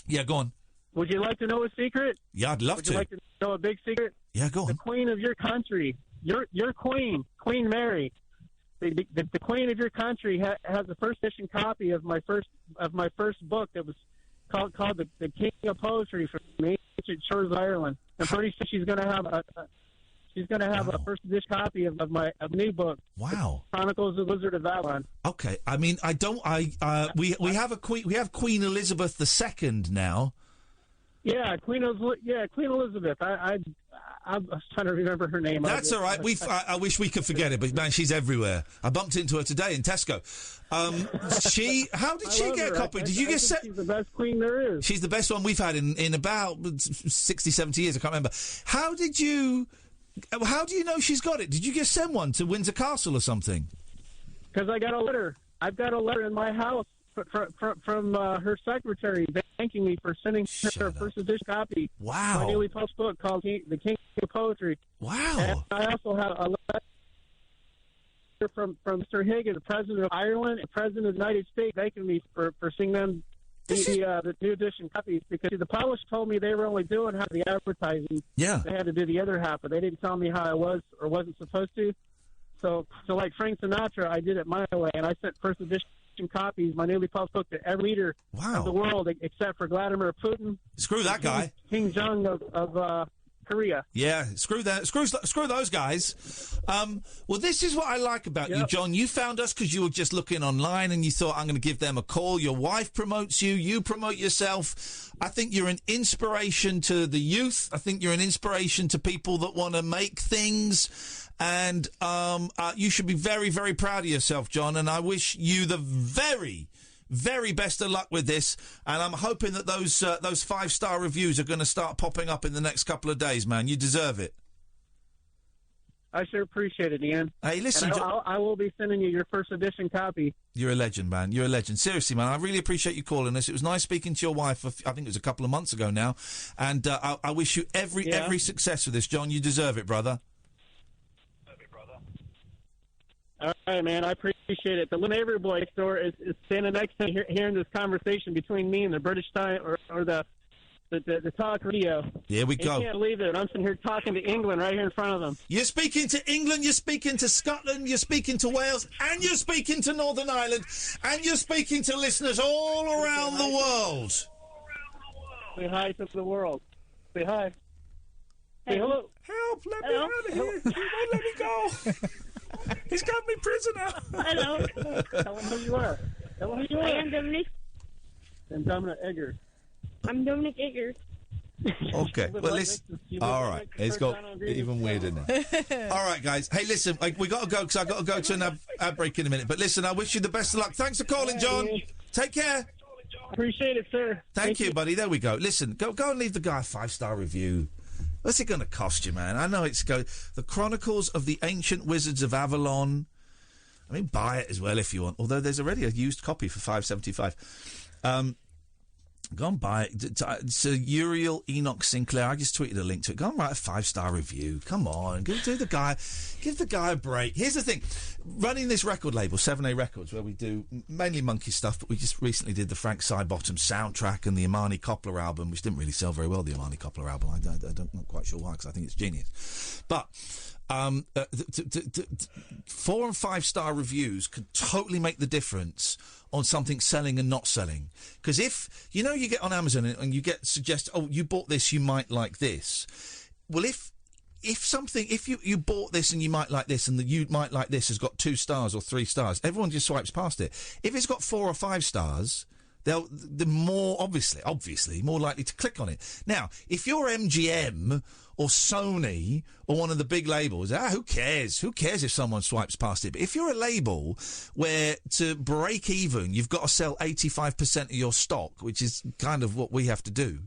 Yeah, go on. Would you like to know a secret? Yeah, I'd love Would to. you like to know a big secret? Yeah, go on. The queen of your country, your queen, Queen Mary. The queen of your country has a first edition copy of my first book that was called the King of Poetry from the ancient shores of Ireland. I'm pretty sure she's going to have a first edition copy of my new book. Wow. Chronicles of the Wizard of Babylon. Okay, I mean, we have Queen Elizabeth II now. Yeah, Queen Elizabeth. I was trying to remember her name. That's all right. I wish we could forget it, but man, she's everywhere. I bumped into her today in Tesco. How did she get a copy? Did you get set? She's the best queen there is. She's the best one we've had in about 60, 70 years. I can't remember. How do you know she's got it? Did you just send one to Windsor Castle or something? Because I got a letter. I've got a letter in my house from her secretary thanking me for sending her a first edition copy. Wow. My newly published book called The King of Poetry. Wow. And I also have a letter from Mr. Higgins, the President of Ireland and President of the United States, thanking me for sending them the new edition copies, because the publisher told me they were only doing half the advertising. Yeah. They had to do the other half, but they didn't tell me how I was or wasn't supposed to. So like Frank Sinatra, I did it my way, and I sent first edition copies, my newly published book, to every leader of the world except for Vladimir Putin. Screw that guy. King Jong of Korea. Yeah, screw that. Screw those guys. Well, this is what I like about you, John. You found us because you were just looking online and you thought, I'm going to give them a call. Your wife promotes you. You promote yourself. I think you're an inspiration to the youth. I think you're an inspiration to people that want to make things. And you should be very, very proud of yourself, John. And I wish you the very, very best of luck with this. And I'm hoping that those 5-star reviews are going to start popping up in the next couple of days, man. You deserve it. I sure appreciate it, Ian. Hey, listen, I will be sending you your first edition copy. You're a legend, man. You're a legend. Seriously, man, I really appreciate you calling us. It was nice speaking to your wife. I think it was a couple of months ago now. And I wish you every success with this, John. You deserve it, brother. All right, man. I appreciate it. The Little Neighbor Boy store is standing next to me, hearing this conversation between me and the British time or the talk radio. Here we go. You can't believe it. I'm sitting here talking to England right here in front of them. You're speaking to England, you're speaking to Scotland, you're speaking to Wales, and you're speaking to Northern Ireland, and you're speaking to listeners all around the world. Say hi to the world. Say hi. Say hello. Help, let me out of here. He won't let me go. He's got me prisoner. Hello. Tell him who you are. Tell him who you are. I am Dominic. I'm Dominic Eggers. I'm Dominic Eggers. Okay, well, listen. All right, it's got even weirder now. All right, guys. Hey, listen, we got to go because I got to go to an ad break in a minute. But listen, I wish you the best of luck. Thanks for calling, John. Take care. Appreciate it, sir. Thank you, buddy. There we go. Listen, go and leave the guy a 5-star review. What's it going to cost you, man? I know it's The Chronicles of the Ancient Wizards of Avalon. I mean, buy it as well if you want. Although there's already a used copy for $5.75. Go and buy it. Sir Uriel Enoch Sinclair. I just tweeted a link to it. Go and write a 5-star review. Come on, give the guy a break. Here's the thing: running this record label, 7A Records, where we do mainly Monkey stuff, but we just recently did the Frank Sidebottom soundtrack and the Imani Coppola album, which didn't really sell very well. The Imani Coppola album, I'm not quite sure why, because I think it's genius, but. 4 and 5-star reviews could totally make the difference on something selling and not selling. Because if, you get on Amazon and you get suggested, oh, you bought this, you might like this. Well, if you bought this and you might like this and the you might like this has got 2 stars or 3 stars, everyone just swipes past it. If it's got 4 or 5 stars, they're more, obviously, more likely to click on it. Now, if you're MGM or Sony or one of the big labels, who cares? Who cares if someone swipes past it? But if you're a label where to break even, you've got to sell 85% of your stock, which is kind of what we have to do,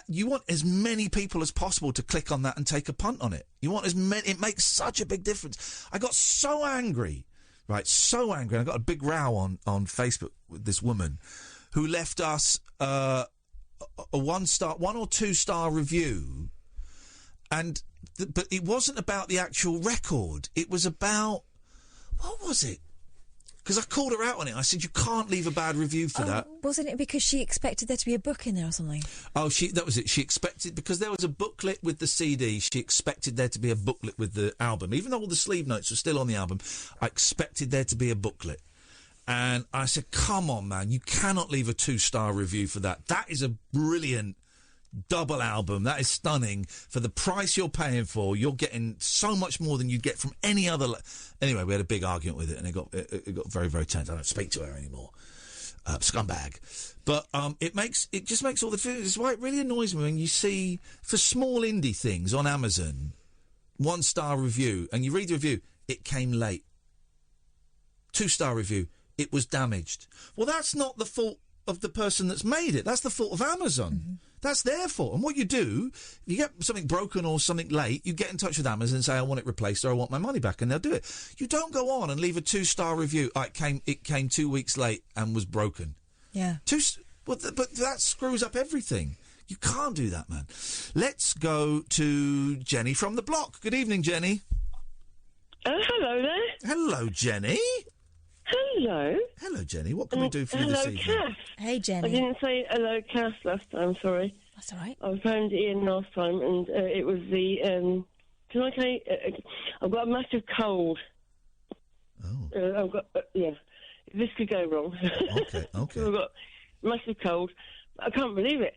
you want as many people as possible to click on that and take a punt on it. You want as many. It makes such a big difference. I got so angry. Right, so angry. I got a big row on Facebook with this woman who left us a 1 or 2 star review, but it wasn't about the actual record. It was about, what was it? Because I called her out on it. I said, you can't leave a bad review for that. Wasn't it because she expected there to be a book in there or something? Oh, that was it. She expected, because there was a booklet with the CD, she expected there to be a booklet with the album. Even though all the sleeve notes were still on the album, I expected there to be a booklet. And I said, come on, man, you cannot leave a 2-star review for that. That is a brilliant double album. That is stunning. For the price you're paying for, you're getting so much more than you'd get from any other... Anyway, we had a big argument with it, and it got very, very tense. I don't speak to her anymore. Scumbag. But it just makes all the difference. It's why it really annoys me when you see, for small indie things on Amazon, 1-star review, and you read the review, it came late. 2-star review, it was damaged. Well, that's not the fault of the person that's made it. That's the fault of Amazon. Mm-hmm. That's their fault. And what you do, you get something broken or something late, you get in touch with Amazon and say, I want it replaced or I want my money back, and they'll do it. You don't go on and leave a 2-star review. Oh, it came 2 weeks late and was broken. Yeah. But that screws up everything. You can't do that, man. Let's go to Jenny from the block. Good evening, Jenny. Hello there. Hello, Jenny. Hello. Hello, Jenny. What can we do for you this evening? Hello, Kath. Hey, Jenny. I didn't say hello, Kath, last time, sorry. That's all right. I phoned Iain last time, and it was the... can I say... I've got a massive cold. Oh. I've got... yeah. This could go wrong. Okay. I've got a massive cold. I can't believe it.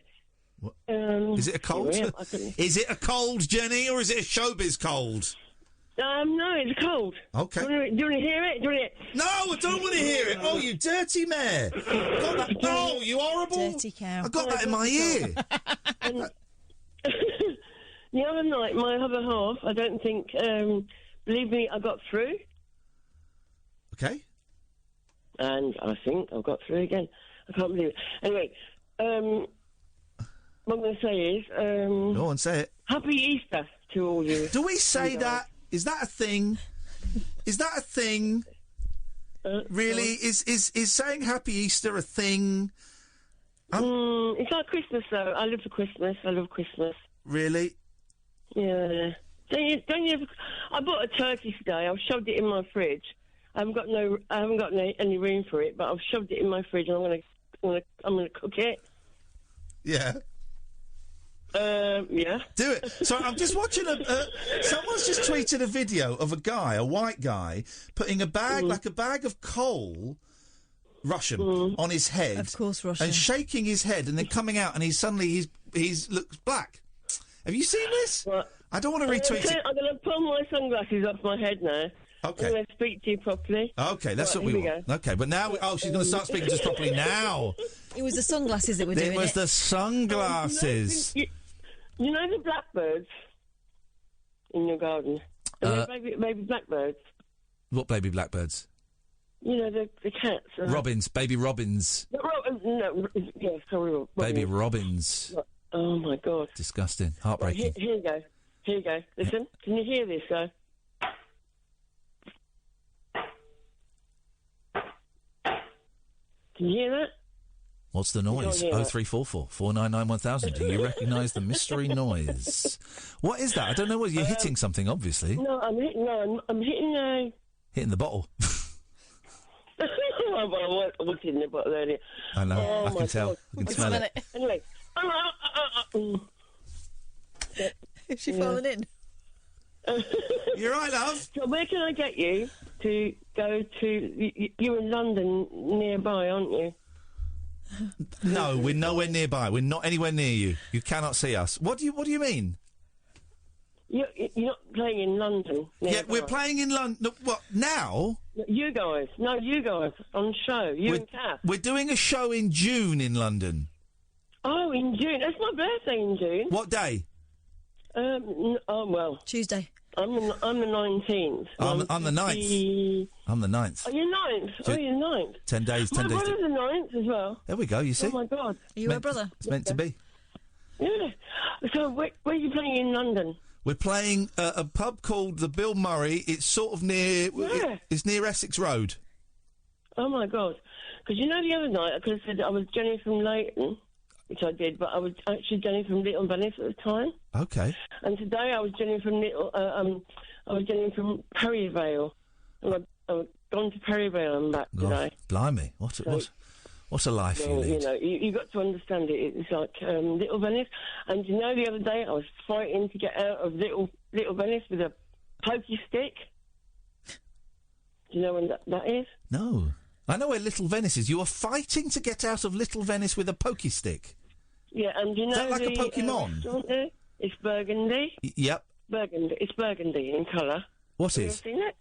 Is it a cold? Here I am. Is it a cold, Jenny, or is it a showbiz cold? No, it's cold. Okay. Do you want to hear it? No, I don't want to hear it. Oh, you dirty mare. Got that? Oh, you horrible. Dirty cow. I got that in my ear. The other night, my other half, I don't think, believe me, I got through. Okay. And I think I got through again. I can't believe it. Anyway, what I'm going to say is... Go on, say it. Happy Easter to all you. Do we say that? Is that a thing? Is that a thing? Really? Is saying Happy Easter a thing? It's like Christmas, though. I live for Christmas. I love Christmas. Really? Yeah. Don't you? I bought a turkey today. I've shoved it in my fridge. I haven't got any room for it, but I've shoved it in my fridge, and I'm gonna cook it. Yeah. Yeah. Do it. So I'm just watching someone's just tweeted a video of a white guy, putting a bag, like a bag of coal, Russian, on his head. Of course, Russian. And shaking his head and then coming out and he's looks black. Have you seen this? What? I don't want to retweet it. I'm going to pull my sunglasses off my head now. Okay. I'm going to speak to you properly. Okay, that's right, what we here want. Okay, but now... she's going to start speaking to us properly now. It was the sunglasses that were doing it. It was the sunglasses. You know the blackbirds in your garden? Baby blackbirds. What baby blackbirds? You know, the cats. Robins, baby robins. Sorry. Baby robins. Oh, my God. Disgusting. Heartbreaking. Right, here you go. Here you go. Listen, can you hear this, guy? Can you hear that? What's the noise? 0344 499 1000. Do you recognise the mystery noise? What is that? I don't know what you're hitting something, obviously. No, I'm hitting Hitting the bottle. I was hitting the bottle earlier. I know. Oh, I can tell. God. I can smell it. Anyway. Is she falling in? You're right, love. So where can I get you to go to... You're in London nearby, aren't you? No, we're nowhere nearby. We're not anywhere near you. You cannot see us. What do you mean? You're not playing in London nearby. Yeah, we're playing in London. What, now? You guys. No, you guys. On show. And Kath. We're doing a show in June in London. Oh, in June. That's my birthday in June. What day? Well. Tuesday. I'm the 19th. I'm the 9th. I'm the 9th. Oh, you're 9th? Oh, you're 9th. 10 days, 10 my days. My brother's the 9th as well. There we go, you see. Oh, my God. Are you a brother? It's meant to be. Yeah. So, where are you playing in London? We're playing a pub called the Bill Murray. It's sort of near... Where? It's near Essex Road. Oh, my God. Because you know the other night I could have said I was Jenny from Leighton, which I did, but I was actually Jenny from Little Venice at the time. Okay. And today I was Jenny from I was Jenny from Perryvale. And I've gone to Perryvale and back today. Blimey. What a life you lead. You know, you got to understand it. It's like Little Venice. And you know, the other day I was fighting to get out of Little Venice with a pokey stick. Do you know when that is? No. I know where Little Venice is. You were fighting to get out of Little Venice with a pokey stick. Yeah, and you know... Is that like a Pokemon? Restaurant there? It's burgundy. Yep. Burgundy. It's burgundy in colour. What Have is? you seen it?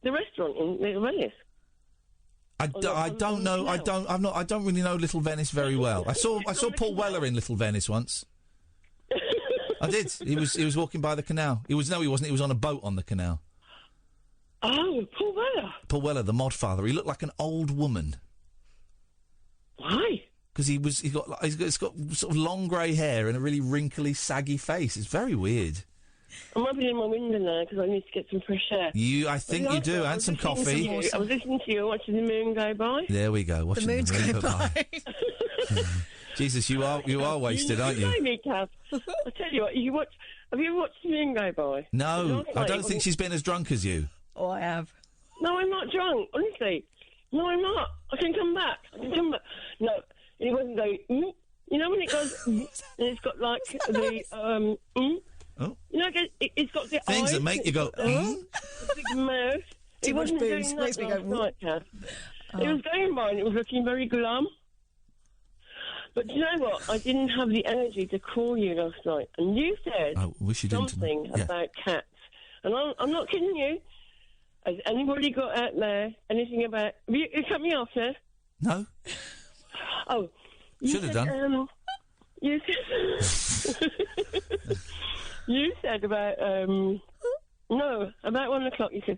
The restaurant in Little Venice. I don't know. I don't really know Little Venice very well. I saw Paul Weller in Little Venice once. I did. He was walking by the canal. He wasn't. He was on a boat on the canal. Oh, Paul Weller. Paul Weller, the mod father. He looked like an old woman. Why? because he's got sort of long grey hair and a really wrinkly, saggy face. It's very weird. I'm opening my window now because I need to get some fresh air. I think you do, and some coffee. I was listening to you watching the moon go by. There we go. Watching the moon go by. Jesus, you are wasted, aren't You you? know me, Kath. I tell you what, have you ever watched the moon go by? No, I don't think she's been as drunk as you. Oh, I have. No, I'm not drunk, honestly. No, I'm not. I can come back. No, it wasn't going, You know when it goes, and it's got like the, Oh. You know, it's got the Things eyes, that make you go, the big mouth. Too much wasn't booze doing makes that me go, last night, Kath. It was going by and it was looking very glum. But do you know what? I didn't have the energy to call you last night. And you said I wish you didn't. something Yeah. about cats. And I'm not kidding you. Has anybody got out there anything about... You cut me off there? No. Oh. Should have done. You said... You said about, no, about 1 o'clock, you said,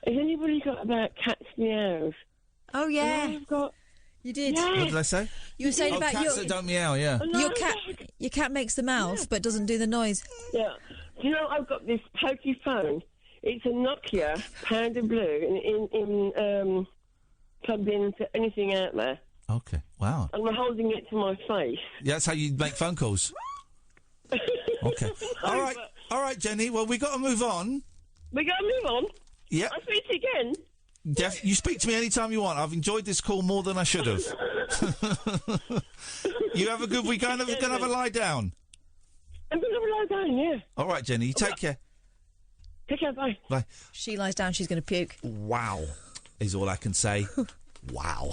has anybody got about cats' meows? Oh, yeah. I've got... You did. Yes. What did I say? You were saying about cats that don't meow, yeah. Your cat makes the mouth but doesn't do the noise. Yeah. Do you know, I've got this pokey phone. It's a Nokia powder blue in plugged into anything out there. Okay, wow. And I'm holding it to my face. Yeah, that's how you make phone calls. Okay. All right, Jenny. Well, we got to move on. We got to move on? Yep. I'll speak to you again. You speak to me anytime you want. I've enjoyed this call more than I should have. You have a good week. Go and have a lie down. I'm going to have a lie down, yeah. All right, Jenny. You take care. Take care, bye. Bye. She lies down, she's going to puke. Wow, is all I can say. Wow.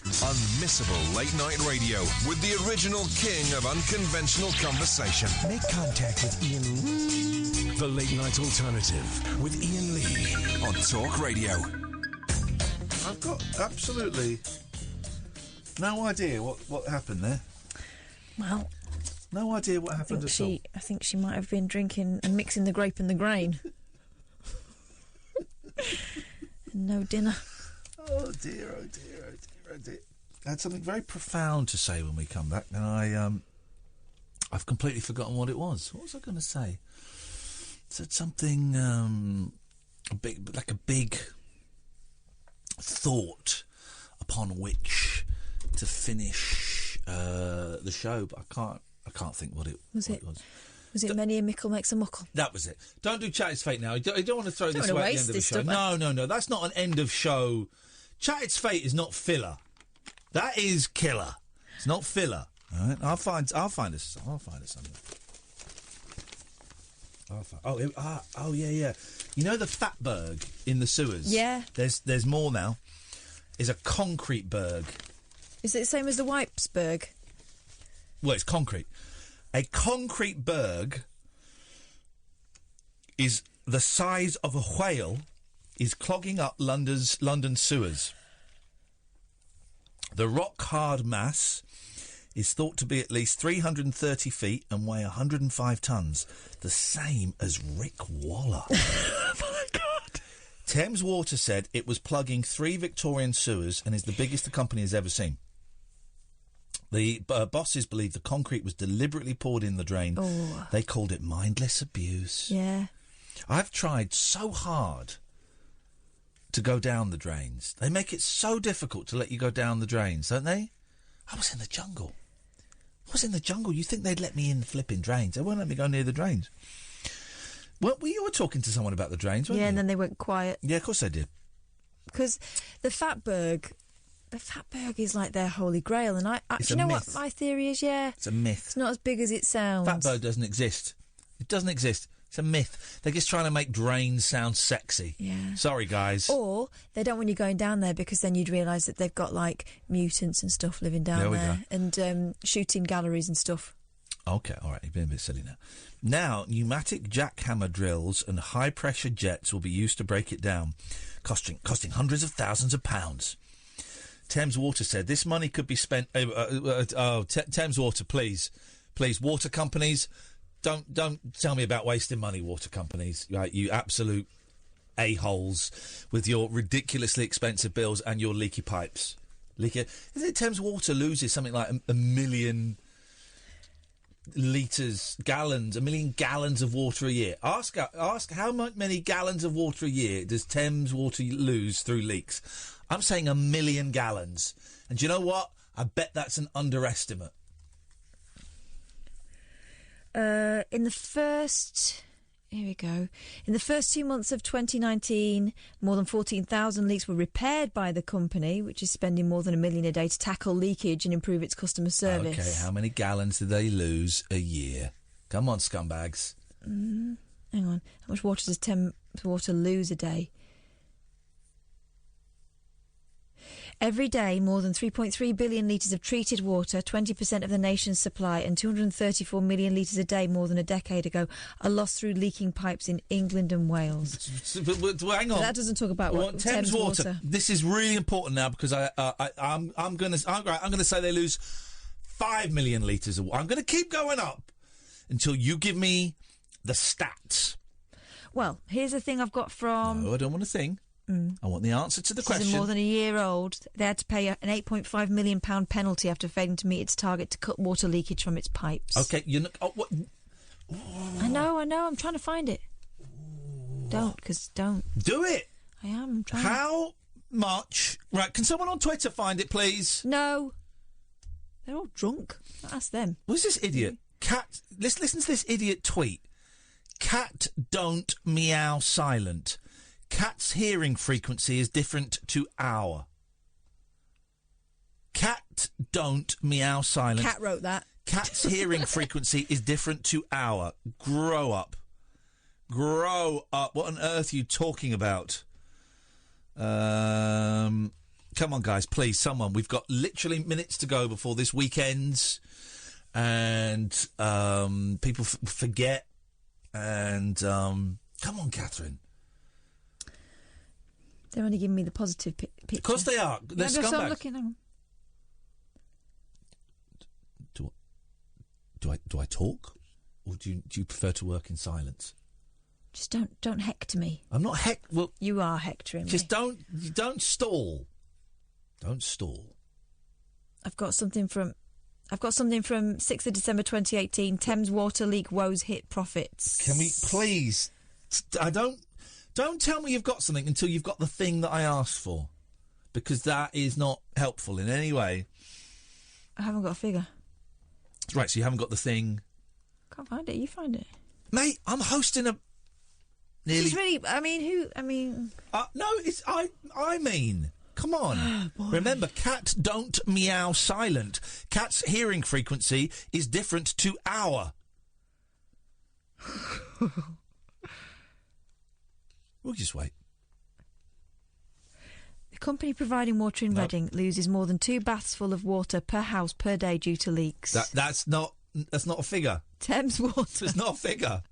Unmissable late night radio with the original king of unconventional conversation. Make contact with Iain Lee. The Late Night Alternative with Iain Lee on Talk Radio. I've got absolutely no idea what happened there. Well, no idea what happened at all. I think she might have been drinking and mixing the grape and the grain. And no dinner. Oh dear, oh dear, oh dear, oh dear. I had something very profound to say when we come back, and I've completely forgotten what it was. What was I going to say? It said something a big thought upon which to finish the show, but I can't think what it was. Was it many a mickle makes a muckle? That was it. Don't do Chat It's Fate now. You don't want to throw this wanna away at the waste end of the this show. stuff, No. That's not an end of show. Chat It's Fate is not filler. That is killer. It's not filler. All right. I'll find us something. Oh yeah. You know the Fatberg in the sewers? Yeah. There's more now. Is a concrete berg. Is it the same as the Wipesberg? Well, it's concrete. A concrete berg is the size of a whale, is clogging up London sewers. The rock-hard mass is thought to be at least 330 feet and weigh 105 tonnes, the same as Rick Waller. Oh, my God. Thames Water said it was plugging 3 Victorian sewers and is the biggest the company has ever seen. The bosses believe the concrete was deliberately poured in the drain. Oh. They called it mindless abuse. Yeah. I've tried so hard to go down the drains. They make it so difficult to let you go down the drains, don't they? I was in the jungle. You think they'd let me in the flipping drains? They won't let me go near the drains. Well, you were talking to someone about the drains, weren't you? Yeah, and then they went quiet. Yeah, of course they did. Because the Fatberg is like their holy grail, and do you know what my theory is? Yeah, it's a myth. It's not as big as it sounds. Fatberg doesn't exist. It doesn't exist. It's a myth. They're just trying to make drains sound sexy. Yeah. Sorry, guys. Or they don't want you going down there because then you'd realise that they've got like mutants and stuff living down there and shooting galleries and stuff. Okay, all right, you've been a bit silly now. Now, pneumatic jackhammer drills and high-pressure jets will be used to break it down, costing hundreds of thousands of pounds. Thames Water said this money could be spent... Thames Water, please, water companies, don't tell me about wasting money, water companies. You absolute a-holes with your ridiculously expensive bills and your leaky pipes. Isn't it Thames Water loses something like a million gallons of water a year? Ask how many gallons of water a year does Thames Water lose through leaks? I'm saying 1 million gallons. And do you know what? I bet that's an underestimate. In the first 2 months of 2019, more than 14,000 leaks were repaired by the company, which is spending more than $1 million a day to tackle leakage and improve its customer service. Okay, how many gallons do they lose a year? Come on, scumbags. Hang on. How much water does Thames Water lose a day? Every day, more than 3.3 billion litres of treated water, 20% of the nation's supply, and 234 million litres a day more than a decade ago are lost through leaking pipes in England and Wales. Hang on. But that doesn't talk about what Thames Water. This is really important now because I'm going to say they lose 5 million litres of water. I'm going to keep going up until you give me the stats. Well, here's the thing I've got from... No, I don't want a thing. I want the answer to the question. This is more than a year old. They had to pay an £8.5 million penalty after failing to meet its target to cut water leakage from its pipes. Okay, what? I know. I'm trying to find it. Don't. Do it. I am. I'm trying. How much? Right, can someone on Twitter find it, please? No. They're all drunk. Ask them. Who's this idiot? Cat. Let's listen to this idiot tweet. Cat don't meow silent. Cat's hearing frequency is different to owl. Cat don't meow silent. Cat wrote that. Cat's hearing frequency is different to owl. Grow up. Grow up. What on earth are you talking about? Come on, guys, please, someone. We've got literally minutes to go before this weekend, and people forget. And come on, Catherine. They're only giving me the positive picture. Of course they are. They're scumbags. So I'm looking. Hang on. Do I talk, or do you prefer to work in silence? Just don't hector me. I'm not Well, you are hectoring me. Just don't stall. Don't stall. I've got something from 6th of December 2018. Thames Water leak woes hit profits. Can we please? Don't tell me you've got something until you've got the thing that I asked for, because that is not helpful in any way. I haven't got a figure. Right, so you haven't got the thing. Can't find it. You find it, mate. I'm hosting a. Nearly. This is really. I mean, who? I mean. No, it's I mean. Come on. Remember, cat don't meow silent. Cat's hearing frequency is different to owl. We'll just wait. The company providing water in Reading loses more than 2 baths full of water per house per day due to leaks. That's not a figure. Thames Water. It's not a figure.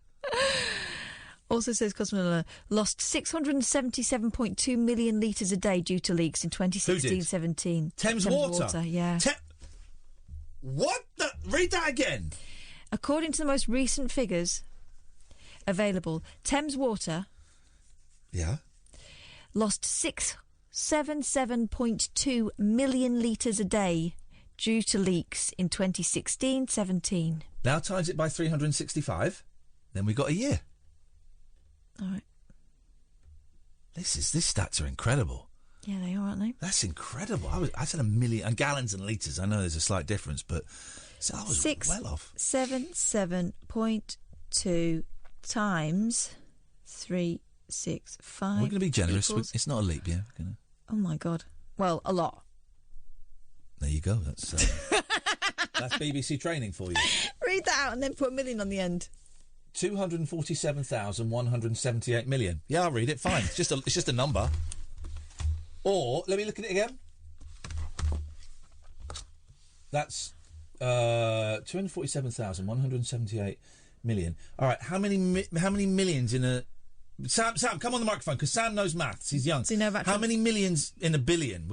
Also says customer lost 677.2 million litres a day due to leaks in 2016-17. Thames Water? Yeah. What? Read that again. According to the most recent figures available, Thames Water... Yeah. Lost 677.2 million litres a day due to leaks in 2016-17. Now times it by 365, then we got a year. All right. These stats are incredible. Yeah, they are, aren't they? That's incredible. I said 1 million and gallons and litres. I know there's a slight difference, but I was well off. 677.2 times 365. We're going to be generous. Equals... It's not a leap year. Oh my God! Well, a lot. There you go. That's BBC training for you. Read that out and then put a million on the end. 247,178 million. Yeah, I'll read it. Fine. It's just a number. Or let me look at it again. That's 247,178 million. All right. How many millions in a? Sam, come on the microphone, because Sam knows maths. He's young. So you know about how many millions in a billion?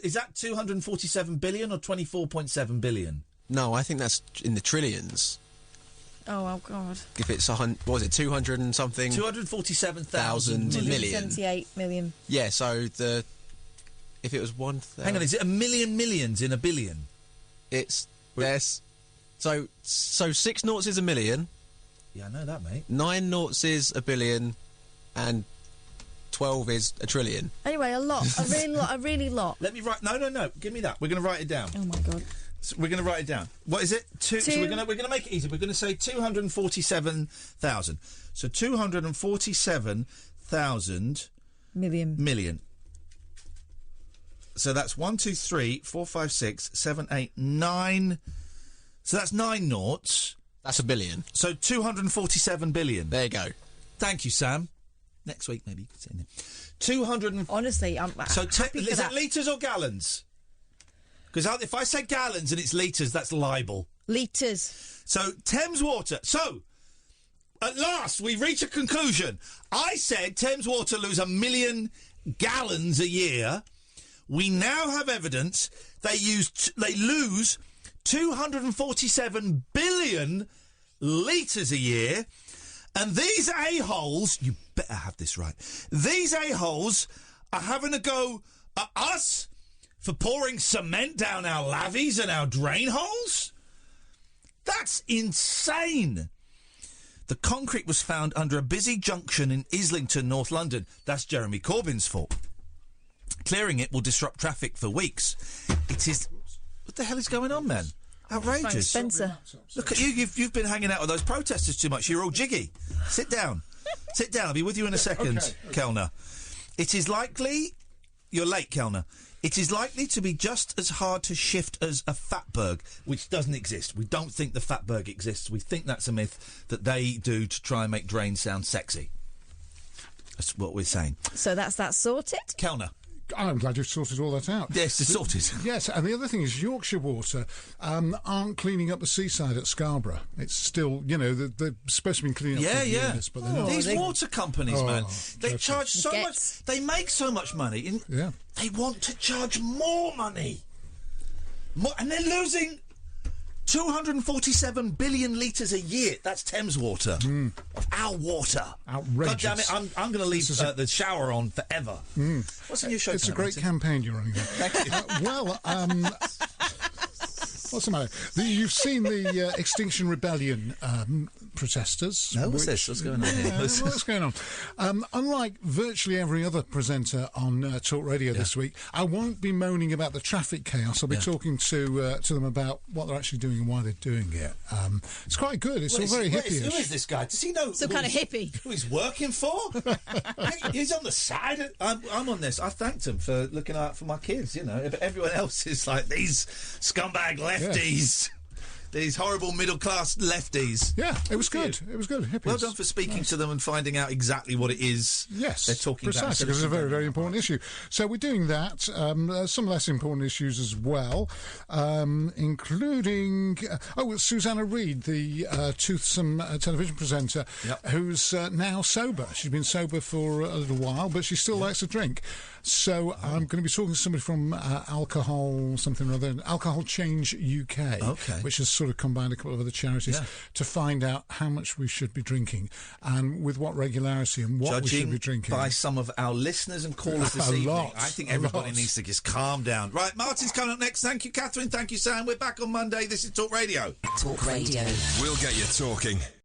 Is that 247 billion or 24.7 billion? No, I think that's in the trillions. Oh God! If it's 200 and something? 247,000 million. 178 million. Yeah, so if it was 1,000... Hang on, is it a million millions in a billion? It's... Yes. So 6 noughts is a million. Yeah, I know that, mate. 9 noughts is a billion, and 12 is a trillion. Anyway, a lot. A really lot. Let me write... No. Give me that. We're going to write it down. Oh, my God. So we're going to write it down. What is it? So we're going to make it easy. We're going to say 247,000. So 247,000... Million. So that's 1, 2, 3, 4, 5, 6, 7, 8, 9... So that's 9 noughts. That's a billion. So 247 billion. There you go. Thank you, Sam. Next week, maybe you could say that. Honestly, I'm so happy for is that. it litres or gallons? Because if I say gallons and it's litres, that's libel. Litres. So Thames Water. So at last we reach a conclusion. I said Thames Water lose 1 million gallons a year. We now have evidence they lose 247 billion litres a year, and these a-holes, you better have this right, these a-holes are having a go at us for pouring cement down our lavies and our drain holes? That's insane. The concrete was found under a busy junction in Islington, North London. That's Jeremy Corbyn's fault. Clearing it will disrupt traffic for weeks. It is... What the hell is going on, man? Outrageous. Frank Spencer. Look at you. You've been hanging out with those protesters too much. You're all jiggy. Sit down. Sit down. I'll be with you in a second, Okay. Kellner. It is likely... You're late, Kellner. It is likely to be just as hard to shift as a fatberg, which doesn't exist. We don't think the fatberg exists. We think that's a myth that they do to try and make drains sound sexy. That's what we're saying. So that's that sorted? Kellner. I'm glad you've sorted all that out. Yes, it's sorted. Yes, and the other thing is Yorkshire Water aren't cleaning up the seaside at Scarborough. It's still, they're supposed to be cleaning up the units, but they're not. These water companies, man, they dreadful. charge so much. They make so much money. Yeah. They want to charge more money. And they're losing 247 billion litres a year. That's Thames Water. Of our water. Outrageous. God damn it, I'm going to leave the shower on forever. What's in your show? It's a great campaign you're running there. Thank you. What's the matter? You've seen the Extinction Rebellion protesters. No, what's this? What's going on here? Yeah, what's going on? Unlike virtually every other presenter on Talk Radio this week, I won't be moaning about the traffic chaos. I'll be talking to them about what they're actually doing and why they're doing it. It's quite good. It's all very hippie-ish. Who is this guy? Does he know? Some kind of hippie. Who he's working for? He's on the side. I'm on this. I thanked him for looking out for my kids, But everyone else is like these scumbag lefties. These horrible middle-class lefties. Yeah, it was good. It was good. Hippies. Well done for speaking to them and finding out exactly what it is they're talking about. Precisely, because it's a very, very important issue. So we're doing that. Some less important issues as well, including... Susanna Reid, the toothsome television presenter, who's now sober. She's been sober for a little while, but she still likes to drink. So I'm going to be talking to somebody from Alcohol something or other, Alcohol Change UK, which has sort of combined a couple of other charities to find out how much we should be drinking and with what regularity and what we should be drinking. By some of our listeners and callers this evening, I think everybody needs to just calm down. Right, Martin's coming up next. Thank you, Catherine. Thank you, Sam. We're back on Monday. This is Talk Radio. Talk Radio. We'll get you talking.